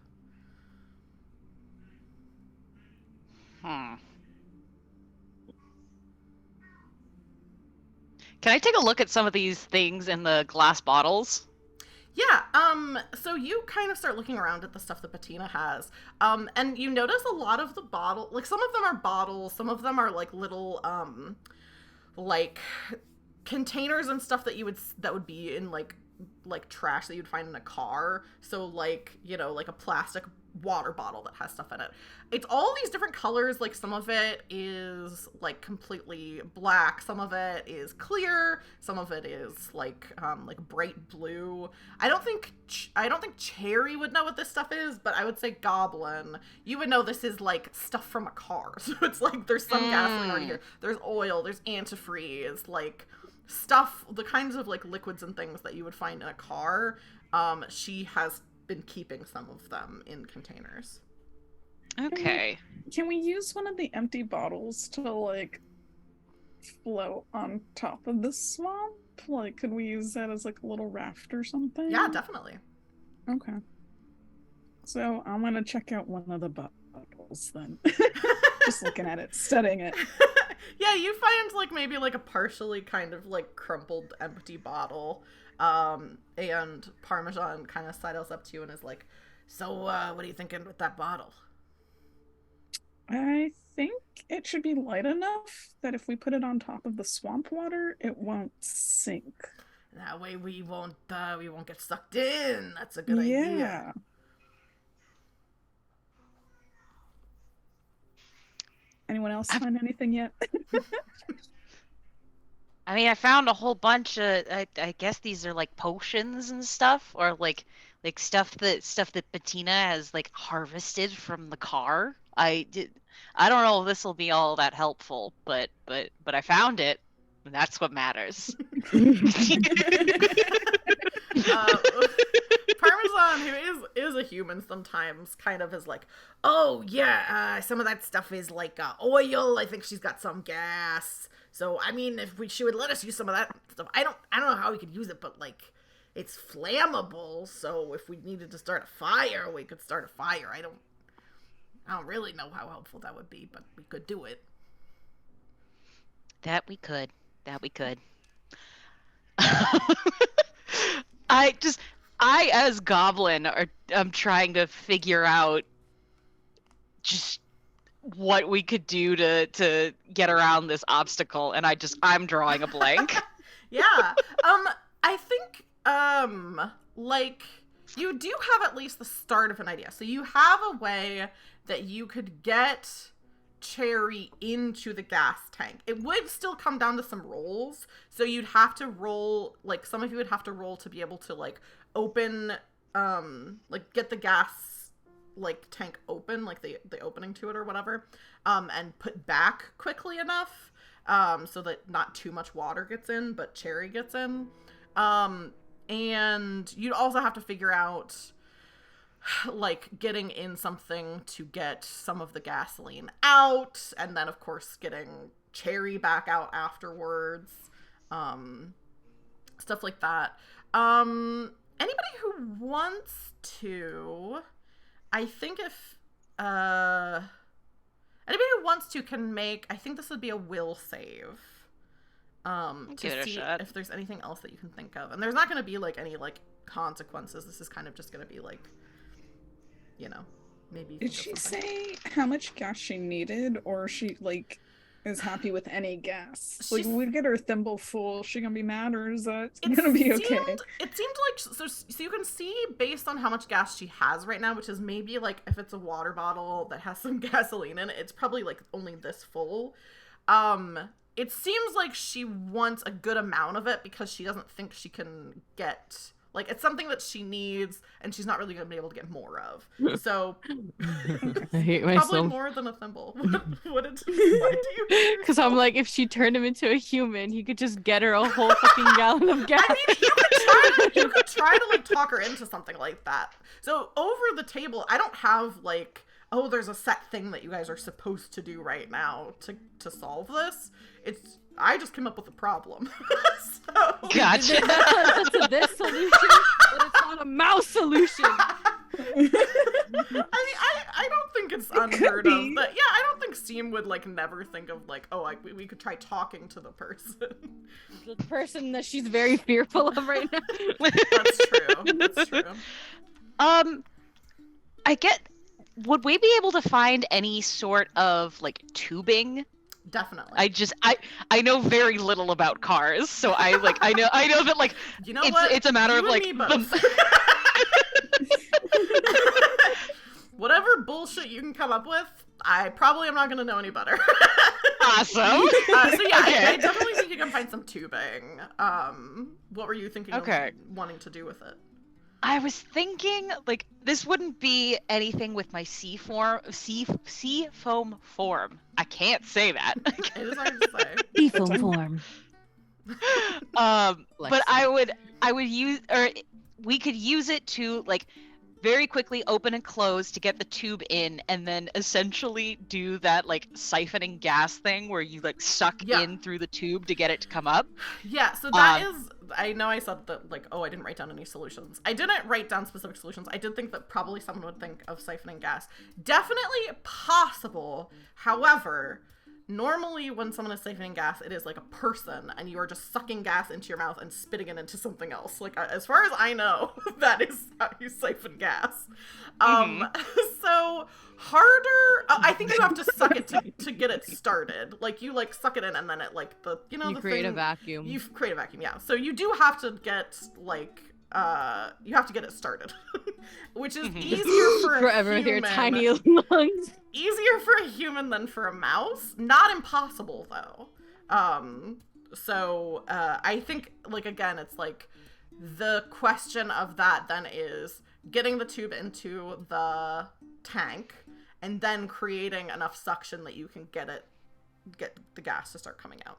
Can I take a look at some of these things in the glass bottles? Yeah, so you kind of start looking around at the stuff that Bettina has, and you notice a lot of the bottle, like some of them are bottles, some of them are like little, like containers and stuff that would be in like trash that you'd find in a car. So like, you know, like a plastic water bottle that has stuff in it. It's all these different colors. Like some of it is like completely black, some of it is clear, some of it is like bright blue. I don't think Cherry would know what this stuff is, but I would say Goblin, you would know this is like stuff from a car. So it's like there's some gasoline already here, there's oil, there's antifreeze, like stuff, the kinds of like liquids and things that you would find in a car. She has been keeping some of them in containers. Okay. Can we use one of the empty bottles to like float on top of the swamp? Like, could we use that as like a little raft or something? Yeah, definitely. Okay. So I'm gonna check out one of the bottles then. Just looking at it, studying it. Yeah, you find like maybe like a partially kind of like crumpled empty bottle. And Parmesan kind of sidles up to you and is like, so what are you thinking with that bottle? I think it should be light enough that if we put it on top of the swamp water, it won't sink. That way we won't get sucked in. That's a good idea. Anyone else find anything yet? I mean, I found a whole bunch of, I guess these are like potions and stuff, or like stuff that Bettina has like harvested from the car. I don't know if this will be all that helpful, but I found it, and that's what matters. Parmesan, who is a human sometimes, kind of is like, oh yeah, some of that stuff is like oil. I think she's got some gas. So I mean, if she would let us use some of that stuff, I don't know how we could use it, but like, it's flammable. So if we needed to start a fire, we could start a fire. I don't really know how helpful that would be, but we could do it. That we could. I as Goblin I'm trying to figure out just what we could do to get around this obstacle, and I'm drawing a blank. Yeah. I think like you do have at least the start of an idea. So you have a way that you could get Cherry into the gas tank. It would still come down to some rolls. So you'd have to roll, like some of you would have to roll to be able to like open like get the gas like tank open, like the opening to it or whatever, and put back quickly enough so that not too much water gets in but Cherry gets in. And you'd also have to figure out like getting in something to get some of the gasoline out, and then of course getting Cherry back out afterwards. stuff like that. Anybody who wants to, I think if anybody who wants to can make, I think this would be a will save. To see if there's anything else that you can think of. And there's not going to be like any like consequences. This is kind of just going to be like, you know, maybe. Did she say how much gas she needed, or she like is happy with any gas? Like, we get her thimble full, is she gonna be mad, or is that gonna be okay? It seemed like so you can see based on how much gas she has right now, which is maybe like if it's a water bottle that has some gasoline in it, it's probably like only this full. It seems like she wants a good amount of it because she doesn't think she can get, like, it's something that she needs and she's not really going to be able to get more of. So, I hate myself. Probably more than a thimble. Why do you? Because I'm like, if she turned him into a human, he could just get her a whole fucking gallon of gas. I mean, you could try to, like, talk her into something like that. So, over the table, I don't have, like, oh, there's a set thing that you guys are supposed to do right now to solve this. I just came up with a problem. So. Gotcha. That's a this solution, but it's not a mouse solution. I mean, I don't think it's unheard of, but yeah, I don't think Steam would like never think of like, oh, we could try talking to the person. The person that she's very fearful of right now. That's true. That's true. Would we be able to find any sort of like tubing? Definitely. I know very little about cars, so I know that like, you know what? It's a matter of like whatever bullshit you can come up with, I probably am not going to know any better. Awesome. So yeah, Okay. I definitely think you can find some tubing. What were you thinking of wanting to do with it? I was thinking, like, this wouldn't be anything with my sea foam form. I can't say that. It is hard to say. Sea foam form. But I would use, or we could use it to, like, very quickly open and close to get the tube in, and then essentially do that, like, siphoning gas thing where you, like, suck in through the tube to get it to come up. Yeah, so that is... I know I said that, like, oh, I didn't write down any solutions. I didn't write down specific solutions. I did think that probably someone would think of siphoning gas. Definitely possible. However, normally when someone is siphoning gas, it is like a person, and you are just sucking gas into your mouth and spitting it into something else. Like, as far as I know, that is how you siphon gas. So harder. I think you have to suck it to get it started. Like, you like suck it in, and then it like you create a vacuum. You create a vacuum, yeah. So you do have to get like you have to get it started, which is easier for everyone with your tiny lungs. Easier for a human than for a mouse. Not impossible though. So I think, like, again, it's like the question of that then is getting the tube into the tank and then creating enough suction that you can get the gas to start coming out.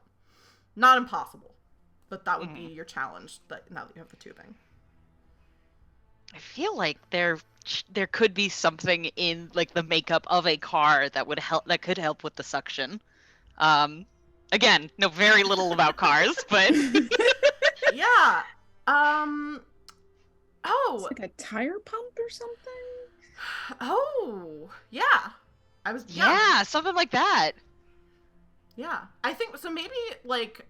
Not impossible, but that would be your challenge now that you have the tubing. I feel like there could be something in like the makeup of a car that could help with the suction. Again, know very little about cars, but yeah. It's like a tire pump or something? Oh, yeah. Yeah, something like that. Yeah, I think so. Maybe like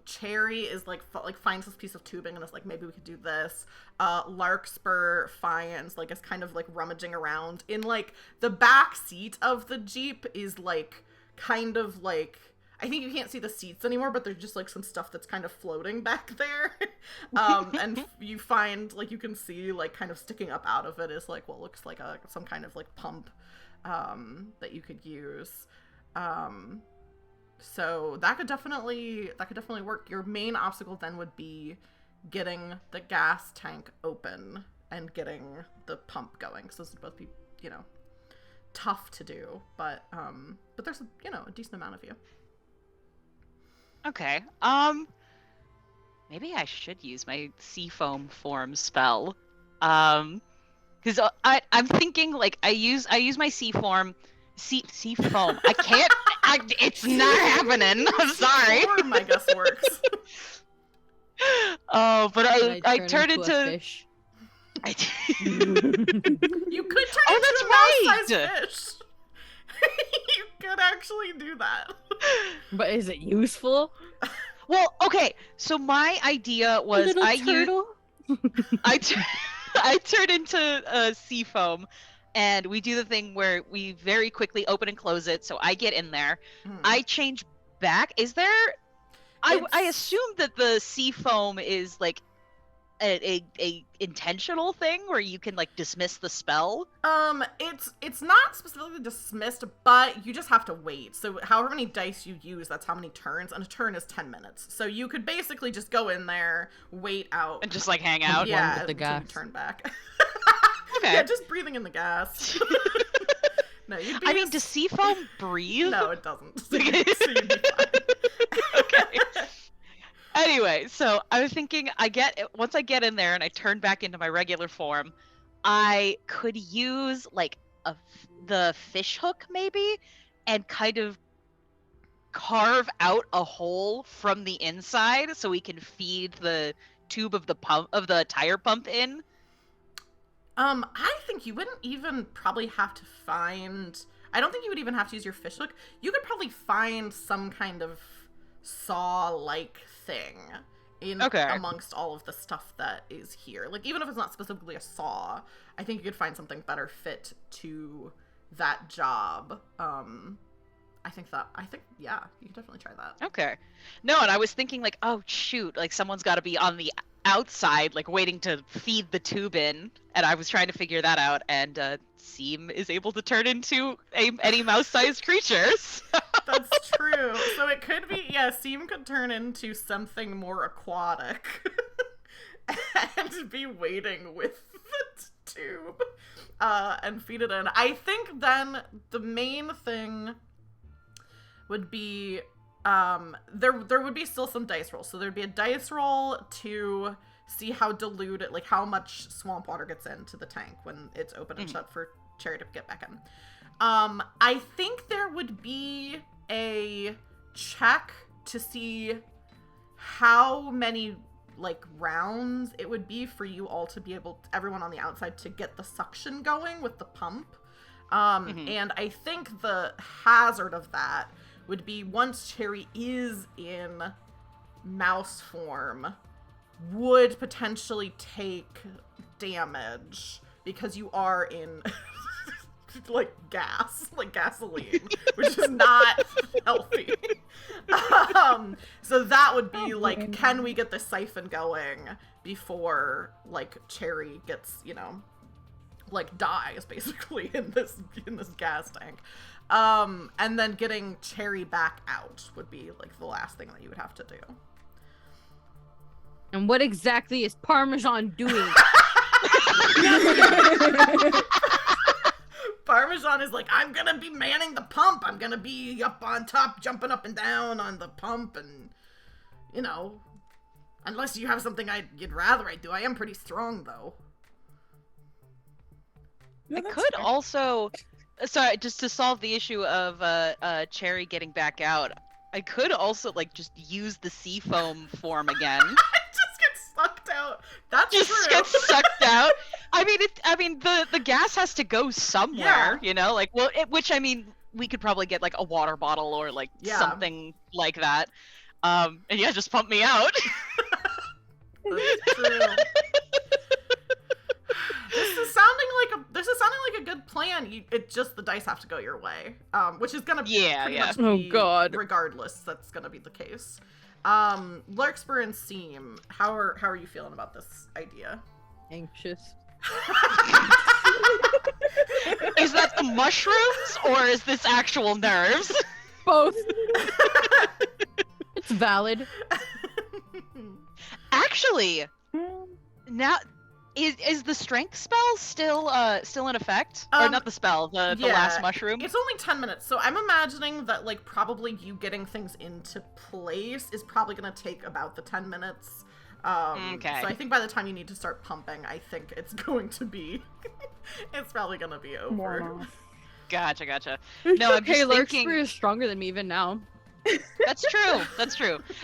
Cherry is like finds this piece of tubing and is like, maybe we could do this. Larkspur finds like is kind of like rummaging around in like the back seat of the Jeep is like kind of like, I think you can't see the seats anymore, but there's just like some stuff that's kind of floating back there. And you find like you can see like kind of sticking up out of it is like what looks like some kind of like pump that you could use. So that could definitely work. Your main obstacle then would be getting the gas tank open and getting the pump going. So those would both be, tough to do, but there's a decent amount of you. Okay. Maybe I should use my seafoam form spell. Because I'm thinking like I use my sea foam. I can't. It's not happening. I'm sorry. Form, I guess, works. Oh, but I turn turned into a into. fish. I You could turn Oh, into that's a right! mouse-sized fish. You could actually do that. But is it useful? Well, okay. So my idea was Little I used turtle. I t- I turn into a sea foam, and we do the thing where we very quickly open and close it. So I get in there. I change back. Is there? I It's- assume that the sea foam is like a intentional thing where you can like dismiss the spell. It's not specifically dismissed, but you just have to wait. So however many dice you use, that's how many turns, and a turn is 10 minutes. So you could basically just go in there, wait out, And just like hang out. yeah, with the until you gas. turn back. Okay. Yeah, just breathing in the gas. No, you'd be. I mean, does sea foam breathe? No, it doesn't. So you'd be fine. Okay. Anyway, so I was thinking, once I get in there and I turn back into my regular form, I could use like the fish hook maybe, and kind of carve out a hole from the inside so we can feed the tube of the tire pump in. I think you wouldn't even probably have to find. I don't think you would even have to use your fish hook. You could probably find some kind of saw-like thing in amongst all of the stuff that is here. Like, even if it's not specifically a saw, I think you could find something better fit to that job. I think yeah, you could definitely try that. Okay. No, and I was thinking like, oh shoot, like someone's got to be on the outside, like waiting to feed the tube in, and I was trying to figure that out. And Seam is able to turn into any mouse-sized creatures. That's true. So it could be, yeah, Seam could turn into something more aquatic and be waiting with the tube and feed it in. I think then the main thing would be there would be still some dice rolls. So there'd be a dice roll to see how diluted, like how much swamp water gets into the tank when it's open and shut for Cherry to get back in. I think there would be a check to see how many like rounds it would be for you all to be able everyone on the outside to get the suction going with the pump. And I think the hazard of that would be once Cherry is in mouse form, would potentially take damage because you are in like gasoline, which is not healthy. So that would be like, can we get the siphon going before like Cherry gets, like dies basically in this gas tank. And then getting Cherry back out would be like the last thing that you would have to do. And what exactly is Parmesan doing? Parmesan is like, I'm gonna be manning the pump. I'm gonna be up on top, jumping up and down on the pump, and unless you have something you'd rather I do. I am pretty strong though. No, I that's could fair. also, sorry, just to solve the issue of Cherry getting back out, I could also like just use the sea foam form again. Just get sucked out. That's Just true. get sucked out. I mean, the gas has to go somewhere, like, well, which I mean, we could probably get like a water bottle or like something like that. And yeah, just pump me out. That's true. This is sounding like a good plan. It just the dice have to go your way, which is gonna pretty much be, Oh, God. regardless. That's gonna be the case. Larkspur and Seam, how are you feeling about this idea? Anxious. Is that the mushrooms or is this actual nerves? Both. It's valid. Actually, now is the strength spell still in effect? Or not the spell, the last mushroom? It's only 10 minutes, so I'm imagining that like probably you getting things into place is probably gonna take about the 10 minutes. Okay. So I think by the time you need to start pumping, I think it's going to be it's probably gonna be over. More off. Gotcha. No, I'm just Larkspur thinking. is stronger than me even now. That's true.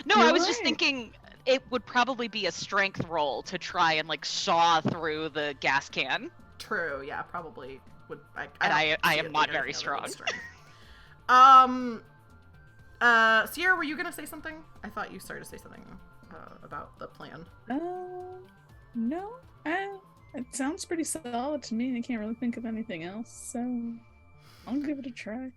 No, You're I was just right. thinking. it would probably be a strength roll to try and like saw through the gas can. True. Yeah, probably would. I don't see am it not being very anything other than strong. strength. Sierra, were you gonna say something? I thought you started to say something about the plan. No. It sounds pretty solid to me. I can't really think of anything else, so I'll give it a try.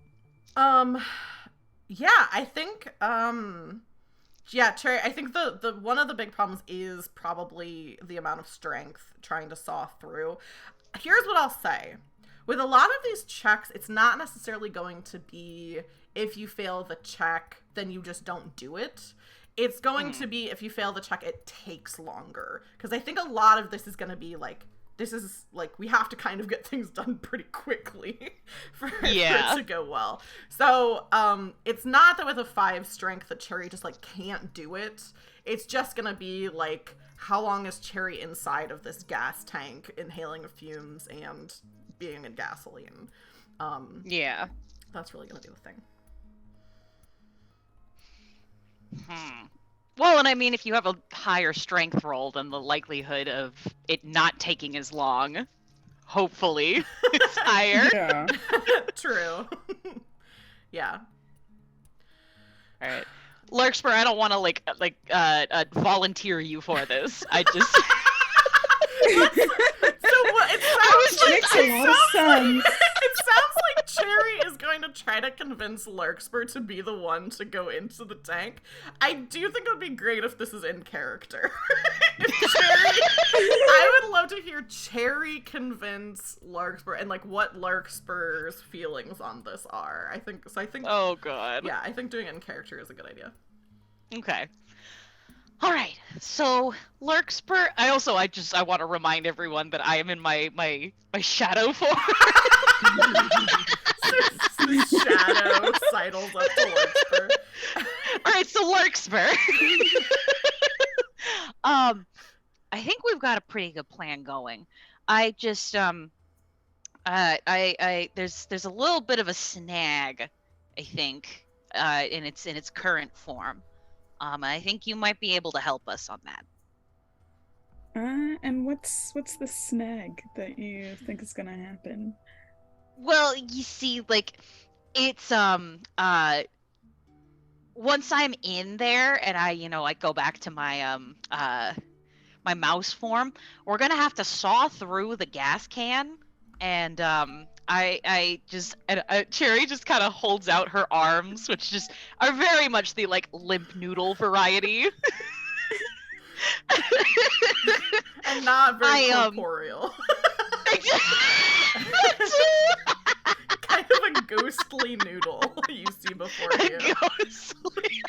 Yeah, I think, yeah, Cherry, I think the one of the big problems is probably the amount of strength trying to saw through. Here's what I'll say. With a lot of these checks, it's not necessarily going to be if you fail the check, then you just don't do it. It's going to be if you fail the check, it takes longer. Because I think a lot of this is going to be like, we have to kind of get things done pretty quickly for it to go well. So, it's not that with a 5 strength that Cherry just, like, can't do it. It's just gonna be, like, how long is Cherry inside of this gas tank, inhaling the fumes and being in gasoline? Yeah. That's really gonna be the thing. Well, and I mean, if you have a higher strength roll, then the likelihood of it not taking as long, hopefully, is higher. Yeah. True. Yeah. All right, Larkspur, I don't want to volunteer you for this. I just. So what? It Makes a lot of sense. It sounds like Cherry is going to try to convince Larkspur to be the one to go into the tank. I do think it would be great if this is in character. I would love to hear Cherry convince Larkspur and like what Larkspur's feelings on this are. I think. Oh god. Yeah, I think doing it in character is a good idea. Okay. All right, so Larkspur. I want to remind everyone that I am in my shadow form. Shadow sidles up to Larkspur. All right, so Larkspur. I think we've got a pretty good plan going. I just there's a little bit of a snag, I think, in its current form. I think you might be able to help us on that. And what's the snag that you think is gonna happen? Well, you see, like, it's once I'm in there and I go back to my my mouse form, we're gonna have to saw through the gas can, and Cherry just kind of holds out her arms, which just are very much the like limp noodle variety. And not very corporeal. Kind of a ghostly noodle you see before you. Ghostly.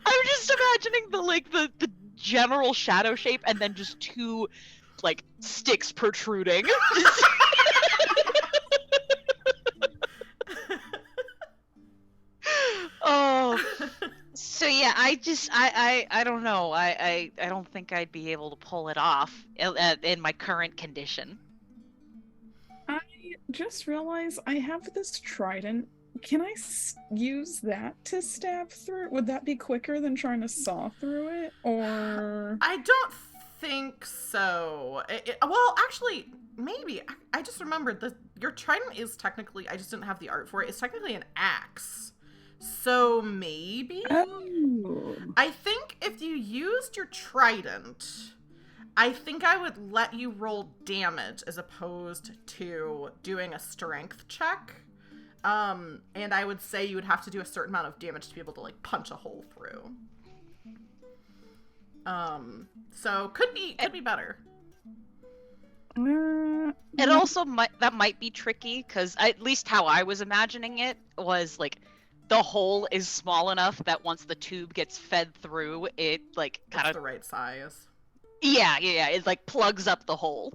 I'm just imagining the general shadow shape and then just 2 like sticks protruding. Oh, so yeah, I don't know. I don't think I'd be able to pull it off in my current condition. I just realized I have this trident. Can I use that to stab through? Would that be quicker than trying to saw through it? Or I don't think so. Well, actually, maybe. I just remembered your trident is technically, I just didn't have the art for it. It's technically an axe. So maybe? Oh. I think if you used your trident, I think I would let you roll damage as opposed to doing a strength check. And I would say you would have to do a certain amount of damage to be able to like punch a hole through. So could be better. It also might be tricky because at least how I was imagining it was like the hole is small enough that once the tube gets fed through, it like kind of the right size. Yeah, it like plugs up the hole,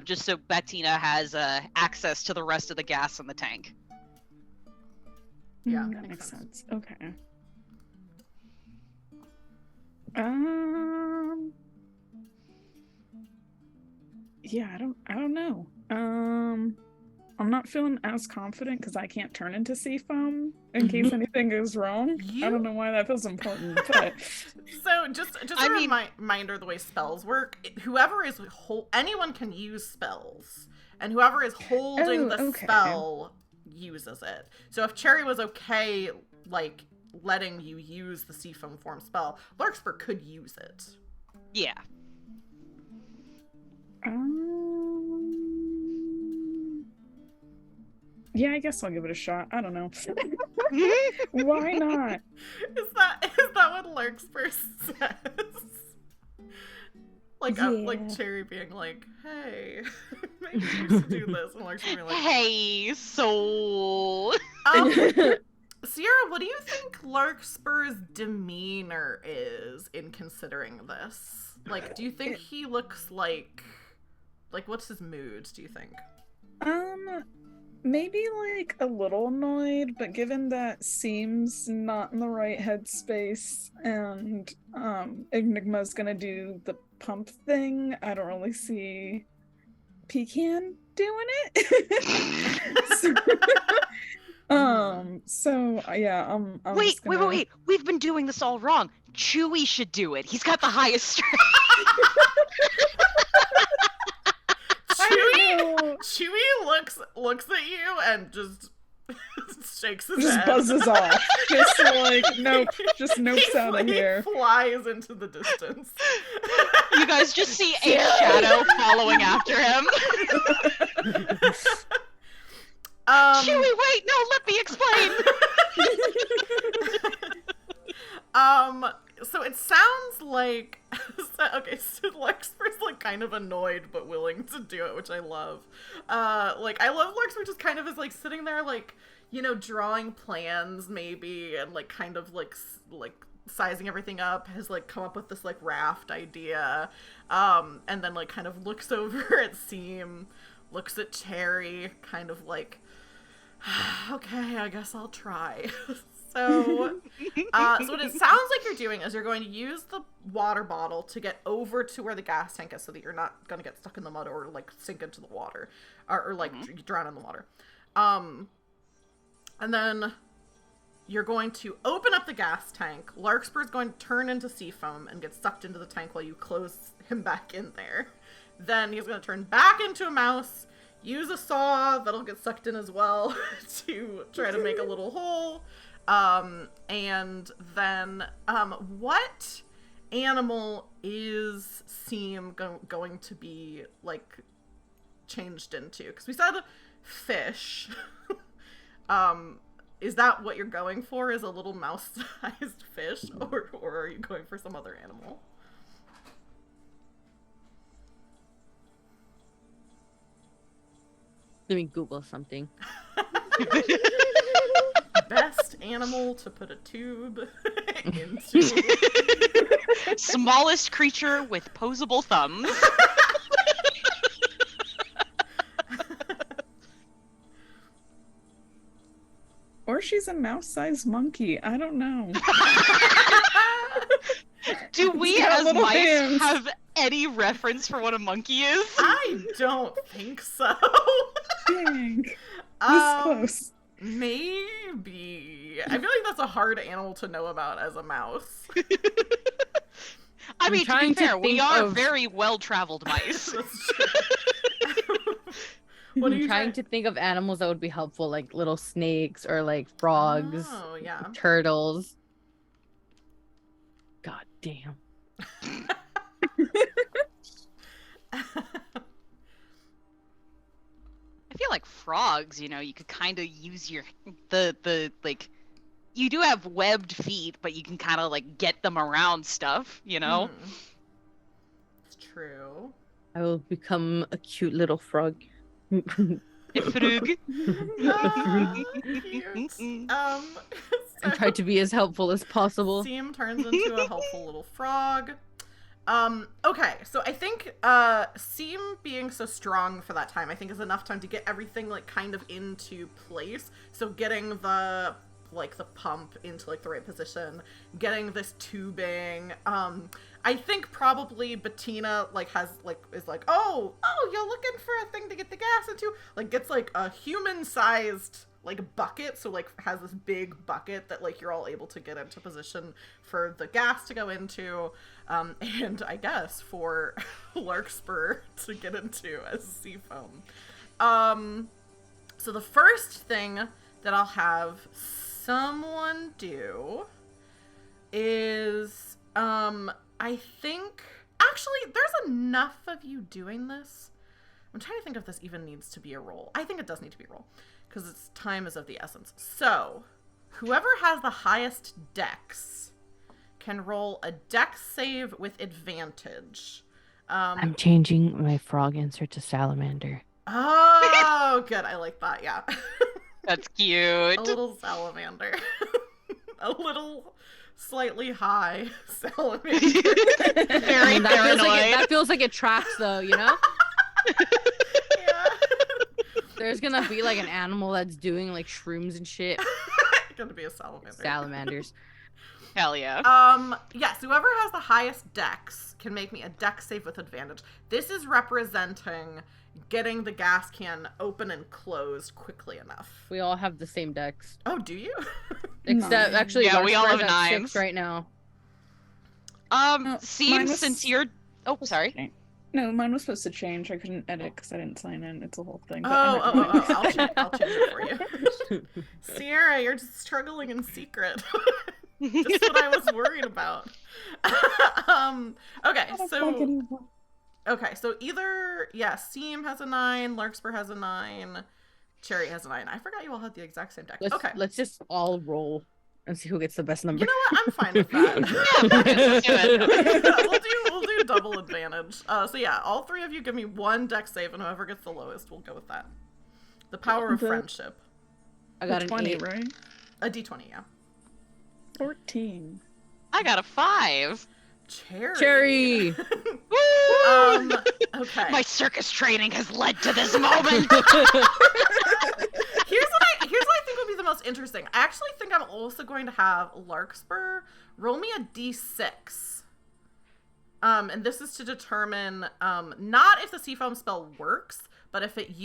just so Bettina has access to the rest of the gas in the tank. Yeah, that makes sense. Okay. Yeah, I don't know. I'm not feeling as confident because I can't turn into sea foam in case anything goes wrong. I don't know why that feels important, but so just a reminder of the way spells work. Whoever is anyone can use spells, and whoever is holding the spell uses it. So if Cherry was okay, like letting you use the sea foam form spell, Larkspur could use it. Yeah. Yeah, I guess I'll give it a shot. I don't know. Why not? Is that what Larkspur says? Like like Cherry being like, "Hey, maybe you should do this," and Larkspur being like, "Hey, soul." Sierra, what do you think Larkspur's demeanor is in considering this? Like, do you think he looks like what's his mood, do you think? Maybe like a little annoyed, but given that Seam's not in the right headspace and Enigma's gonna do the pump thing, I don't really see Pecan doing it. So yeah, I'm wait, we've been doing this all wrong. Chewie should do it. He's got the highest strength. Chewie looks at you and just shakes his head. Just buzzes off. Just like, nope. Just nopes out of here. He flies into the distance. You guys just see a shadow following after him. Chewie, wait, no, let me explain. So it sounds like so Larkspur's like kind of annoyed but willing to do it, which I love. Like I love Larkspur just kind of is like sitting there like, you know, drawing plans maybe and like kind of like sizing everything up, has like come up with this like raft idea, and then like kind of looks over at Seam, looks at Cherry, kind of like, okay, I guess I'll try. So what it sounds like you're doing is you're going to use the water bottle to get over to where the gas tank is so that you're not going to get stuck in the mud or like sink into the water or like drown in the water. And then you're going to open up the gas tank. Larkspur's going to turn into sea foam and get sucked into the tank while you close him back in there. Then he's going to turn back into a mouse, use a saw that'll get sucked in as well to try to make a little hole. And then, what animal is Seam going to be, like, changed into? Because we said fish. Is that what you're going for, is a little mouse-sized fish, or are you going for some other animal? Let me Google something. Best animal to put a tube into. Smallest creature with posable thumbs. Or she's a mouse-sized monkey. I don't know. Do we as mice have any reference for what a monkey is? I don't think so. Dang. This close. Maybe. I feel like that's a hard animal to know about as a mouse. I mean, to be fair, we are very well-traveled mice. I'm trying to think of animals that would be helpful, like little snakes or like frogs, turtles. God damn. I feel like frogs, you know, you could kind of use the like, you do have webbed feet, but you can kind of like get them around stuff, you know? It's true. I will become a cute little frog. Frog. I try to be as helpful as possible. Seam turns into a helpful little frog. Okay, so I think Seam being so strong for that time, I think is enough time to get everything like kind of into place. So getting the like the pump into like the right position, getting this tubing. I think probably Bettina like is like, oh, you're looking for a thing to get the gas into, like gets like a human-sized like bucket, so like has this big bucket that like you're all able to get into position for the gas to go into, and I guess for Larkspur to get into as sea foam. So the first thing that I'll have someone do is, I think, actually, there's enough of you doing this. I'm trying to think if this even needs to be a roll. I think it does need to be a roll, because it's time is of the essence. So, whoever has the highest dex can roll a dex save with advantage. I'm changing my frog answer to salamander. Oh, good. I like that, yeah. That's cute. A little salamander. A little slightly high salamander. Very paranoid. That feels like it tracks, though, you know? Yeah. There's gonna be like an animal that's doing like shrooms and shit. Gonna be a salamander. Salamanders. Hell yeah. Yes, whoever has the highest dex can make me a dex save with advantage. This is representing getting the gas can open and closed quickly enough. We all have the same decks. Oh, do you? Except, actually, Yeah, we all Larkspur's have at 9s. 6 right now. Seems since you're... Oh, sorry. No, mine was supposed to change. I couldn't edit because I didn't sign in. It's a whole thing. But Oh. I'll change it for you. Sierra, you're just struggling in secret. Just what I was worried about. Okay, so either, Seam has a 9, Larkspur has a 9, Cherry has a 9. I forgot you all had the exact same deck. Let's just all roll and see who gets the best number. You know what? I'm fine with that. Let's do it. We'll do double advantage. So yeah, all three of you give me one dex save, and whoever gets the lowest, we'll go with that. The power of friendship. I got an 20, 8. right? A d20, yeah. 14. I got a 5. Cherry. Woo! Okay. My circus training has led to this moment. Here's what I think would be the most interesting. I actually think I'm also going to have Larkspur roll me a d6. And this is to determine not if the seafoam spell works, but if it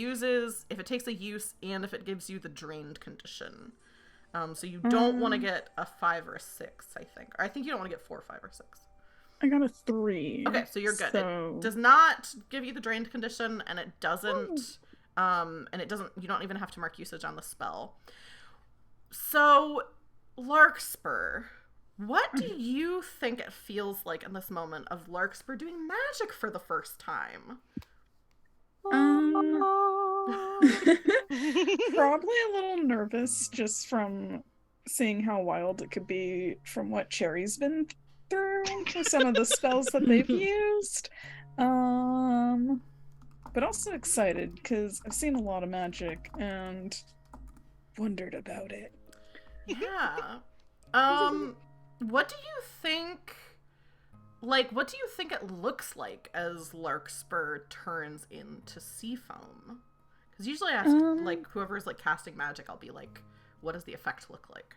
takes a use and if it gives you the drained condition. So you don't want to get a 5 or a 6, I think. Or I think you don't want to get 4, 5, or 6. I got a 3. Okay, so you're good. So... It does not give you the drained condition, and it doesn't, you don't even have to mark usage on the spell. So, Larkspur, what do you think it feels like in this moment of Larkspur doing magic for the first time? Probably a little nervous just from seeing how wild it could be from what Cherry's been through with some of the spells that they've used. But also excited because I've seen a lot of magic and wondered about it. Yeah. What do you think, what do you think it looks like as Larkspur turns into seafoam? Because usually I ask, whoever's, casting magic, I'll be like, what does the effect look like?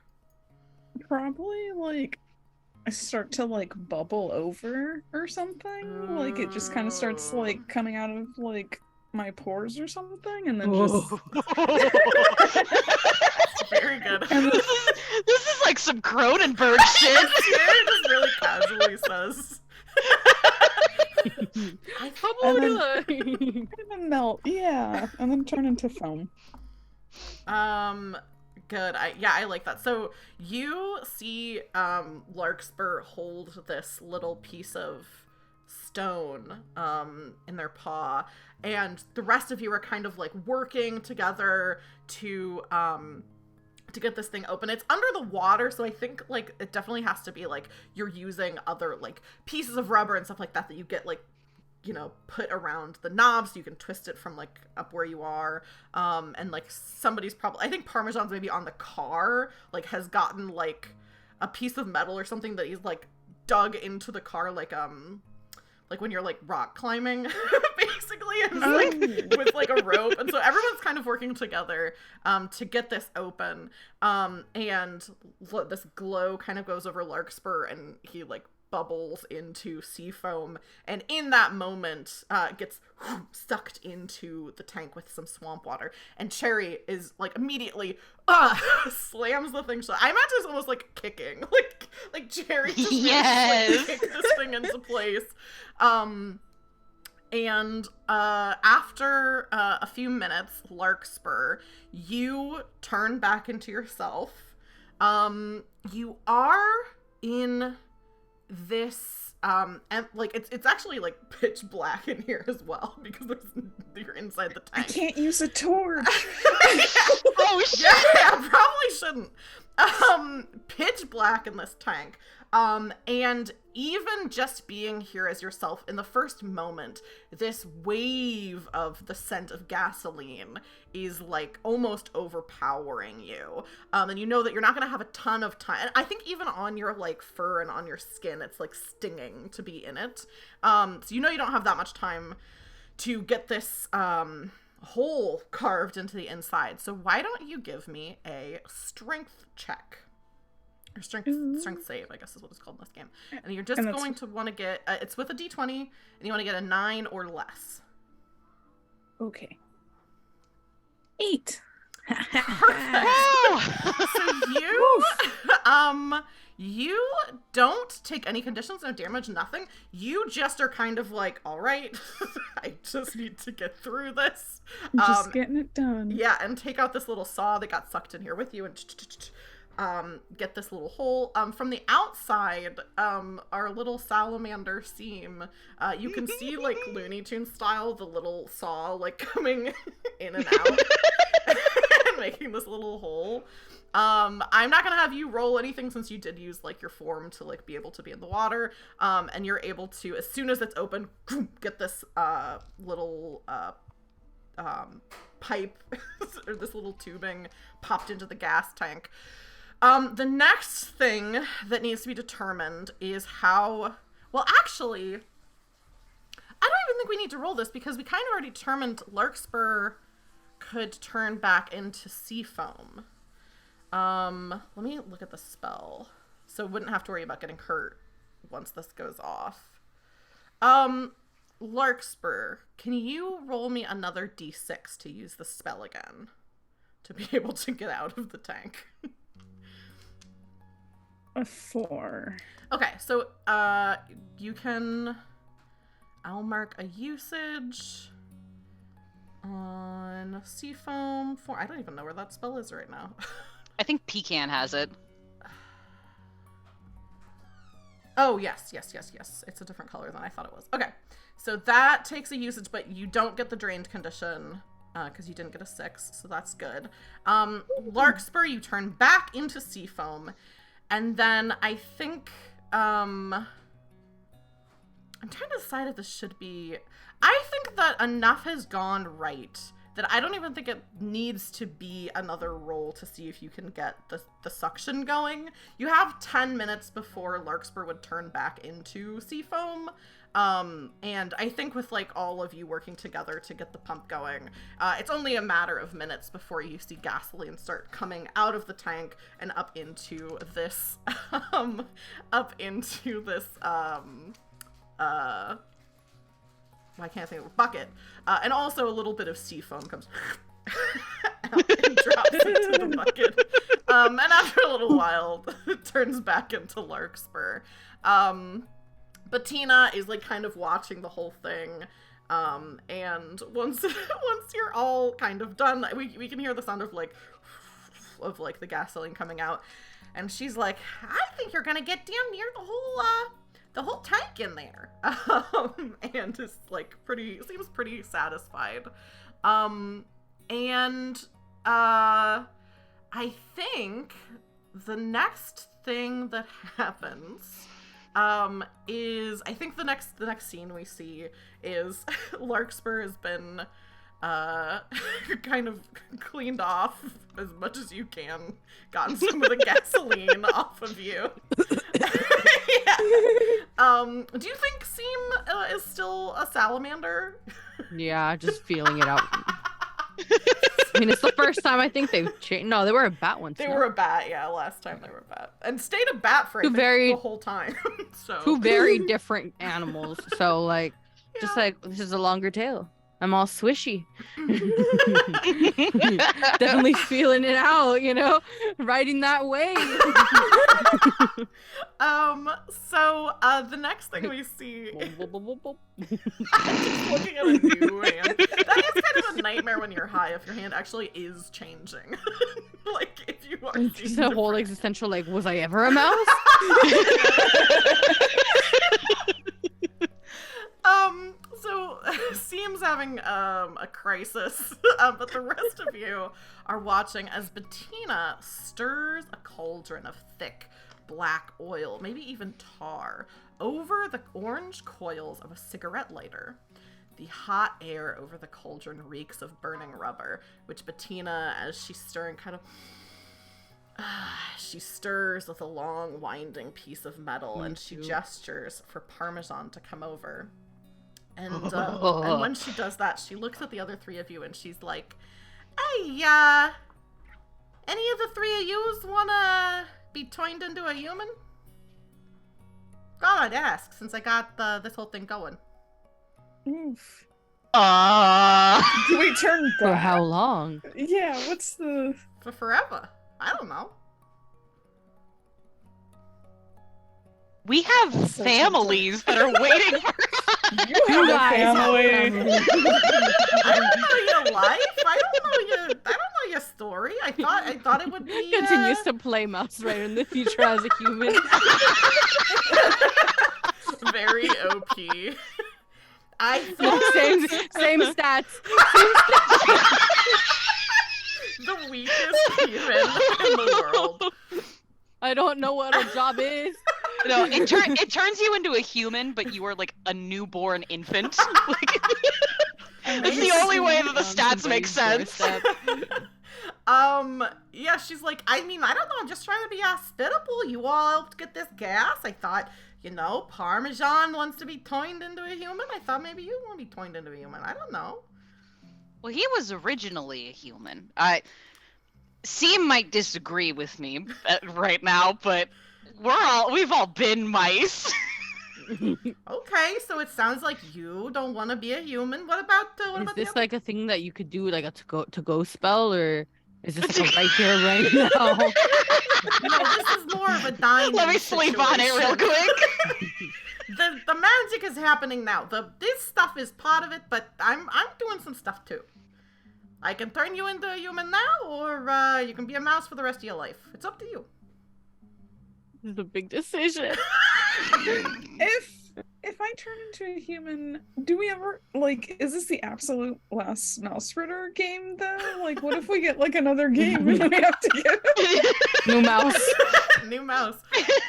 Probably, I start to, bubble over or something. It just kind of starts, coming out of, my pores or something, and then just... Very good. This is like some Cronenberg shit. Sierra just really casually says... I kind of melt, yeah, and then turn into foam. Good. I like that. So you see Larkspur hold this little piece of stone in their paw, and the rest of you are kind of working together to get this thing open. It's under the water, so I think it definitely has to be you're using other pieces of rubber and stuff like that you get put around the knob so you can twist it from up where you are, and somebody's probably, I think Parmesan's maybe on the car, has gotten a piece of metal or something that he's dug into the car, when you're rock climbing, basically. basically. It's like with like a rope, and so everyone's kind of working together to get this open. And this glow kind of goes over Larkspur, and he like bubbles into sea foam, and in that moment gets sucked into the tank with some swamp water, and Cherry is like immediately slams the thing shut. I imagine it's almost like kicking, like Cherry just like, kick this thing into place. And after a few minutes, Larkspur, you turn back into yourself. You are in this and like it's actually like pitch black in here as well because you're inside the tank. I can't use a torch. Oh shit! Yeah, probably shouldn't. Pitch black in this tank. And even just being here as yourself in the first moment, this wave of the scent of gasoline is like almost overpowering you. And you know that you're not going to have a ton of time. And I think even on your like fur and on your skin, it's like stinging to be in it. So you know you don't have that much time to get this, hole carved into the inside. So why don't you give me a strength check? Or strength save, I guess is what it's called in this game. And you're just going to want to get, it's with a d20, and you want to get a 9 or less. Okay. 8. So you don't take any conditions, no damage, nothing. You just are kind of like, all right, I just need to get through this. Just getting it done. Yeah, and take out this little saw that got sucked in here with you and get this little hole. From the outside, our little salamander seam, you can see like Looney Tunes style, the little saw like coming in and out and making this little hole. I'm not gonna have you roll anything since you did use like your form to like be able to be in the water. And you're able to, as soon as it's open, get this little pipe or this little tubing popped into the gas tank. The next thing that needs to be determined is how, well, actually, I don't even think we need to roll this because we kind of already determined Larkspur could turn back into sea foam. Let me look at the spell. So wouldn't have to worry about getting hurt once this goes off. Larkspur, can you roll me another d6 to use the spell again? To be able to get out of the tank. A 4. Okay, so you can, I'll mark a usage on Seafoam for, I don't even know where that spell is right now. I think Pecan has it. Oh, yes. It's a different color than I thought it was. Okay, so that takes a usage, but you don't get the drained condition because you didn't get a 6, so that's good. Larkspur, you turn back into Seafoam. And then I think, I'm trying to decide if this should be, I think that enough has gone right that I don't even think it needs to be another roll to see if you can get the suction going. You have 10 minutes before Larkspur would turn back into Seafoam. And I think with like all of you working together to get the pump going, it's only a matter of minutes before you see gasoline start coming out of the tank and up into this, I can't think of a bucket. And also a little bit of sea foam comes out and drops into the bucket. And after a little while, it turns back into Larkspur. But Tina is like kind of watching the whole thing. And once you're all kind of done, we can hear the sound of like the gasoline coming out. And she's like, I think you're gonna get down near the whole tank in there. And is like seems pretty satisfied. And I think the next thing that happens is, I think the next scene we see is Larkspur has been kind of cleaned off as much as you can, gotten some of the gasoline off of you. Yeah. Do you think Seem is still a salamander? Yeah, just feeling it out. I mean, it's the first time I think they've changed. No, they were a bat once. They were a bat, yeah. Last time they were a bat, and stayed a bat for I think, the whole time. So two very different animals. So like, just like this is a longer tail. I'm all swishy. Definitely feeling it out, you know, riding that wave. So the next thing we see, just looking at a new hand. That is kind of a nightmare when you're high if your hand actually is changing. Like if you are just a whole existential like, was I ever a mouse? So Seem's having a crisis, but the rest of you are watching as Bettina stirs a cauldron of thick black oil, maybe even tar, over the orange coils of a cigarette lighter. The hot air over the cauldron reeks of burning rubber, which Bettina, as she's stirring, kind of she stirs with a long winding piece of metal, and she gestures for Parmesan to come over. And when she does that, she looks at the other three of you and she's like, "Hey, any of the three of yous wanna be turned into a human?" Thought I'd ask since I got this whole thing going. Oof. Do we turn for how long? Yeah, what's the... For forever. I don't know. We have families that are waiting for us. You have a family. I don't know your life. I don't know your story. I thought it would be continues to play Mausritter in the future as a human. Very OP. I thought same stats. The weakest human in the world. I don't know what a job is. No, it turns you into a human, but you are like a newborn infant. Like, that's the only way that the stats make sense. Yeah, she's like, I mean, I don't know, I'm just trying to be hospitable. You all helped get this gas. I thought, you know, Parmesan wants to be turned into a human. I thought maybe you want to be turned into a human. I don't know. Well, he was originally a human. Seem might disagree with me right now, but we've all been mice. Okay, so it sounds like you don't want to be a human. What about is this like a thing that you could do, like a to go spell, or is this like a right here, right now? No, this is more of a dying. Let me sleep on it real quick. The magic is happening now. This stuff is part of it, but I'm doing some stuff too. I can turn you into a human now, or you can be a mouse for the rest of your life. It's up to you. This is a big decision. If I turn into a human, do we ever, like, is this the absolute last Mausritter game, though? Like, what if we get, like, another game and we have to get new mouse? New mouse.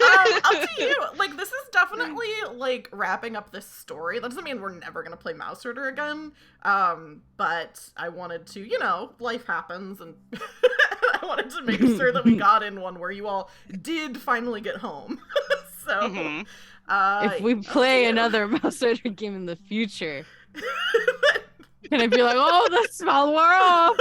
Up to you. Like, this is definitely, like, wrapping up this story. That doesn't mean we're never gonna play Mausritter again. But I wanted to, you know, life happens, and I wanted to make sure that we got in one where you all did finally get home. So... Mm-hmm. If we play another Mausritter game in the future, can I be like, oh, the smell wore off?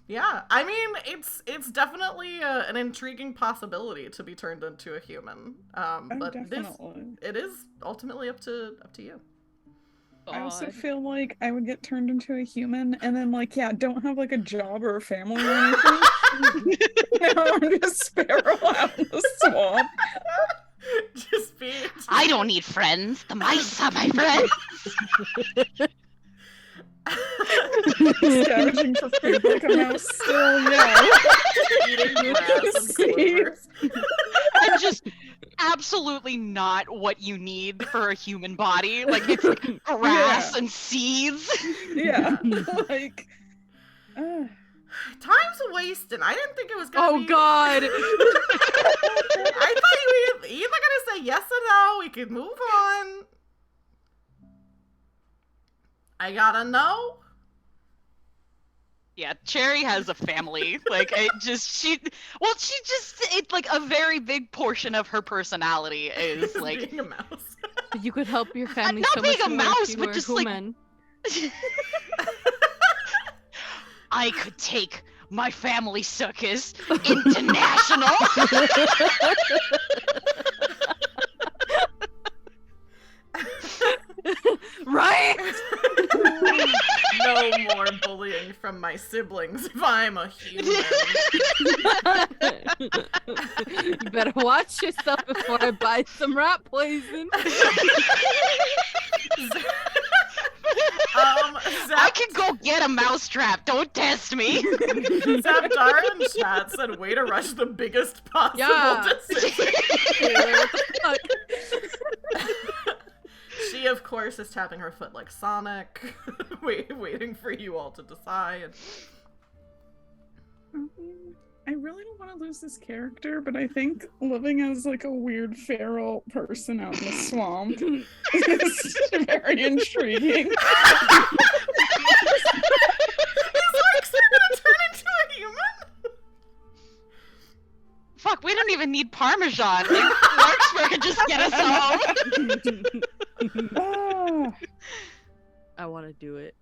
Yeah, I mean, it's definitely an intriguing possibility to be turned into a human. But it is ultimately up to you. I also feel like I would get turned into a human and then, like, yeah, don't have, like, a job or a family or anything. Now I'm just sparrow out in the swamp. Just be... I don't need friends. The mice are my friends. Scavenging for food like a mouse still, yeah. Eating grass and clovers. And just absolutely not what you need for a human body. Like, it's like grass and seeds. Yeah, like... Time's wasting. I didn't think it was gonna be... Oh, God! I thought you were either gonna say yes or no. We could move on. I gotta know. Yeah, Cherry has a family. Like, it's like a very big portion of her personality is like being a mouse. But you could help your family not so being much a more mouse, if you but were just, like- human. I could take my family circus international. Right? No more bullying from my siblings if I'm a human. You better watch yourself before I buy some rat poison. I can go get a mousetrap. Don't test me. Zapdara in chat said, way to rush the biggest possible Yeah. decision. What the fuck? She, of course, is tapping her foot like Sonic, waiting for you all to decide. I really don't want to lose this character, but I think living as like a weird feral person out in the swamp is very intriguing. These orcs are gonna turn into a human? Fuck, we don't even need Parmesan. Like, Larkspur could just get us home. Ah, I want to do it.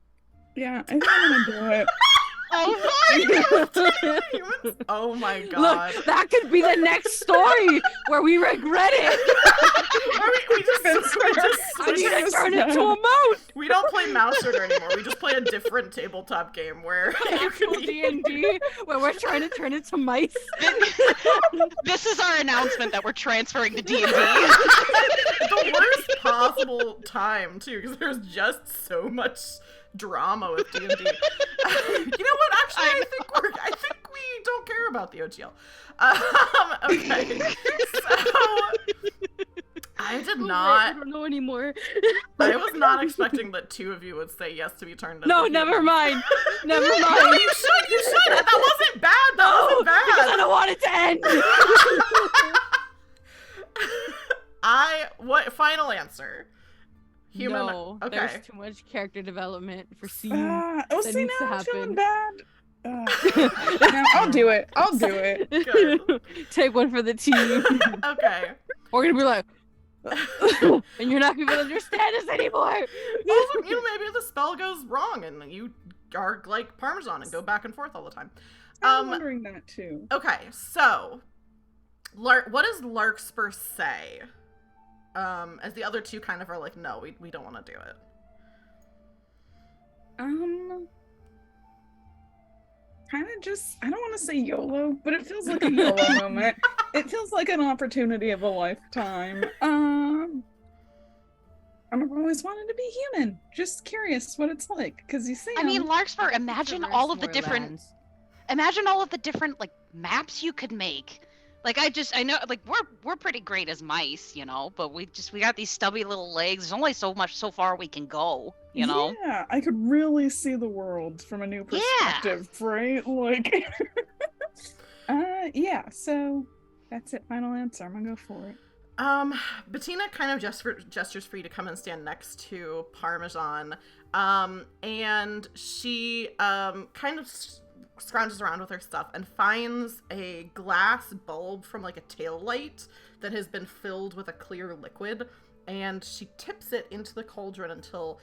yeah, I think I'm gonna do it. Oh my! Humans? Oh my god. Look, that could be the next story where we regret it. we just I need to turn Yeah. into a mouse. we don't play Mausritter anymore. We just play a different tabletop game where you can Actual D&D where we're trying to turn into mice. This is our announcement that we're transferring to D&D. the worst possible time too, because there's just so much drama with D&D. You know what? Actually, I think we don't care about the OTL. Okay, so I did I not. don't know anymore. I was not expecting that two of you would say yes to be turned into No, humans. never mind. Never No, mind. you should. That wasn't bad. That wasn't Because I bad. don't want it to end. What final answer? Human. No, Okay. there's too much character development for C. Oh, That see, needs to now I'm feeling happen. bad. No, I'll do it. I'll do it. Good. Take one for the team. Okay. We're gonna be like, and you're not gonna be able to understand us anymore. Also, maybe the spell goes wrong and you are like Parmesan and go back and forth all the time. I'm wondering that too. Okay, so what does Larkspur say? As the other two kind of are like, no, we don't want to do it. Kind of just, I don't want to say YOLO, but it feels like a YOLO moment. It feels like an opportunity of a lifetime. I've always wanted to be human. Just curious what it's like, because you see, I mean, Larkspur, imagine all of the More different lands. like maps you could make. Like I know like we're pretty great as mice, you know, but we got these stubby little legs. There's only so far we can go, you know. Yeah, I could really see the world from a new perspective, right? Like, yeah. So that's it. Final answer. I'm gonna go for it. Bettina kind of gestures for you to come and stand next to Parmesan, and she kind of scrounges around with her stuff and finds a glass bulb from like a tail light that has been filled with a clear liquid, and she tips it into the cauldron until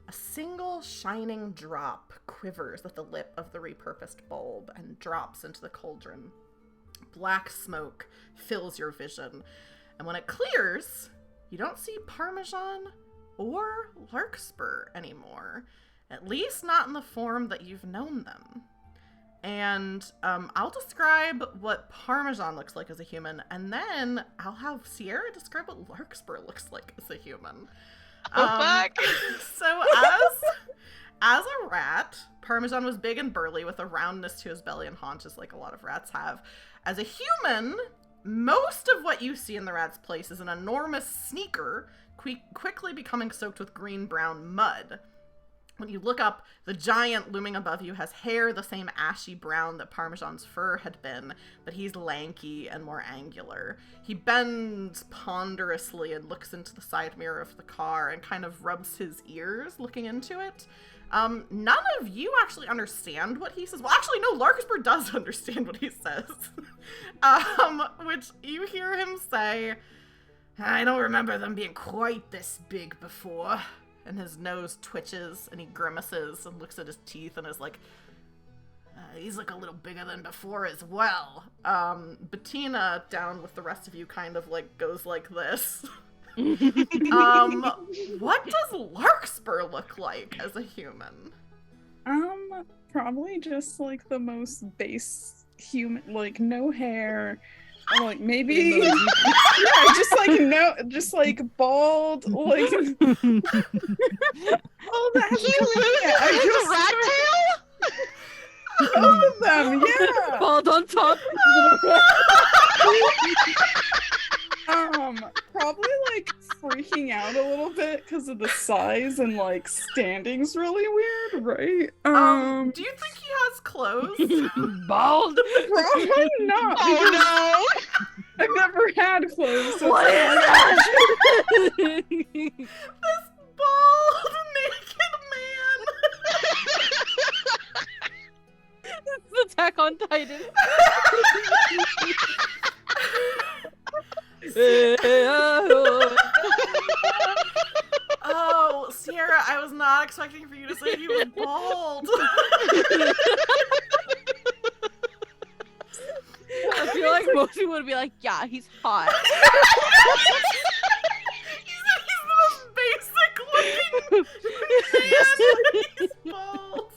a single shining drop quivers at the lip of the repurposed bulb and drops into the cauldron. Black smoke fills your vision, and when it clears, you don't see Parmesan or Larkspur anymore, at least not in the form that you've known them. And I'll describe what Parmesan looks like as a human, and then I'll have Sierra describe what Larkspur looks like as a human. Fuck. So as a rat, Parmesan was big and burly with a roundness to his belly and haunches like a lot of rats have. As a human, most of what you see in the rat's place is an enormous sneaker, quickly becoming soaked with green-brown mud. When you look up, the giant looming above you has hair the same ashy brown that Parmesan's fur had been, but he's lanky and more angular. He bends ponderously and looks into the side mirror of the car and kind of rubs his ears looking into it. None of you actually understand what he says. Well, actually, no, Larkspur does understand what he says. Which you hear him say, I don't remember them being quite this big before. And his nose twitches, and he grimaces, and looks at his teeth, and is like, he's like a little bigger than before as well. Bettina, down with the rest of you, kind of like goes like this. What does Larkspur look like as a human? Probably just like the most base human, like no hair, like maybe yeah, just like bald, like oh, that's a rat tail? Both of them, yeah. Bald on top. Probably like freaking out a little bit because of the size and like standing's really weird, right? Do you think he has clothes? Bald? Probably not. Oh no! I've never had clothes. So What is that? This bald, naked man! It's Attack on Titan. Oh, Sierra, I was not expecting for you to say he was bald. I feel like most people would be like, yeah, he's hot. He's the most basic looking man. He's bald.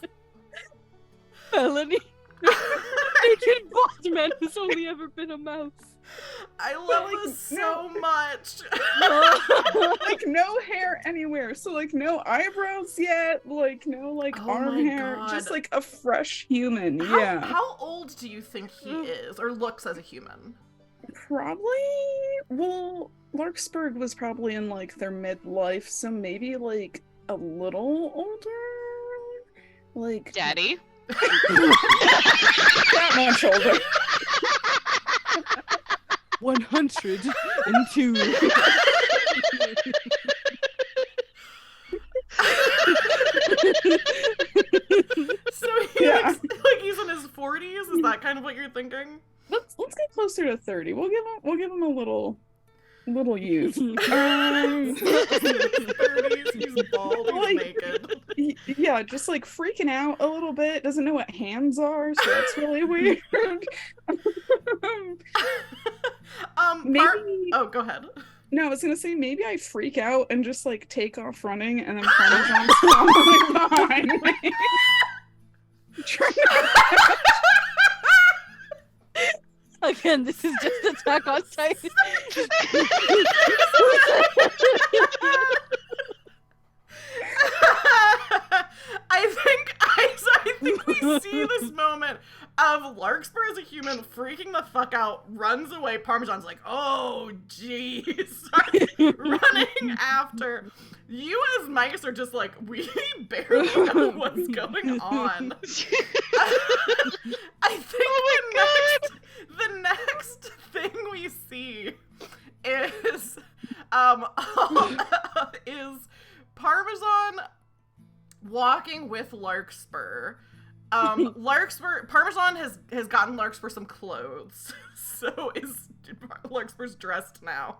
Melanie. Naked bald man has only ever been a mouse. I love this so much. like no hair anywhere, so like no eyebrows yet, like no like arm hair, God. just like a fresh human. How old do you think he is, or looks as a human? Probably. Well, Larkspur was probably in like their midlife, so maybe like a little older, like Daddy. that much older. 102. So he looks like he's in his 40s. Is that kind of what you're thinking? Let's get closer to 30. We'll give him a little youth. 30s, he's bald, he's naked. Yeah, just like freaking out a little bit. Doesn't know what hands are, so that's really weird. Maybe. Oh, go ahead. No, I was gonna say maybe I freak out and just like take off running, and then Parmesan's following behind me. Again, this is just Attack on Titan. I think we see this moment of Larkspur as a human freaking the fuck out, runs away. Parmesan's like, oh, jeez, running after. You as mice are just like, we barely know what's going on. I think the next thing we see is Parmesan walking with Larkspur. Parmesan has gotten Larkspur some clothes, so Larkspur's dressed now.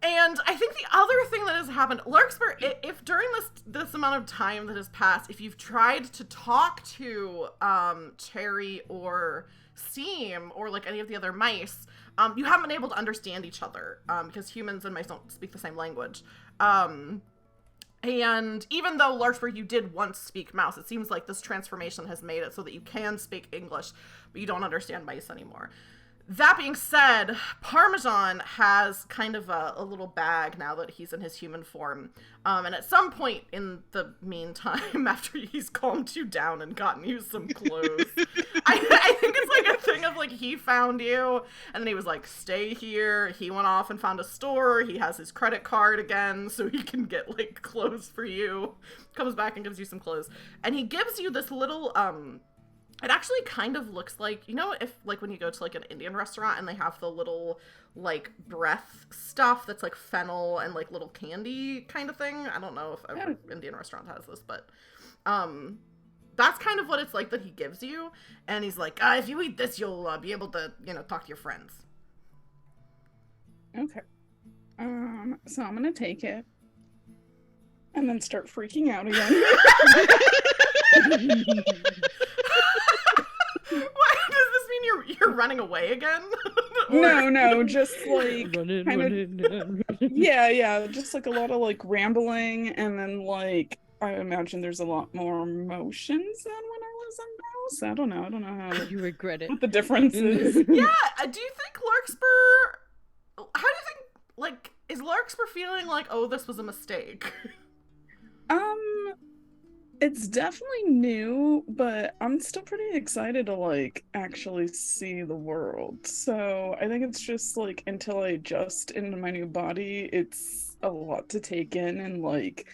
And I think the other thing that has happened, Larkspur, if during this amount of time that has passed, if you've tried to talk to Cherry or Seam or like any of the other mice, you haven't been able to understand each other because humans and mice don't speak the same language. And even though Larkspur, you did once speak mouse, it seems like this transformation has made it so that you can speak English, but you don't understand mice anymore. That being said, Parmesan has kind of a little bag now that he's in his human form. And at some point in the meantime, after he's calmed you down and gotten you some clothes, I think it's like a thing of like he found you and then he was like, stay here. He went off and found a store. He has his credit card again so he can get like clothes for you. Comes back and gives you some clothes. And he gives you this little It actually kind of looks like, you know, if like when you go to like an Indian restaurant and they have the little like breath stuff that's like fennel and like little candy kind of thing. I don't know if every Indian restaurant has this, but that's kind of what it's like that he gives you. And he's like, if you eat this, you'll be able to, you know, talk to your friends. Okay. So I'm gonna take it and then start freaking out again. What does this mean? You're running away again? No, just like yeah, just like a lot of like rambling, and then like I imagine there's a lot more emotions than when I was a mouse. I don't know how You regret it. what the difference is. Yeah, do you think Larkspur... How do you think, like, is Larkspur feeling like, oh, this was a mistake? It's definitely new, but I'm still pretty excited to like actually see the world. So I think it's just like until I adjust into my new body, it's a lot to take in, and like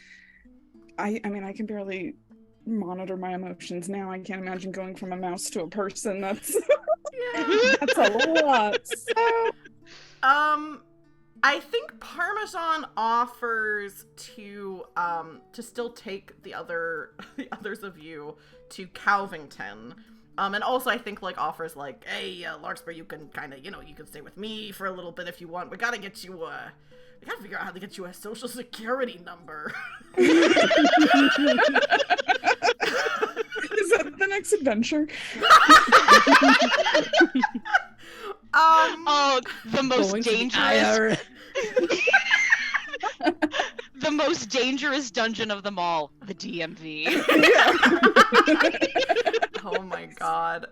I mean I can barely monitor my emotions now. I can't imagine going from a mouse to a person. That's that's a lot. So I think Parmesan offers to still take the others of you to Calvington. And also I think like offers like, hey, Larkspur, you can kind of, you know, you can stay with me for a little bit if you want. We gotta get you we gotta figure out how to get you a social security number. is that the next adventure? Oh, the most dangerous. The most dangerous dungeon of them all, the DMV. Oh my god.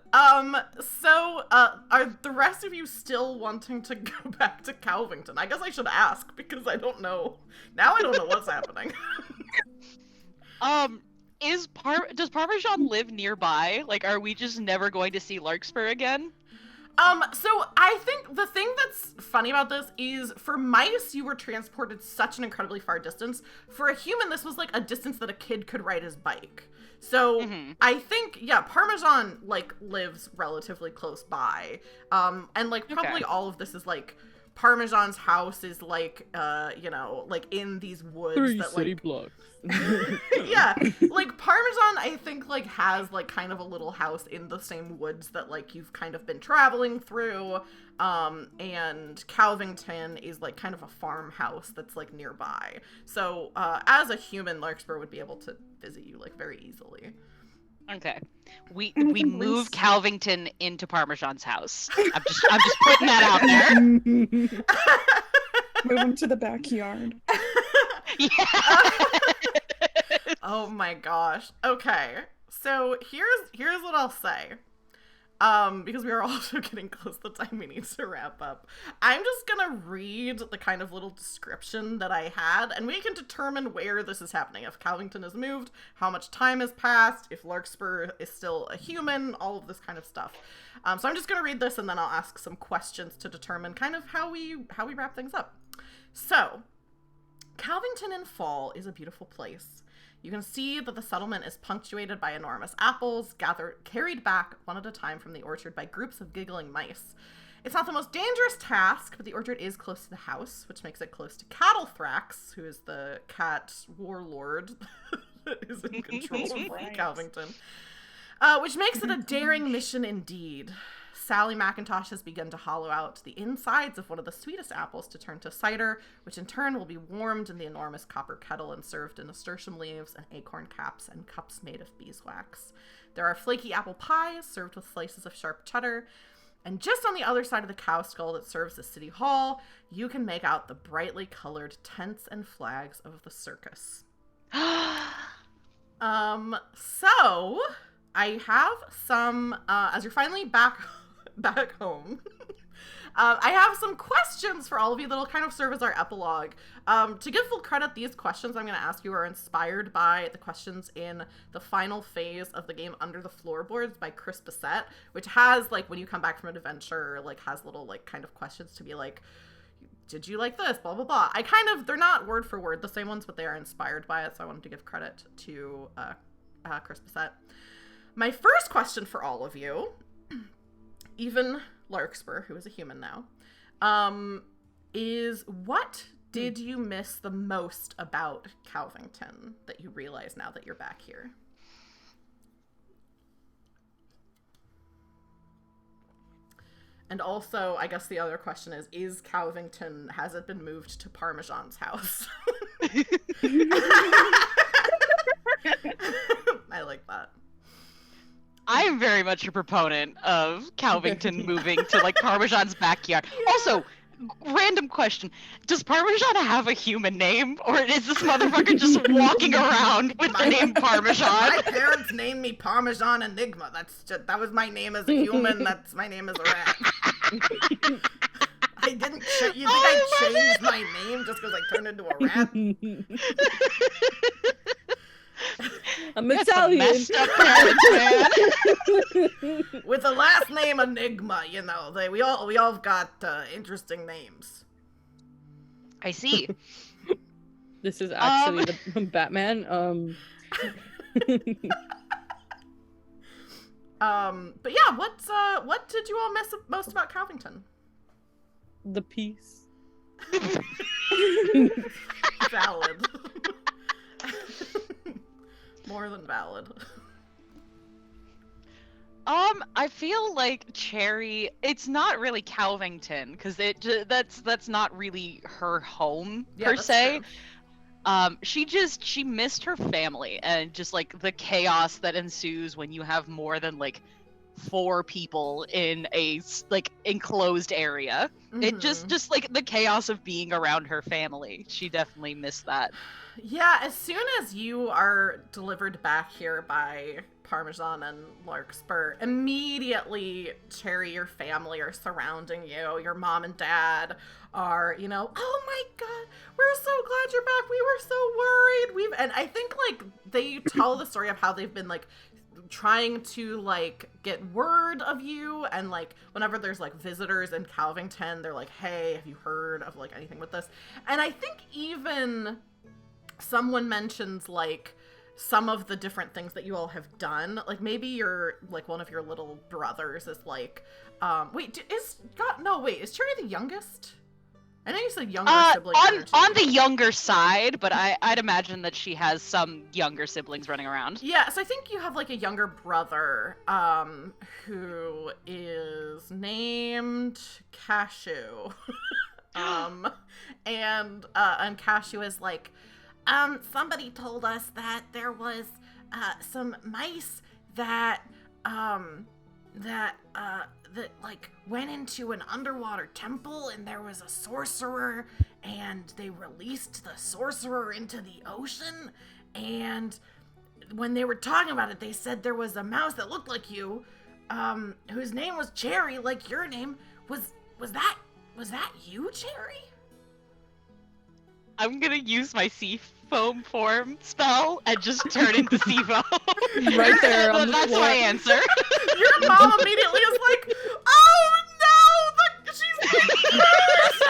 So, are the rest of you still wanting to go back to Calvington? I guess I should ask, because I don't know. Now I don't know what's happening. Does Parmesan live nearby? Like, are we just never going to see Larkspur again? So I think the thing that's funny about this is for mice, you were transported such an incredibly far distance. For a human, this was like a distance that a kid could ride his bike. So I think, yeah, Parmesan like lives relatively close by. And like probably all of this is like Parmesan's house is like, you know, like in these woods 3 that city like blocks. yeah, like Parmesan I think like has like kind of a little house in the same woods that like you've kind of been traveling through, and Calvington is like kind of a farmhouse that's like nearby. So as a human, Larkspur would be able to visit you like very easily. Okay, we move Calvington into Parmesan's house. I'm just putting that out there. Move him to the backyard. Yeah. Oh my gosh. Okay. So here's what I'll say. Because we are also getting close to the time we need to wrap up. I'm just gonna read the kind of little description that I had, and we can determine where this is happening. If Calvington has moved, how much time has passed, if Larkspur is still a human, all of this kind of stuff. So I'm just gonna read this, and then I'll ask some questions to determine kind of how we wrap things up. So, Calvington in fall is a beautiful place. You can see that the settlement is punctuated by enormous apples, carried back one at a time from the orchard by groups of giggling mice. It's not the most dangerous task, but the orchard is close to the house, which makes it close to Cattlethrax, who is the cat warlord that is in control of Calvington, which makes it a daring mission indeed. Sally McIntosh has begun to hollow out the insides of one of the sweetest apples to turn to cider, which in turn will be warmed in the enormous copper kettle and served in nasturtium leaves and acorn caps and cups made of beeswax. There are flaky apple pies served with slices of sharp cheddar, and just on the other side of the cow skull that serves the city hall, you can make out the brightly colored tents and flags of the circus. So I have some, as you're finally back home, I have some questions for all of you that'll kind of serve as our epilogue. To give full credit, these questions I'm going to ask you are inspired by the questions in the final phase of the game Under the Floorboards by Chris Bissett, which has, like, when you come back from an adventure, like, has little, like, kind of questions to be like, did you like this? Blah, blah, blah. They're not word for word the same ones, but they are inspired by it, so I wanted to give credit to Chris Bissett. My first question for all of you, even Larkspur, who is a human now, is what did you miss the most about Calvington that you realize now that you're back here? And also, I guess the other question is Calvington, has it been moved to Parmesan's house? I like that. I am very much a proponent of Calvington moving to like Parmesan's backyard. Yeah. Also, random question: does Parmesan have a human name, or is this motherfucker just walking around with the name Parmesan? My parents named me Parmesan Enigma. That was my name as a human. That's my name as a rat. I didn't. You think I changed my name just because I turned into a rat? I'm Italian. Messed up parents, man. With the last name Enigma, we all got interesting names. I see. This is actually the Batman. But yeah, what did you all miss most about Calvington? The peace. Valid. More than valid. I feel like Cherry, it's not really Calvington, because that's not really her home per se. True. She missed her family and just like the chaos that ensues when you have more than like 4 people in a like enclosed area. Mm-hmm. It just like the chaos of being around her family. She definitely missed that. Yeah, as soon as you are delivered back here by Parmesan and Larkspur, immediately Cherry, your family are surrounding you. Your mom and dad are, oh my god, we're so glad you're back. We were so worried. And I think like they tell the story of how they've been like trying to like get word of you, and like whenever there's like visitors in Calvington, they're like, hey, have you heard of like anything with this? And I think even someone mentions like some of the different things that you all have done. Like maybe you're like one of your little brothers is like, is Cherry the youngest? I know you said younger sibling. On the younger side, but I'd imagine that she has some younger siblings running around. Yeah, so I think you have like a younger brother, who is named Cashew. And Cashew is like, somebody told us that there was some mice that like went into an underwater temple, and there was a sorcerer, and they released the sorcerer into the ocean, and when they were talking about it, they said there was a mouse that looked like you, whose name was Cherry, like your name. Was that you, Cherry? I'm gonna use my sea foam form spell and just turn into sea foam. Right there on the That's floor. my answer. Your mom immediately is like, oh no, she's being cursed!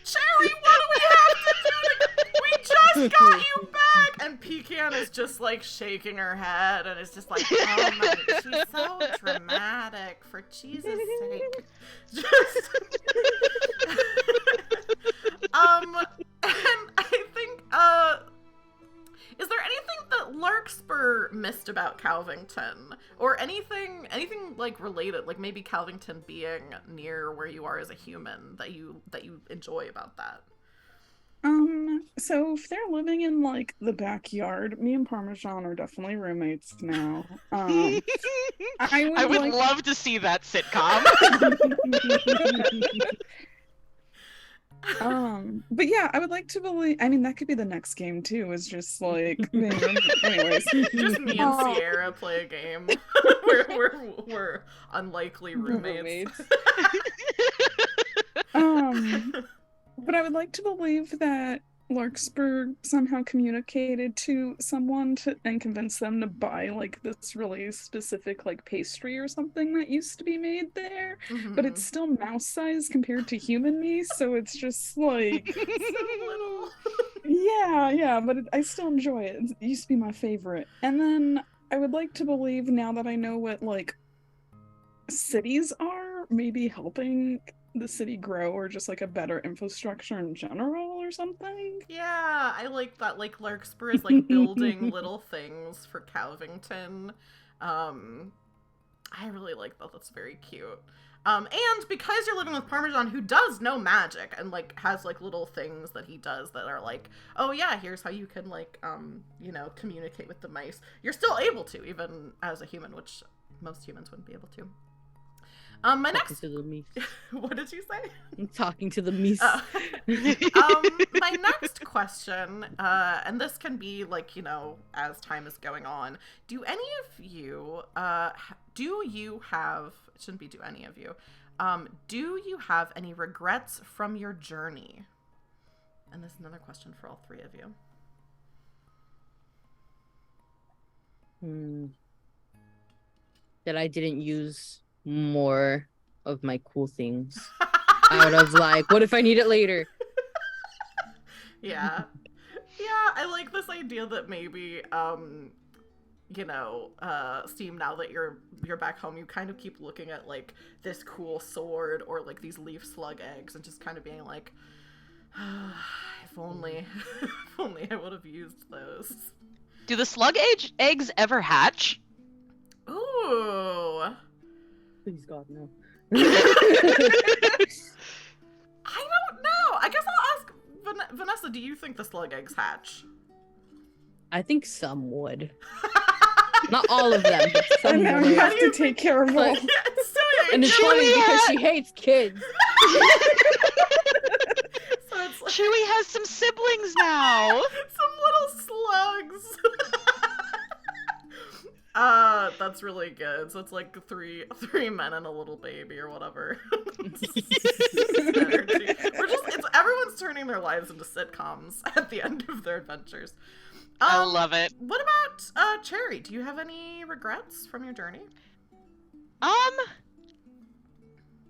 Cherry, what do we have to do? We just got you back! And Pecan is just like shaking her head and is just like, oh my, she's so dramatic, for Jesus' sake. Just... and I think, is there anything that Larkspur missed about Calvington? Or anything like related, like maybe Calvington being near where you are as a human that you enjoy about that? So if they're living in like the backyard, me and Parmesan are definitely roommates now. I would love to see that sitcom. But yeah, I would like to believe, I mean, that could be the next game too, is just like, anyways. Just me and Sierra play a game. we're unlikely roommates. But I would like to believe that Larkspur somehow communicated to someone and convinced them to buy like this really specific like pastry or something that used to be made there, but it's still mouse sized compared to human me, so it's just like so little. yeah, but I still enjoy it. It used to be my favorite. And then I would like to believe now that I know what like cities are, maybe helping the city grow or just like a better infrastructure in general or something. Yeah, I like that. Like Larkspur is like building little things for Calvington. I really like that. That's very cute. And because you're living with Parmesan, who does know magic and like has like little things that he does that are like, oh yeah, here's how you can like, you know, communicate with the mice. You're still able to, even as a human, which most humans wouldn't be able to. My next. To the mice. What did you say? I'm talking to the mice. My next question, and this can be like, you know, as time is going on. Do any of you, do you have? It shouldn't be do any of you. Do you have any regrets from your journey? And this is another question for all three of you. That I didn't use more of my cool things out of like, what if I need it later? Yeah. I like this idea that maybe you know, Steam, now that you're back home, you kind of keep looking at like this cool sword or like these leaf slug eggs and just kind of being like, if only I would have used those. Do the slug eggs ever hatch? Ooh. Please God, no. I don't know. I guess I'll ask Vanessa, do you think the slug eggs hatch? I think some would. Not all of them, but some And now would. you have to take care of all. Yeah, it's so And it's funny because she hates kids. So it's like Chewie has some siblings now. some little slugs. That's really good. So it's like three men and a little baby or whatever. It's everyone's turning their lives into sitcoms at the end of their adventures. I love it. What about Cherry? Do you have any regrets from your journey?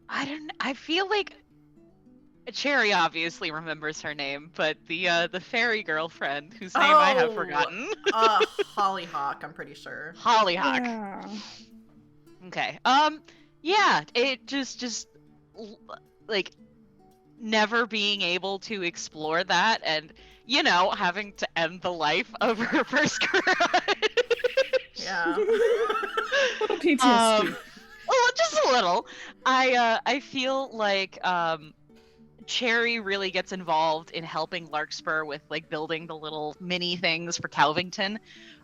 I feel like Cherry obviously remembers her name, but the fairy girlfriend whose name I have forgotten. Hollyhock, I'm pretty sure. Hollyhock. Yeah. Okay. Yeah, it just like never being able to explore that and, you know, having to end the life of her first crush. Yeah. Little PTSD. Well, just a little. I feel like Cherry really gets involved in helping Larkspur with like building the little mini things for Calvington.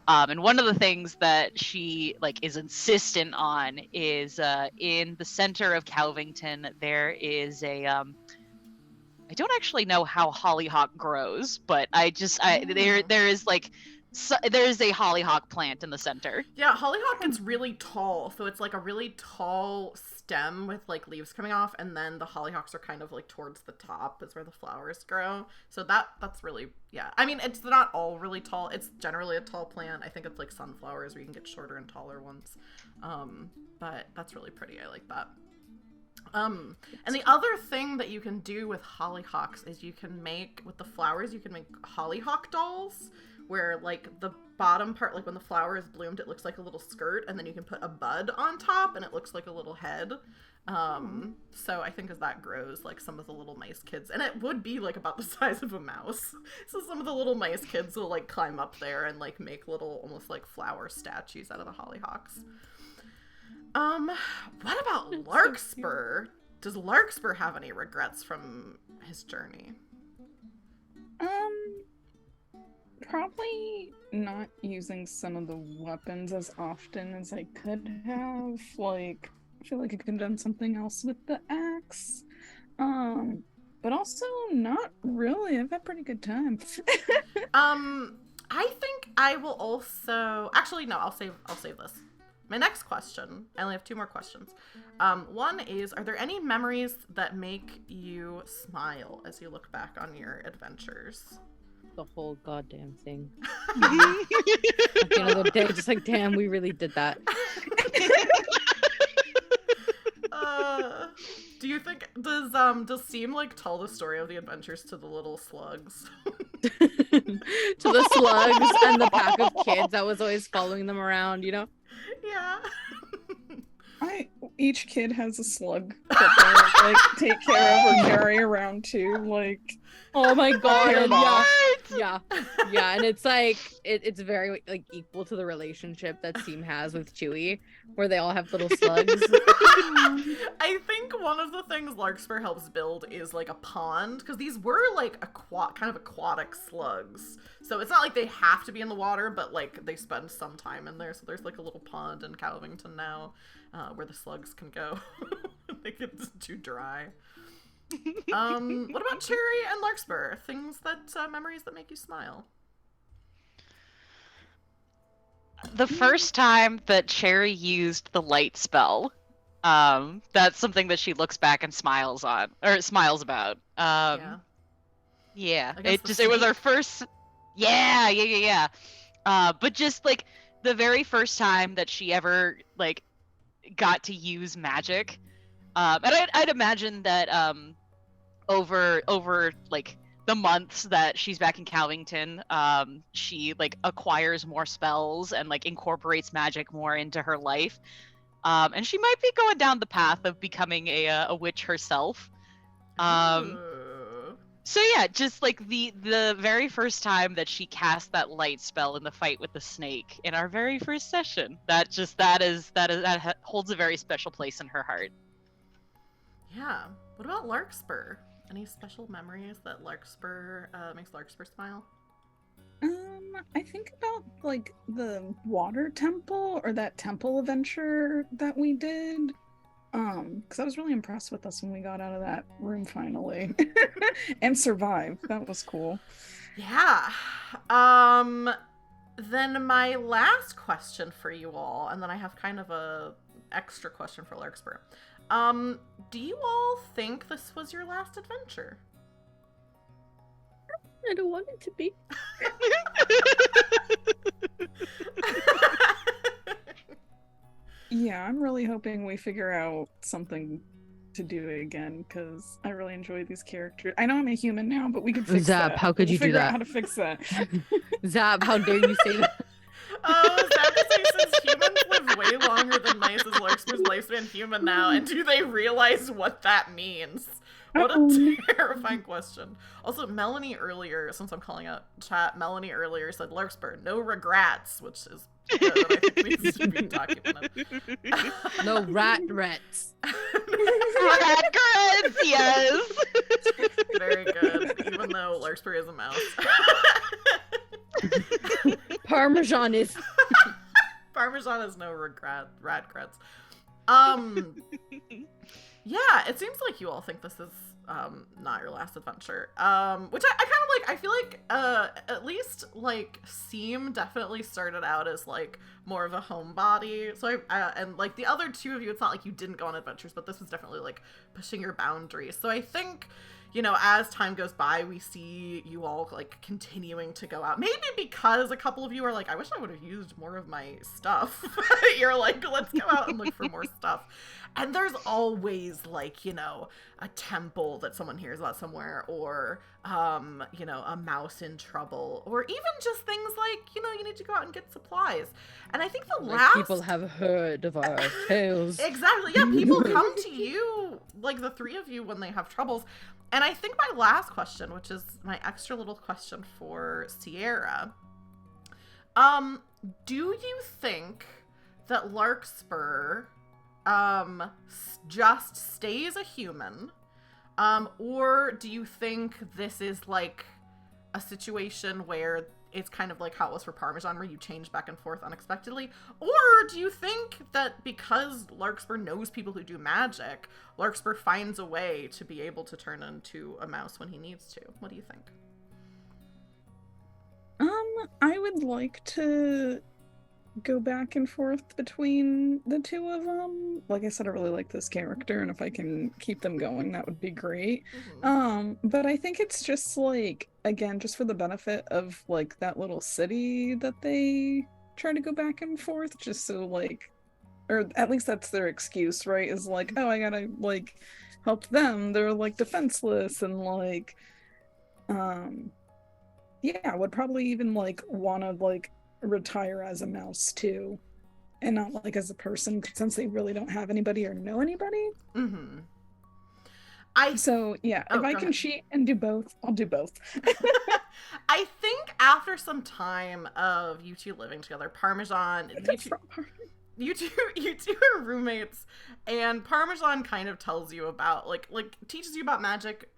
And one of the things that she like is insistent on is in the center of Calvington there is a I don't actually know how hollyhock grows, but there is like there's a hollyhock plant in the center. Yeah, hollyhock gets really tall, so it's like a really tall stem with like leaves coming off, and then the hollyhocks are kind of like towards the top is where the flowers grow. So that's really, yeah. I mean, it's not all really tall. It's generally a tall plant. I think it's like sunflowers where you can get shorter and taller ones. But that's really pretty. I like that. And the other thing that you can do with hollyhocks is you can make, with the flowers, you can make hollyhock dolls, where like the bottom part, like when the flower is bloomed, it looks like a little skirt, and then you can put a bud on top and it looks like a little head. So I think as that grows, like some of the little mice kids, and it would be like about the size of a mouse, so some of the little mice kids will like climb up there and like make little almost like flower statues out of the hollyhocks. What about Larkspur? Does Larkspur have any regrets from his journey? Probably not using some of the weapons as often as I could have. Like, I feel like I could have done something else with the axe. But also not really. I've had pretty good time. I think I will also, actually no, I'll save this. My next question, I only have 2 more questions. One is, are there any memories that make you smile as you look back on your adventures? The whole goddamn thing. At the end of the day, just like, damn, we really did that. Do you think, does Seem like tell the story of the adventures to the little slugs? to the slugs and the pack of kids that was always following them around, you know? Yeah. Each kid has a slug that they like take care of or carry around too. Like, oh my god, and yeah, and it's like it's very like equal to the relationship that Seam has with Chewie, where they all have little slugs. I think one of the things Larkspur helps build is like a pond, because these were like kind of aquatic slugs. So it's not like they have to be in the water, but like they spend some time in there. So there's like a little pond in Calvington now, where the slugs can go. They get too dry. What about Cherry and Larkspur? Things that memories that make you smile. The first time that Cherry used the light spell, that's something that she looks back and smiles about. Yeah, it was our first. Yeah. But just like the very first time that she ever like got to use magic, and I'd imagine that over like the months that she's back in Calvington, she like acquires more spells and like incorporates magic more into her life, and she might be going down the path of becoming a witch herself. So yeah, just like the very first time that she cast that light spell in the fight with the snake in our very first session, that holds a very special place in her heart. Yeah. What about Larkspur? Any special memories that Larkspur makes Larkspur smile? I think about like the water temple or that temple adventure that we did. Because I was really impressed with us when we got out of that room finally and survived. That was cool. Yeah. Then my last question for you all, and then I have kind of a extra question for Larkspur. Do you all think this was your last adventure? I don't want it to be. Yeah, I'm really hoping we figure out something to do again, because I really enjoy these characters. I know I'm a human now, but we could fix Zap, that. how could you do figure that? out how to fix that. Zap, how dare you say that? Zap says since humans live way longer than mice, is Larkspur's lifespan human now, and do they realize what that means? What a terrifying question. Also, Melanie earlier, since I'm calling out chat, Melanie earlier said Larkspur, no regrets, which is good, and I think needs to be documented. No rats. Regrets, yes. Very good, even though Larkspur is a mouse. Parmesan is no regrets. Yeah, it seems like you all think this is not your last adventure. Which I kind of like. I feel like at least like Seam definitely started out as like more of a homebody. So and like the other two of you, it's not like you didn't go on adventures, but this was definitely like pushing your boundaries. So I think, you know, as time goes by, we see you all like continuing to go out. Maybe because a couple of you are like, I wish I would have used more of my stuff. You're like, let's go out and look for more stuff. And there's always like, you know, a temple that someone hears about somewhere, or, you know, a mouse in trouble, or even just things like, you know, you need to go out and get supplies. And I think the last people have heard of our tales. Exactly. Yeah, people come to you, like the three of you, when they have troubles. And I think my last question, which is my extra little question for Sierra, do you think that Larkspur just stays a human, or do you think this is like a situation where it's kind of like how it was for Parmesan, where you change back and forth unexpectedly? Or do you think that because Larkspur knows people who do magic, Larkspur finds a way to be able to turn into a mouse when he needs to? What do you think? I would like to go back and forth between the two of them. Like I said, I really like this character, and if I can keep them going, that would be great. But I think it's just like, again, just for the benefit of like that little city that they try to go back and forth, just so like, or at least that's their excuse, right? Is like, oh, I gotta like help them, they're like defenseless, and like yeah, would probably even like want to like retire as a mouse too, and not like as a person since they really don't have anybody or know anybody. Mm-hmm. So yeah, Oh, if I go can ahead. cheat and do both, I'll do both. I think after some time of you two living together, Parmesan, you two are roommates, and Parmesan kind of tells you about like teaches you about magic,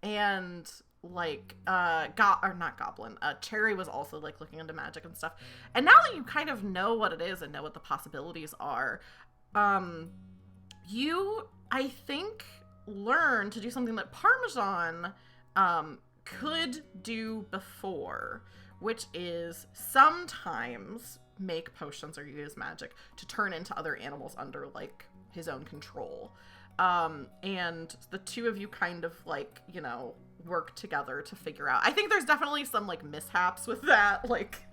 and like or not Goblin. Cherry was also like looking into magic and stuff. And now that you kind of know what it is and know what the possibilities are, you I think learn to do something that Parmesan could do before, which is sometimes make potions or use magic to turn into other animals under like his own control. And the two of you kind of like, you know, work together to figure out. I think there's definitely some like mishaps with that, like,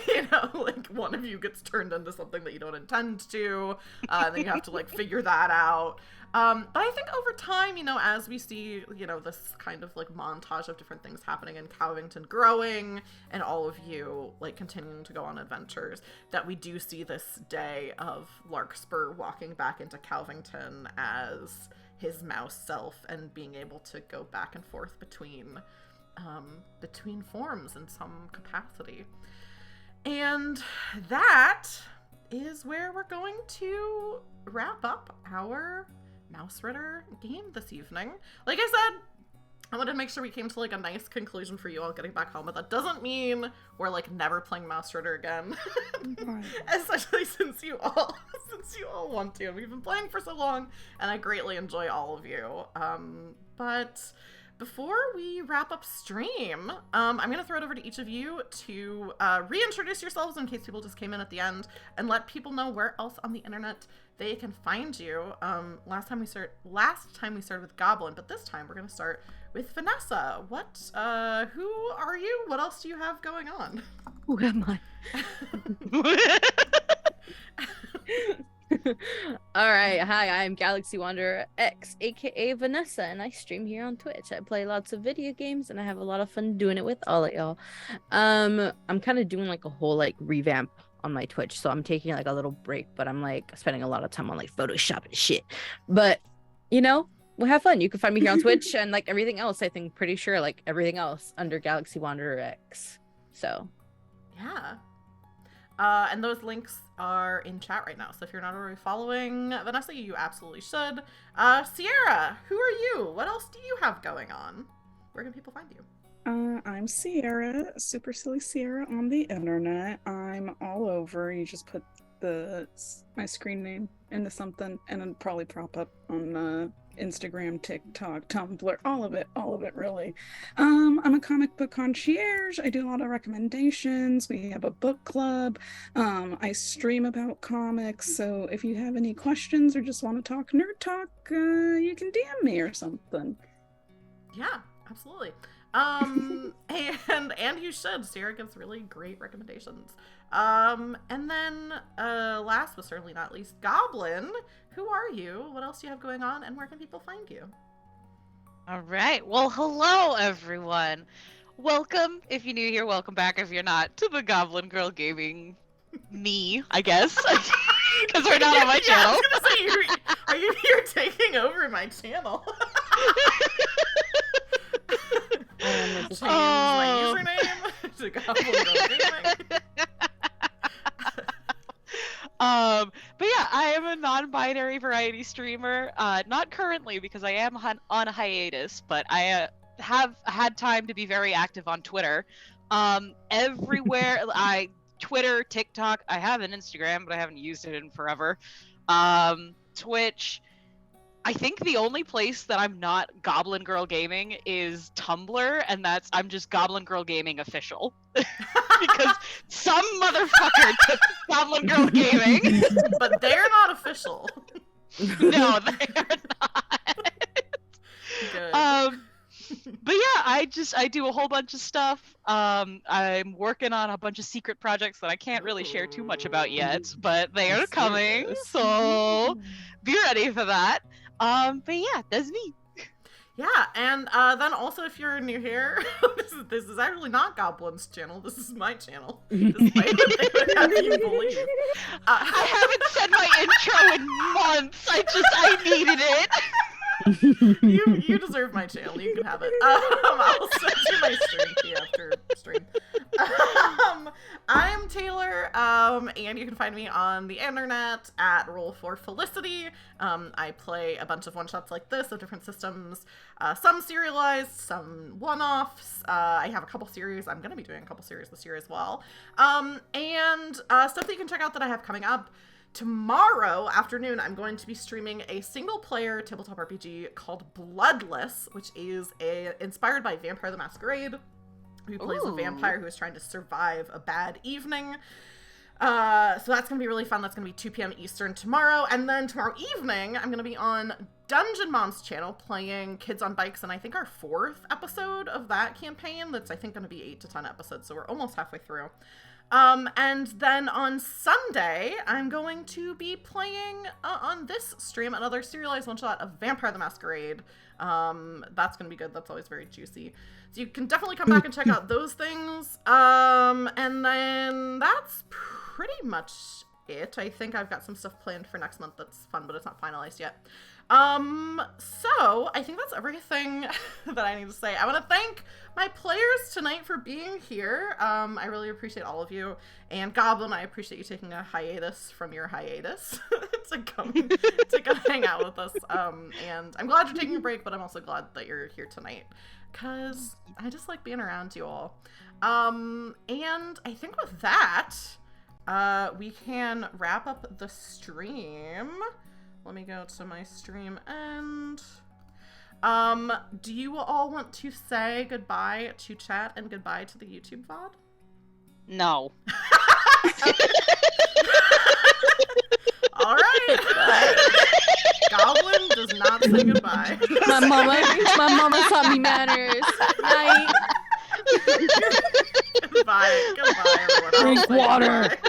you know, like one of you gets turned into something that you don't intend to, and then you have to like figure that out. But I think over time, you know, as we see, you know, this kind of like montage of different things happening in Cowington growing and all of you like continuing to go on adventures, that we do see this day of Larkspur walking back into Cowington as his mouse self and being able to go back and forth between forms in some capacity. And that is where we're going to wrap up our Mausritter game this evening. Like I said, I wanted to make sure we came to like a nice conclusion for you all getting back home, but that doesn't mean we're like never playing Mausritter again. Especially since you all want to. And we've been playing for so long, and I greatly enjoy all of you. But before we wrap up stream, I'm going to throw it over to each of you to reintroduce yourselves in case people just came in at the end, and let people know where else on the internet they can find you. Last time we started with Goblin, but this time we're going to start with Vanessa. Who are you? What else do you have going on? Who am I? All right, hi, I'm Galaxy Wanderer X, aka Vanessa, and I stream here on Twitch. I play lots of video games, and I have a lot of fun doing it with all of y'all. I'm kind of doing like a whole like revamp on my Twitch, so I'm taking like a little break, but I'm like spending a lot of time on like Photoshop and shit. But you know, we'll have fun. You can find me here on Twitch and like everything else. I think pretty sure like everything else under Galaxy Wanderer X. So yeah. And those links are in chat right now. So if you're not already following Vanessa, you absolutely should. Sierra, who are you? What else do you have going on? Where can people find you? I'm Sierra, Super Silly Sierra on the internet. I'm all over. You just put my screen name into something, and it'll probably prop up on Instagram, TikTok, Tumblr, all of it really. I'm a comic book concierge. I do a lot of recommendations. We have a book club. I stream about comics, so if you have any questions or just want to talk nerd talk, you can DM me or something. Yeah, absolutely. And you should. Sierra gives really great recommendations. And then last but certainly not least, Goblin, who are you? What else do you have going on, and where can people find you? All right. Well, hello everyone. Welcome if you're new here. Welcome back if you're not to the Goblin Girl Gaming. Me, I guess, because we're not on my channel. I was gonna say, are you here taking over my channel? Change my username to Goblin Girl Gaming. But yeah, I am a non-binary variety streamer. Not currently because I am on hiatus, but I have had time to be very active on Twitter. Everywhere, Twitter, TikTok. I have an Instagram, but I haven't used it in forever. Twitch. I think the only place that I'm not Goblin Girl Gaming is Tumblr, and I'm just Goblin Girl Gaming official. Because some motherfucker took Goblin Girl Gaming. But they're not official. No, they're not. Good. But yeah, I do a whole bunch of stuff. I'm working on a bunch of secret projects that I can't really share too much about yet, but they are coming, so be ready for that. But yeah, that's me. Yeah, and then also if you're new here, this is actually not Goblin's channel. This is my channel. Despite what they would have you believe. I haven't said my intro in months. I needed it. You deserve my channel. You can have it. I'll send you my stream key after stream. I'm Taylor, and you can find me on the internet at Roll4Felicity. I play a bunch of one-shots like this of different systems, some serialized, some one-offs. I have a couple series. I'm going to be doing a couple series this year as well. And stuff that you can check out that I have coming up. Tomorrow afternoon, I'm going to be streaming a single-player tabletop RPG called Bloodless, which is inspired by Vampire the Masquerade, who plays a vampire who is trying to survive a bad evening. So that's going to be really fun. That's going to be 2 p.m. Eastern tomorrow. And then tomorrow evening, I'm going to be on Dungeon Mom's channel playing Kids on Bikes, and I think our 4th episode of that campaign. That's, I think, going to be 8 to 10 episodes, so we're almost halfway through. And then on Sunday, I'm going to be playing on this stream another serialized one-shot of Vampire the Masquerade. That's going to be good. That's always very juicy. So you can definitely come back and check out those things. And then that's pretty much it. I think I've got some stuff planned for next month that's fun, but it's not finalized yet. So I think that's everything that I need to say. I want to thank my players tonight for being here. I really appreciate all of you. And Goblin, I appreciate you taking a hiatus from your hiatus to come hang out with us. And I'm glad you're taking a break, but I'm also glad that you're here tonight, because I just like being around you all. And I think with that, we can wrap up the stream. Let me go to my stream end. Do you all want to say goodbye to chat and goodbye to the YouTube VOD? No. All right. Goblin does not say goodbye. My mama taught me manners. Night. Goodbye, everyone. Drink water. Goodbye.